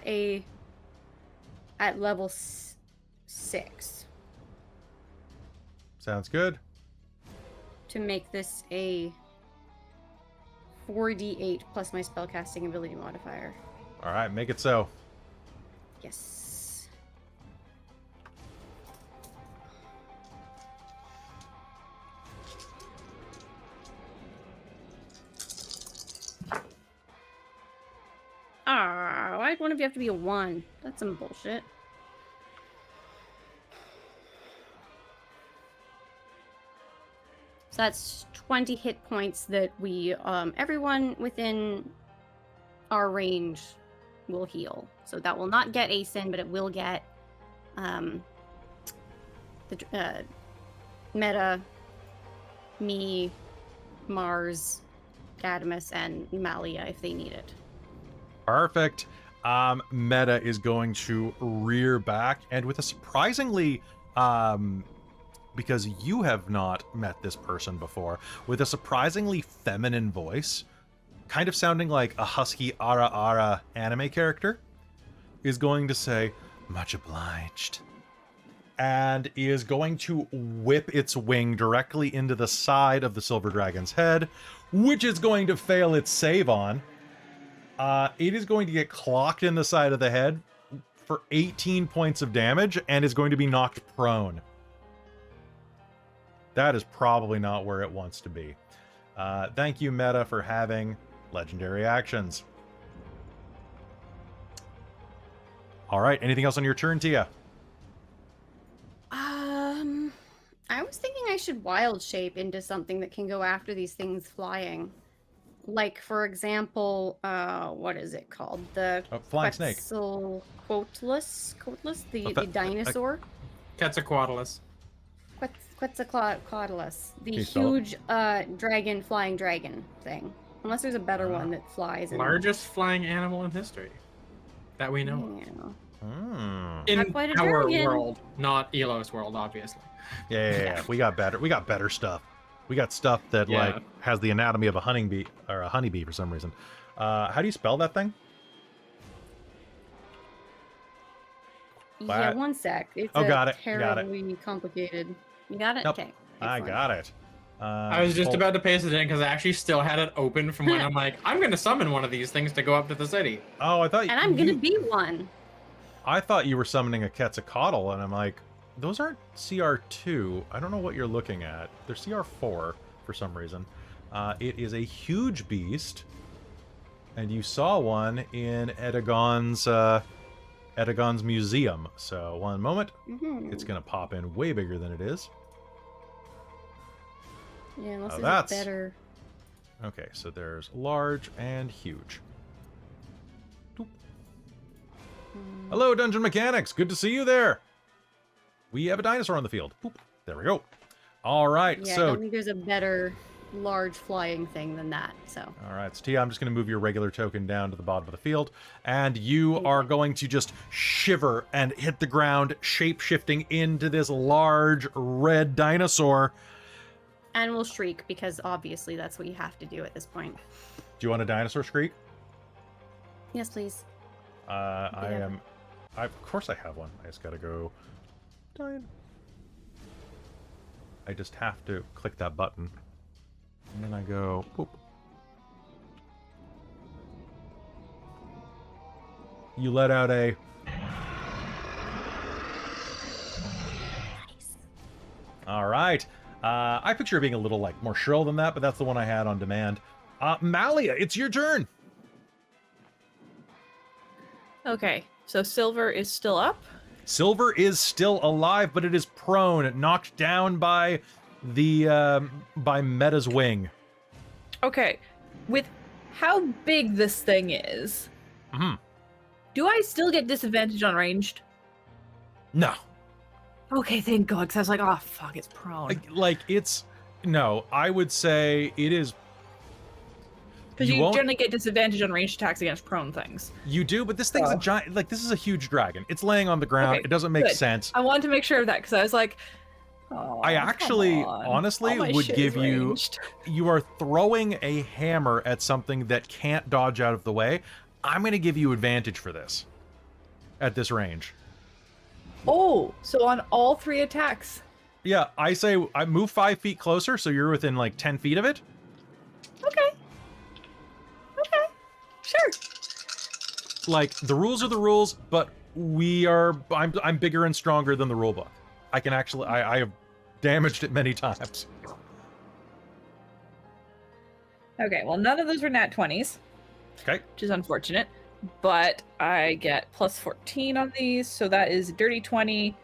level 6. Sounds good. To make this a 4d8 plus my spellcasting ability modifier. All right, make it so. Yes. make one of you have to be a 1? That's some bullshit. So that's 20 hit points that we, everyone within our range will heal. So that will not get Asen, but it will get the Meta, me, Mars, Gadamus, and Malia if they need it. Perfect. Meta is going to rear back, and with a surprisingly, because you have not met this person before, with a surprisingly feminine voice, kind of sounding like a husky ara ara anime character, is going to say, "Much obliged," and is going to whip its wing directly into the side of the silver dragon's head, which is going to fail its save on. It is going to get clocked in the side of the head for 18 points of damage and is going to be knocked prone. That is probably not where it wants to be. Thank you, Meta, for having legendary actions. All right, anything else on your turn, Tia? I was thinking I should wild shape into something that can go after these things flying. Like, for example, what is it called? The flying snake. Quetzalcoatlus, the dinosaur. Quetzalcoatlus. Quetzalcoatlus, the you spell it? huge flying dragon thing. Unless there's a better one that flies. Largest flying animal in history that we know of. Hmm. In Not quite a our dragon. world, not Ylos world, obviously. Yeah. We got better stuff. We got stuff that Yeah. like has the anatomy of a honeybee or a honeybee for some reason. How do you spell that thing? Yeah, one sec. It's got it. terribly complicated. You got it? Nope. Okay. I excellent. got it. I was just about to paste it in because I actually still had it open from when I'm like, I'm going to summon one of these things to go up to the city. Oh, I thought. And I'm gonna be one. I thought you were summoning a Quetzalcoatl, and I'm like, those aren't CR2. I don't know what you're looking at. They're CR4 for some reason. It is a huge beast, and you saw one in Edagon's museum. So one moment, it's gonna pop in way bigger than it is. Yeah, unless Oh, there's that's- a better. Okay, so there's large and huge. Doop. Hello, Dungeon Mechanics. Good to see you there. We have a dinosaur on the field. Boop. There we go. All right, Yeah, I so don't think there's a better large flying thing than that. So. all right, so Tia, I'm just going to move your regular token down to the bottom of the field, and you are going to just shiver and hit the ground, shape-shifting into this large red dinosaur. And we'll shriek because obviously that's what you have to do at this point. Do you want a dinosaur shriek? Yes, please. Of course I have one. I just gotta go. I just have to click that button. And then I go, boop. You let out a... All right. I picture it being a little like more shrill than that, but that's the one I had on demand. Malia, it's your turn. Okay, so Silver is still up. Silver is still alive, but it is prone, knocked down by the by Meta's wing. Okay, with how big this thing is, do I still get disadvantage on ranged? No. Okay, thank God, because I was like, oh fuck, it's prone. Like it's no, I would say it is. Because you won't- generally get disadvantage on ranged attacks against prone things. You do, but this thing's a giant. Like this is a huge dragon. It's laying on the ground. Okay, It doesn't make good. sense. I wanted to make sure of that because I was like, oh, I actually, come on. honestly, All my would shit give is you. ranged. You are throwing a hammer at something that can't dodge out of the way. I'm going to give you advantage for this. At this range. Oh, so on all 3 attacks. Yeah, I say I move 5 feet closer, so you're within like 10 feet of it. Okay. Okay. Sure. Like the rules are the rules, but I'm bigger and stronger than the rule book. I can actually I have damaged it many times. Okay, well, none of those were nat 20s, Okay. which is unfortunate. but I get plus 14 on these, so that is a dirty 20.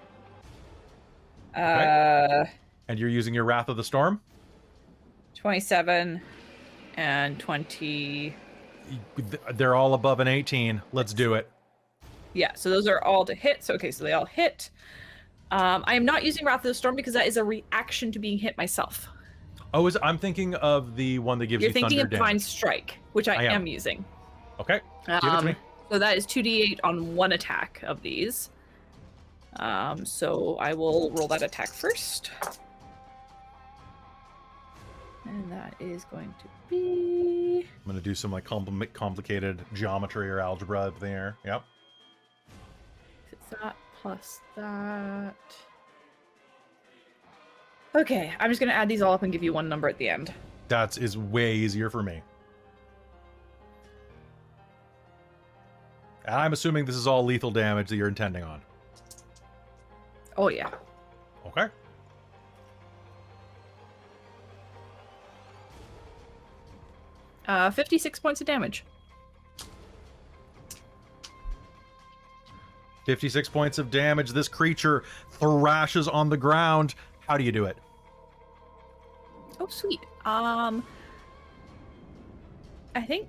And you're using your Wrath of the Storm? 27 and 20. They're all above an 18. Let's do it. Yeah, so those are all to hit. So, okay, so they all hit. I am not using Wrath of the Storm because that is a reaction to being hit myself. Oh, I'm thinking of the one that gives You're you thinking thunder of Divine damage. Strike, which I am. am using. Okay, give it to me. So that is 2d8 on one attack of these. So I will roll that attack first. And that is going to be... I'm going to do some like complicated geometry or algebra up there. Yep. It's that plus that. Okay, I'm just going to add these all up and give you one number at the end. That is way easier for me. And I'm assuming this is all lethal damage that you're intending on. Oh, yeah. Okay. Uh, 56 points of damage. 56 points of damage. This creature thrashes on the ground. How do you do it? Oh, sweet. I think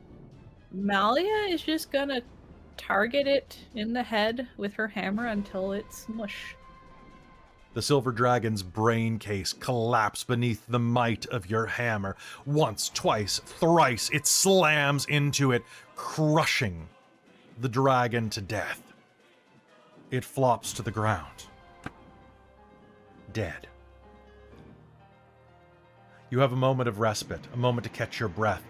Malia is just gonna target it in the head with her hammer until it's mush. The silver dragon's brain case collapsed beneath the might of your hammer. Once, twice, thrice, it slams into it, crushing the dragon to death. It flops to the ground. Dead. You have a moment of respite, a moment to catch your breath.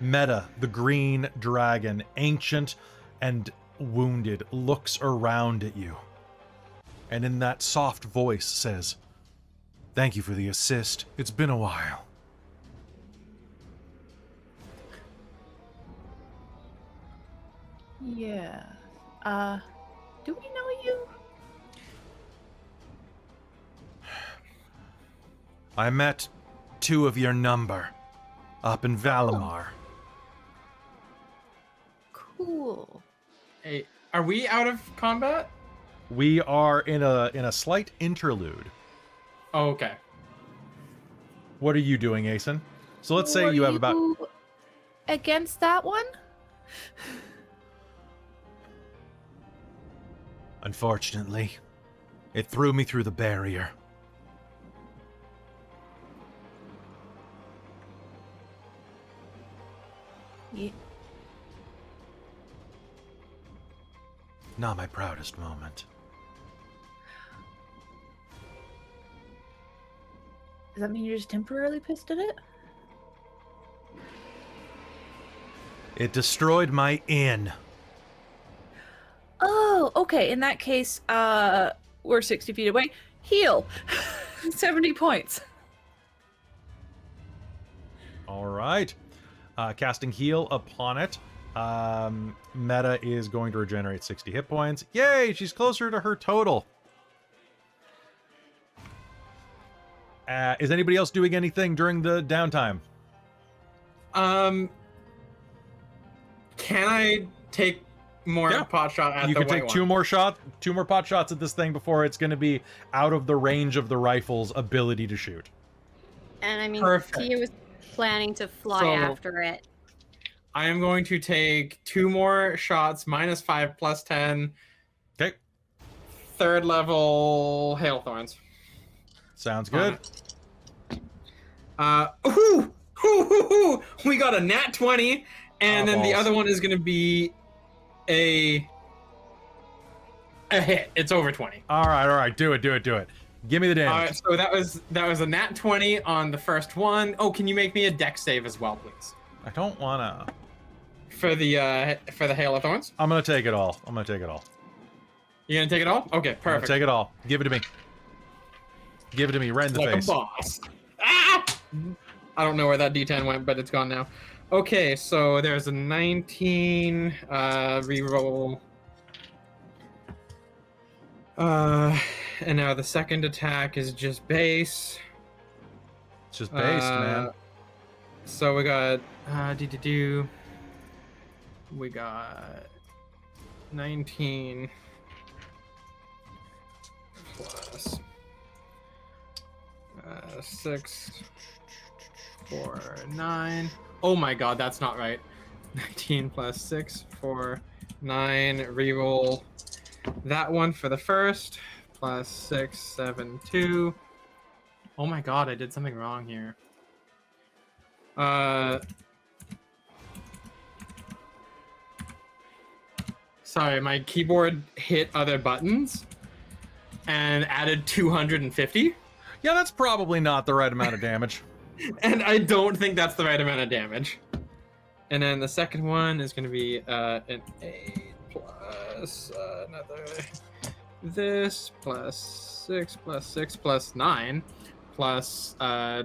Meta, the green dragon, ancient and wounded, looks around at you. And in that soft voice says, "Thank you for the assist. It's been a while." Yeah. Do we know you? I met two of your number up in Valimar. Cool. Hey, are we out of combat? We are in a slight interlude. Oh, okay. What are you doing, Asen? So let's say Were you have about... against that one? Unfortunately, it threw me through the barrier. Yeah. Not my proudest moment. Does that mean you're just temporarily pissed at it? It destroyed my inn. Oh, okay. In that case, we're 60 feet away. Heal. 70 points. All right. Casting heal upon it. Meta is going to regenerate 60 hit points. Yay! She's closer to her total. Is anybody else doing anything during the downtime? Can I take more pot shot at You the can white take one? two more pot shots at this thing before it's going to be out of the range of the rifle's ability to shoot. And I mean, Perfect. Tia was planning to fly So- after it. I am going to take 2 more shots, -5, +10. Okay. 3rd level hail thorns. Sounds good. We got a nat 20, and then the balls. other one is going to be a hit. It's over 20. All right. Do it. Give me the damage. So that was a nat 20 on the first one. Oh, can you make me a dex save as well, please? I don't want to... For the hail of thorns? I'm going to take it all. You gonna take it all? Okay, I'm gonna perfect. take it all. Give it to me. Give it to me right in the Like face. a boss. Ah! I don't know where that D10 went, but it's gone now. Okay, so there's a 19 reroll. And now the second attack is just base. It's just based, man. So we got we got 19 plus 6 for 9. Oh my god, that's not right. 19 plus 6 for 9. Reroll that one for the first. Plus 6, 7, 2. Oh my god, I did something wrong here. Sorry, my keyboard hit other buttons and added 250. Yeah, that's probably not the right amount of damage. And I don't think that's the right amount of damage. And then the second one is going to be an 8 plus another this plus 6 plus 6 plus 9 plus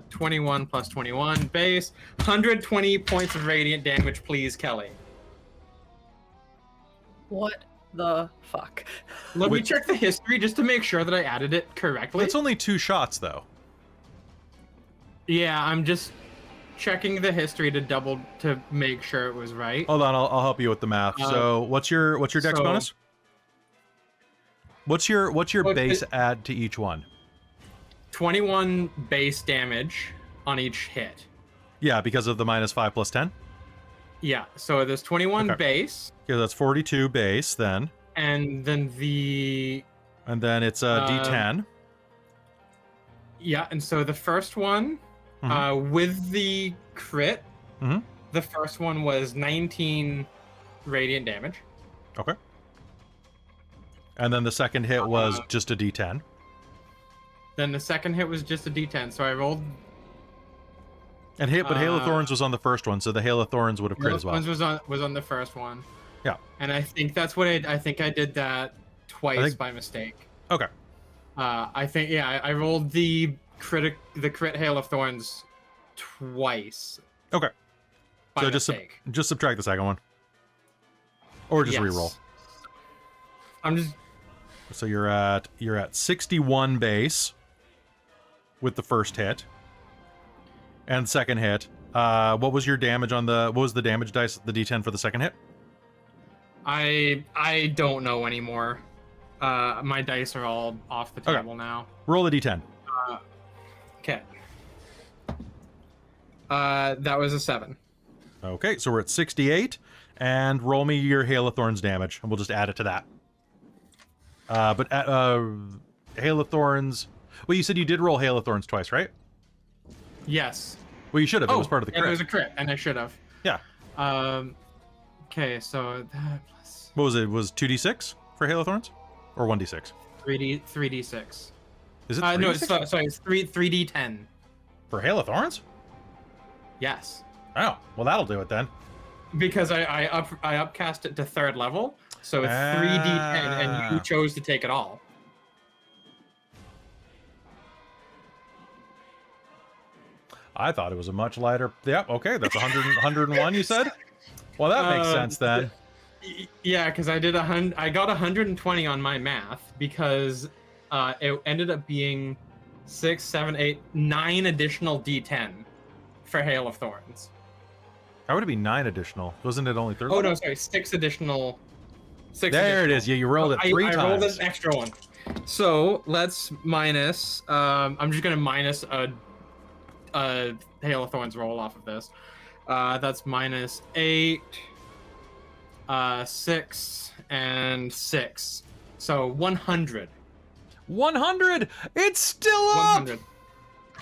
21 plus 21 base. 120 points of radiant damage, please, Kelly. What the fuck? Let me check the history just to make sure that I added it correctly. It's only 2 shots, though. Yeah, I'm just checking the history to make sure it was right. Hold on, I'll help you with the math. So, what's your dex bonus? What's your base add to each one? 21 base damage on each hit. Yeah, because of the -5 plus 10. Yeah, so there's 21 Okay. base. Yeah, that's 42 base then. And then it's a D10. Yeah, and so the first one, with the crit, the first one was 19 radiant damage. Okay. And then the second hit was just a D10. Then the second hit was just a D10, so I rolled. And but Hail of Thorns was on the first one, so the Hail of Thorns would have crit as well. Was on the first one. Yeah. And I think that's what I think I did that twice by mistake. Okay. I think I rolled the crit Hail of Thorns twice. Okay. So just subtract the second one. Or just reroll. I'm just So you're at 61 base with the first hit. And second hit. What was your damage on what was the damage dice, the D10 for the second hit? I don't know anymore. My dice are all off the table now. Roll a D10. Okay. That was a 7. Okay, so we're at 68, and roll me your Hail of Thorns damage, and we'll just add it to that. But Hail of Thorns. Well, you said you did roll Hail of Thorns twice, right? Yes. Well, you should have. It was part of the crit. It was a crit, and I should have. Yeah. Okay, so that plus. What was it? Was 2d6 for Hail of Thorns, or 1d6? 3d6. Is it? No, it's 3d10 for Hail of Thorns. Yes. Oh, well, that'll do it then. Because I upcast it to 3rd level, so it's 3d10, and you chose to take it all. I thought it was a much lighter. Yeah, okay, that's 100, 101. You said. Well, that makes sense then. Yeah, because I got 120 on my math because it ended up being 6, 7, 8, 9 additional D10 for Hail of Thorns. How would it be 9 additional? Wasn't it only 3? Oh no, sorry, 6 additional. There it is. Yeah, you rolled it 3 times. I rolled an extra one. So let's minus. I'm just gonna minus a Hail of Thorns roll off of this. That's minus 8, 6, and 6. So 100. 100! It's still up! 100.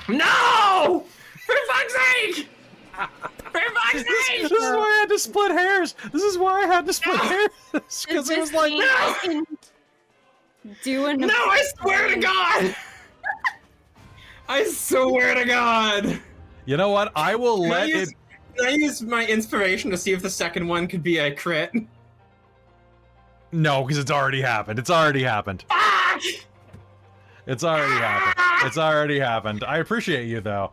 No! For fuck's sake! For fuck's sake! This is why I had to split hairs. This is why I had to split hairs. Because it was like, no! No, I swear to God! I swear to God! You know what? I will let it. Can I use my inspiration to see if the second one could be a crit? No, because it's already happened. It's already happened. Fuck! It's already happened. It's already happened. I appreciate you though.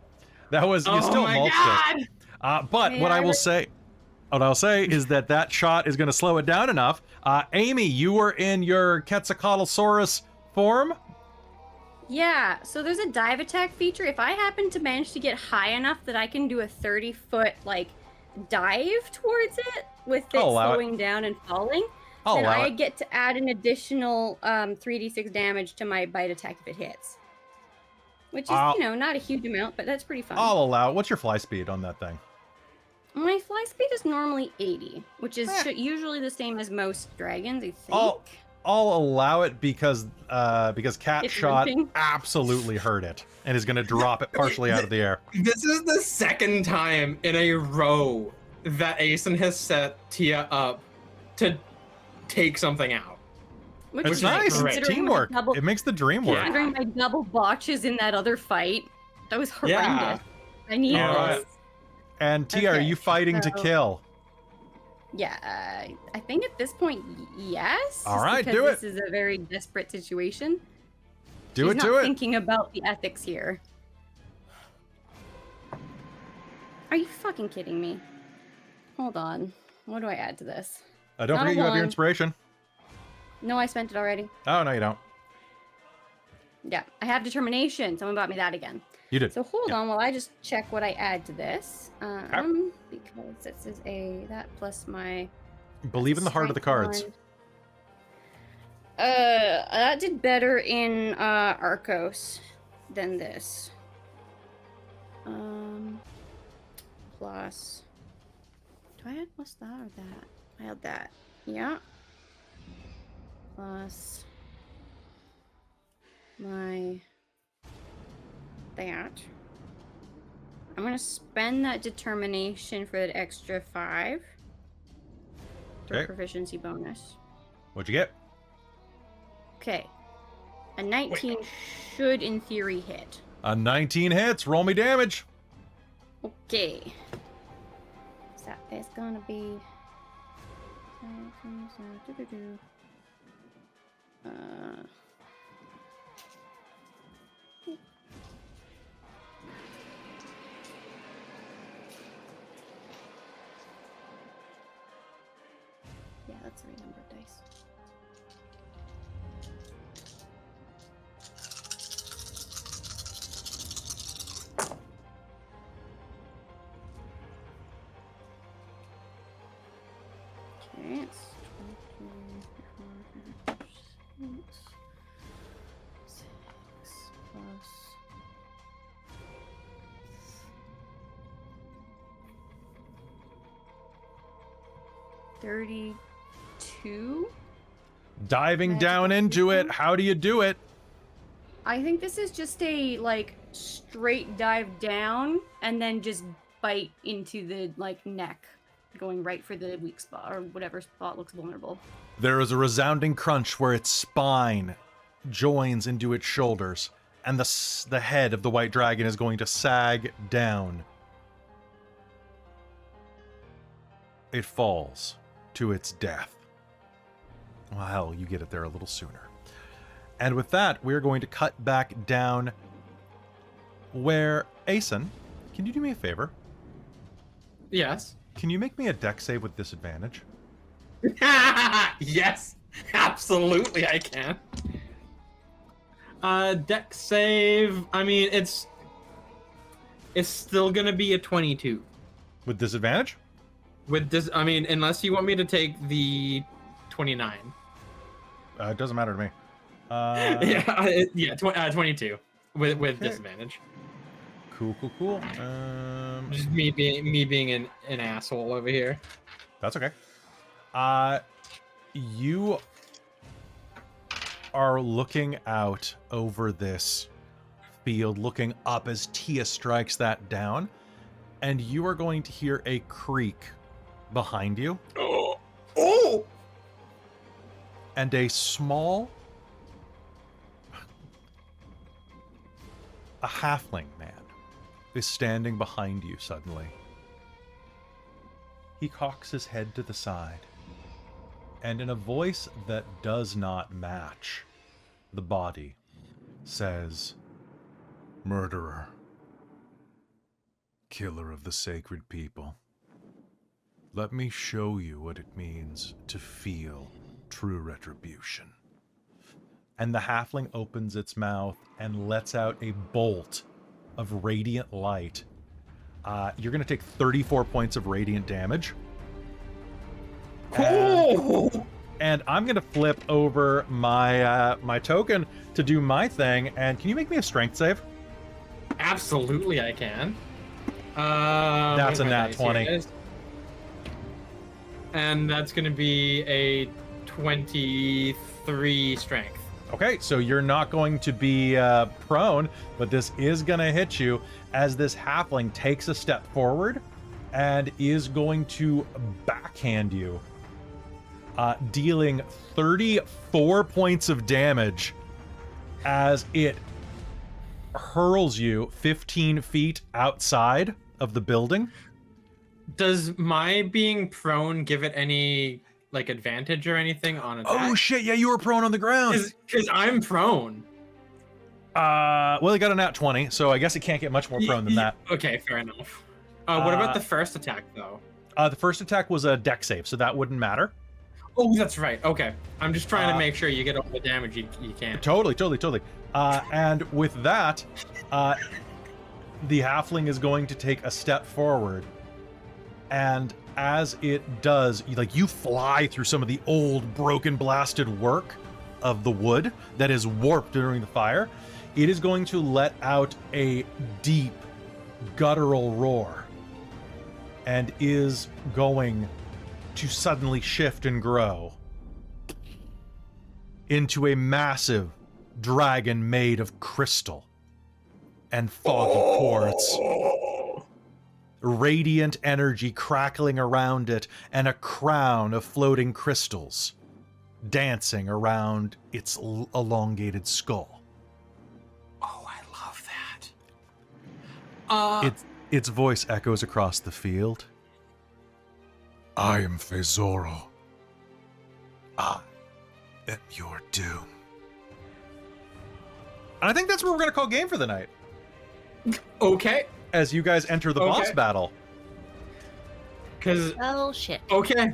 That was you still mulched it. But what I will say is that shot is going to slow it down enough. Amy, you were in your Quetzalcoatlosaurus form. Yeah, so there's a dive attack feature. If I happen to manage to get high enough that I can do a 30-foot like dive towards it with it slowing down and falling, I'll then allow I it. get to add an additional 3d6 damage to my bite attack if it hits. Which is, not a huge amount, but that's pretty fun. I'll allow it. What's your fly speed on that thing? My fly speed is normally 80, which is usually the same as most dragons, I think. I'll allow it because Cat It's Shot limping. absolutely hurt it and is going to drop it partially out of the air. This is the second time in a row that Asen has set Tia up to take something out. Which It's is nice. great. It's considering my teamwork. double- It makes the dream work. Considering my double botches in that other fight, that was horrendous. Yeah. I need Alright. this. And Tia, are Okay, you fighting to so- kill? Yeah, I think at this point, yes. All just right, because do it. This is a very desperate situation. Do He's it, not do it. thinking about the ethics here. Are you fucking kidding me? Hold on. What do I add to this? Don't Not a forget you have your one. inspiration. No, I spent it already. Oh, no, you don't. Yeah, I have determination. Someone bought me that again. You did. So hold Yeah. on while I just check what I add to this. Because this is that plus my Believe in the heart of the cards. strength one. That did better in Arcos than this. Plus, do I add plus that or that? I had that. Yeah. Plus my that. I'm gonna spend that determination for the extra 5. For Okay. proficiency bonus. What'd you get? Okay. A 19 should, in theory, hit. A 19 hits. Roll me damage. Okay. So that is gonna be. Yeah, that's the right number of dice. Okay, it's 6 plus 32. Diving Magical down into it. system? How do you do it? I think this is just a straight dive down and then just bite into the neck, going right for the weak spot or whatever spot looks vulnerable. There is a resounding crunch where its spine joins into its shoulders, and the head of the white dragon is going to sag down. It falls to its death. Well, hell, you get it there a little sooner. And with that, we're going to cut back down where Asen, can you do me a favor? Yes. Can you make me a deck save with disadvantage? Yes, absolutely I can. Deck save. I mean, it's still gonna be a 22. With disadvantage? With this, I mean, unless you want me to take the 29. It doesn't matter to me. 22 with Okay. disadvantage. Cool. Just me being an asshole over here. That's okay. You are looking out over this field, looking up as Tia strikes that down, and you are going to hear a creak behind you, Oh! and a halfling man is standing behind you suddenly. He cocks his head to the side, and in a voice that does not match the body, says, "Murderer, killer of the sacred people, let me show you what it means to feel true retribution." And the halfling opens its mouth and lets out a bolt of radiant light. You're going to take 34 points of radiant damage. Oh! and I'm gonna flip over my my token to do my thing. And can you make me a strength save? Absolutely, I can. That's a where's my nat dice? Here 20. it is. And that's going to be a 23 strength. Okay, so you're not going to be prone, but this is gonna hit you as this halfling takes a step forward and is going to backhand you, dealing 34 points of damage as it hurls you 15 feet outside of the building. Does my being prone give it any like advantage or anything on attack? Oh shit, yeah, you were prone on the ground. Because I'm prone. Well, he got a nat 20, so I guess he can't get much more prone than that. Okay, fair enough. What about the first attack, though? The first attack was a dex save, so that wouldn't matter. Oh, that's right. Okay. I'm just trying to make sure you get all the damage you can. Totally. And with that, the halfling is going to take a step forward, and as it does, you fly through some of the old, broken, blasted work of the wood that is warped during the fire. It is going to let out a deep, guttural roar, and is going to suddenly shift and grow into a massive dragon made of crystal and foggy quartz. Radiant energy crackling around it, and a crown of floating crystals dancing around its elongated skull. Oh, I love that. Its voice echoes across the field. I am Fezoro. I am your doom. And I think that's what we're going to call game for the night. Okay. As you guys enter the boss battle. Because Oh shit. okay,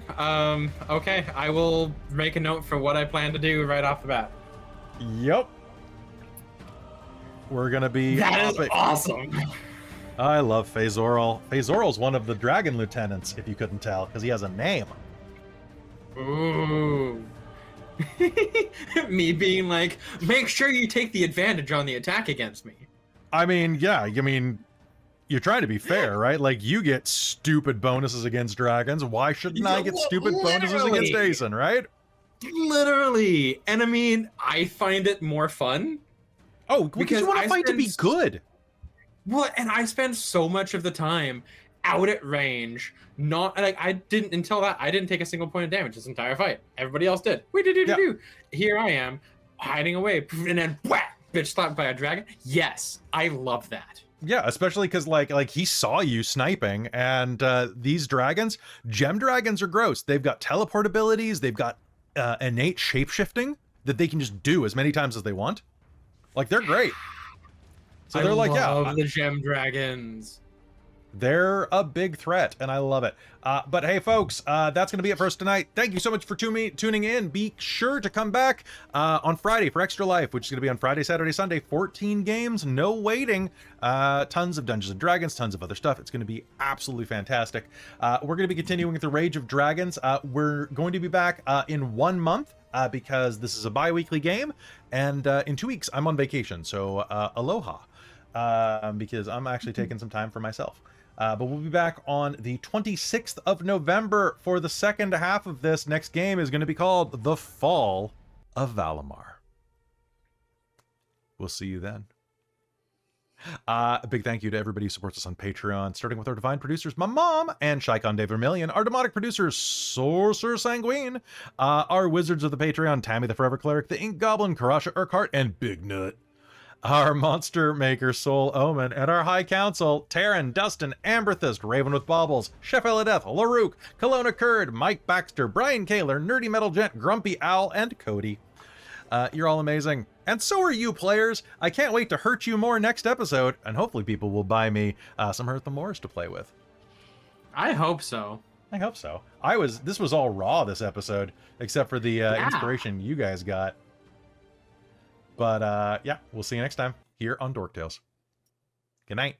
okay, I will make a note for what I plan to do right off the bat. Yep. We're gonna be. That is awesome. I love Fezorl. Fezorl's one of the dragon lieutenants, if you couldn't tell, because he has a name. Ooh. Me being like, make sure you take the advantage on the attack against me. I mean, yeah, you're trying to be fair, right? Like, you get stupid bonuses against dragons. Why shouldn't I get stupid bonuses against Aeson, right? Literally. And I mean, I find it more fun. Oh, because you want to fight to be good. Well, and I spend so much of the time out at range, not like I didn't take a single point of damage this entire fight. Everybody else did. Here I am, hiding away, and then whack, bitch slapped by a dragon. Yes, I love that. Yeah, especially because like he saw you sniping, and these dragons, gem dragons, are gross. They've got teleport abilities. They've got innate shapeshifting that they can just do as many times as they want. Like, they're great. So they're like, yeah, the gem dragons. They're a big threat, and I love it. But hey, folks, that's going to be it for us tonight. Thank you so much for tuning in. Be sure to come back on Friday for Extra Life, which is going to be on Friday, Saturday, Sunday. 14 games, no waiting. Tons of Dungeons & Dragons, tons of other stuff. It's going to be absolutely fantastic. We're going to be continuing with the Rage of Dragons. We're going to be back in 1 month because this is a bi-weekly game, and in 2 weeks, I'm on vacation, so aloha, because I'm actually taking some time for myself. But we'll be back on the 26th of November for the second half of this. Next game is going to be called The Fall of Valimar. We'll see you then. A big thank you to everybody who supports us on Patreon, starting with our divine producers, my mom and Shaikon De Vermillion, our demonic producers, Sorcerer Sanguine, our wizards of the Patreon, Tammy the Forever Cleric, the Ink Goblin, Karasha Urquhart, and Big Nut. Our monster maker, Soul Omen, and our high council, Taryn, Dustin, Amberthist, Raven with Baubles, Chef Eladeth, Larouk, Kelowna Curd, Mike Baxter, Brian Kaler, Nerdy Metal Gent, Grumpy Owl, and Cody. You're all amazing. And so are you, players. I can't wait to hurt you more next episode, and hopefully people will buy me some Hurt the Moors to play with. I hope so. I hope so. This was all raw this episode, except for the inspiration you guys got. But yeah, we'll see you next time here on Dork Tales. Good night.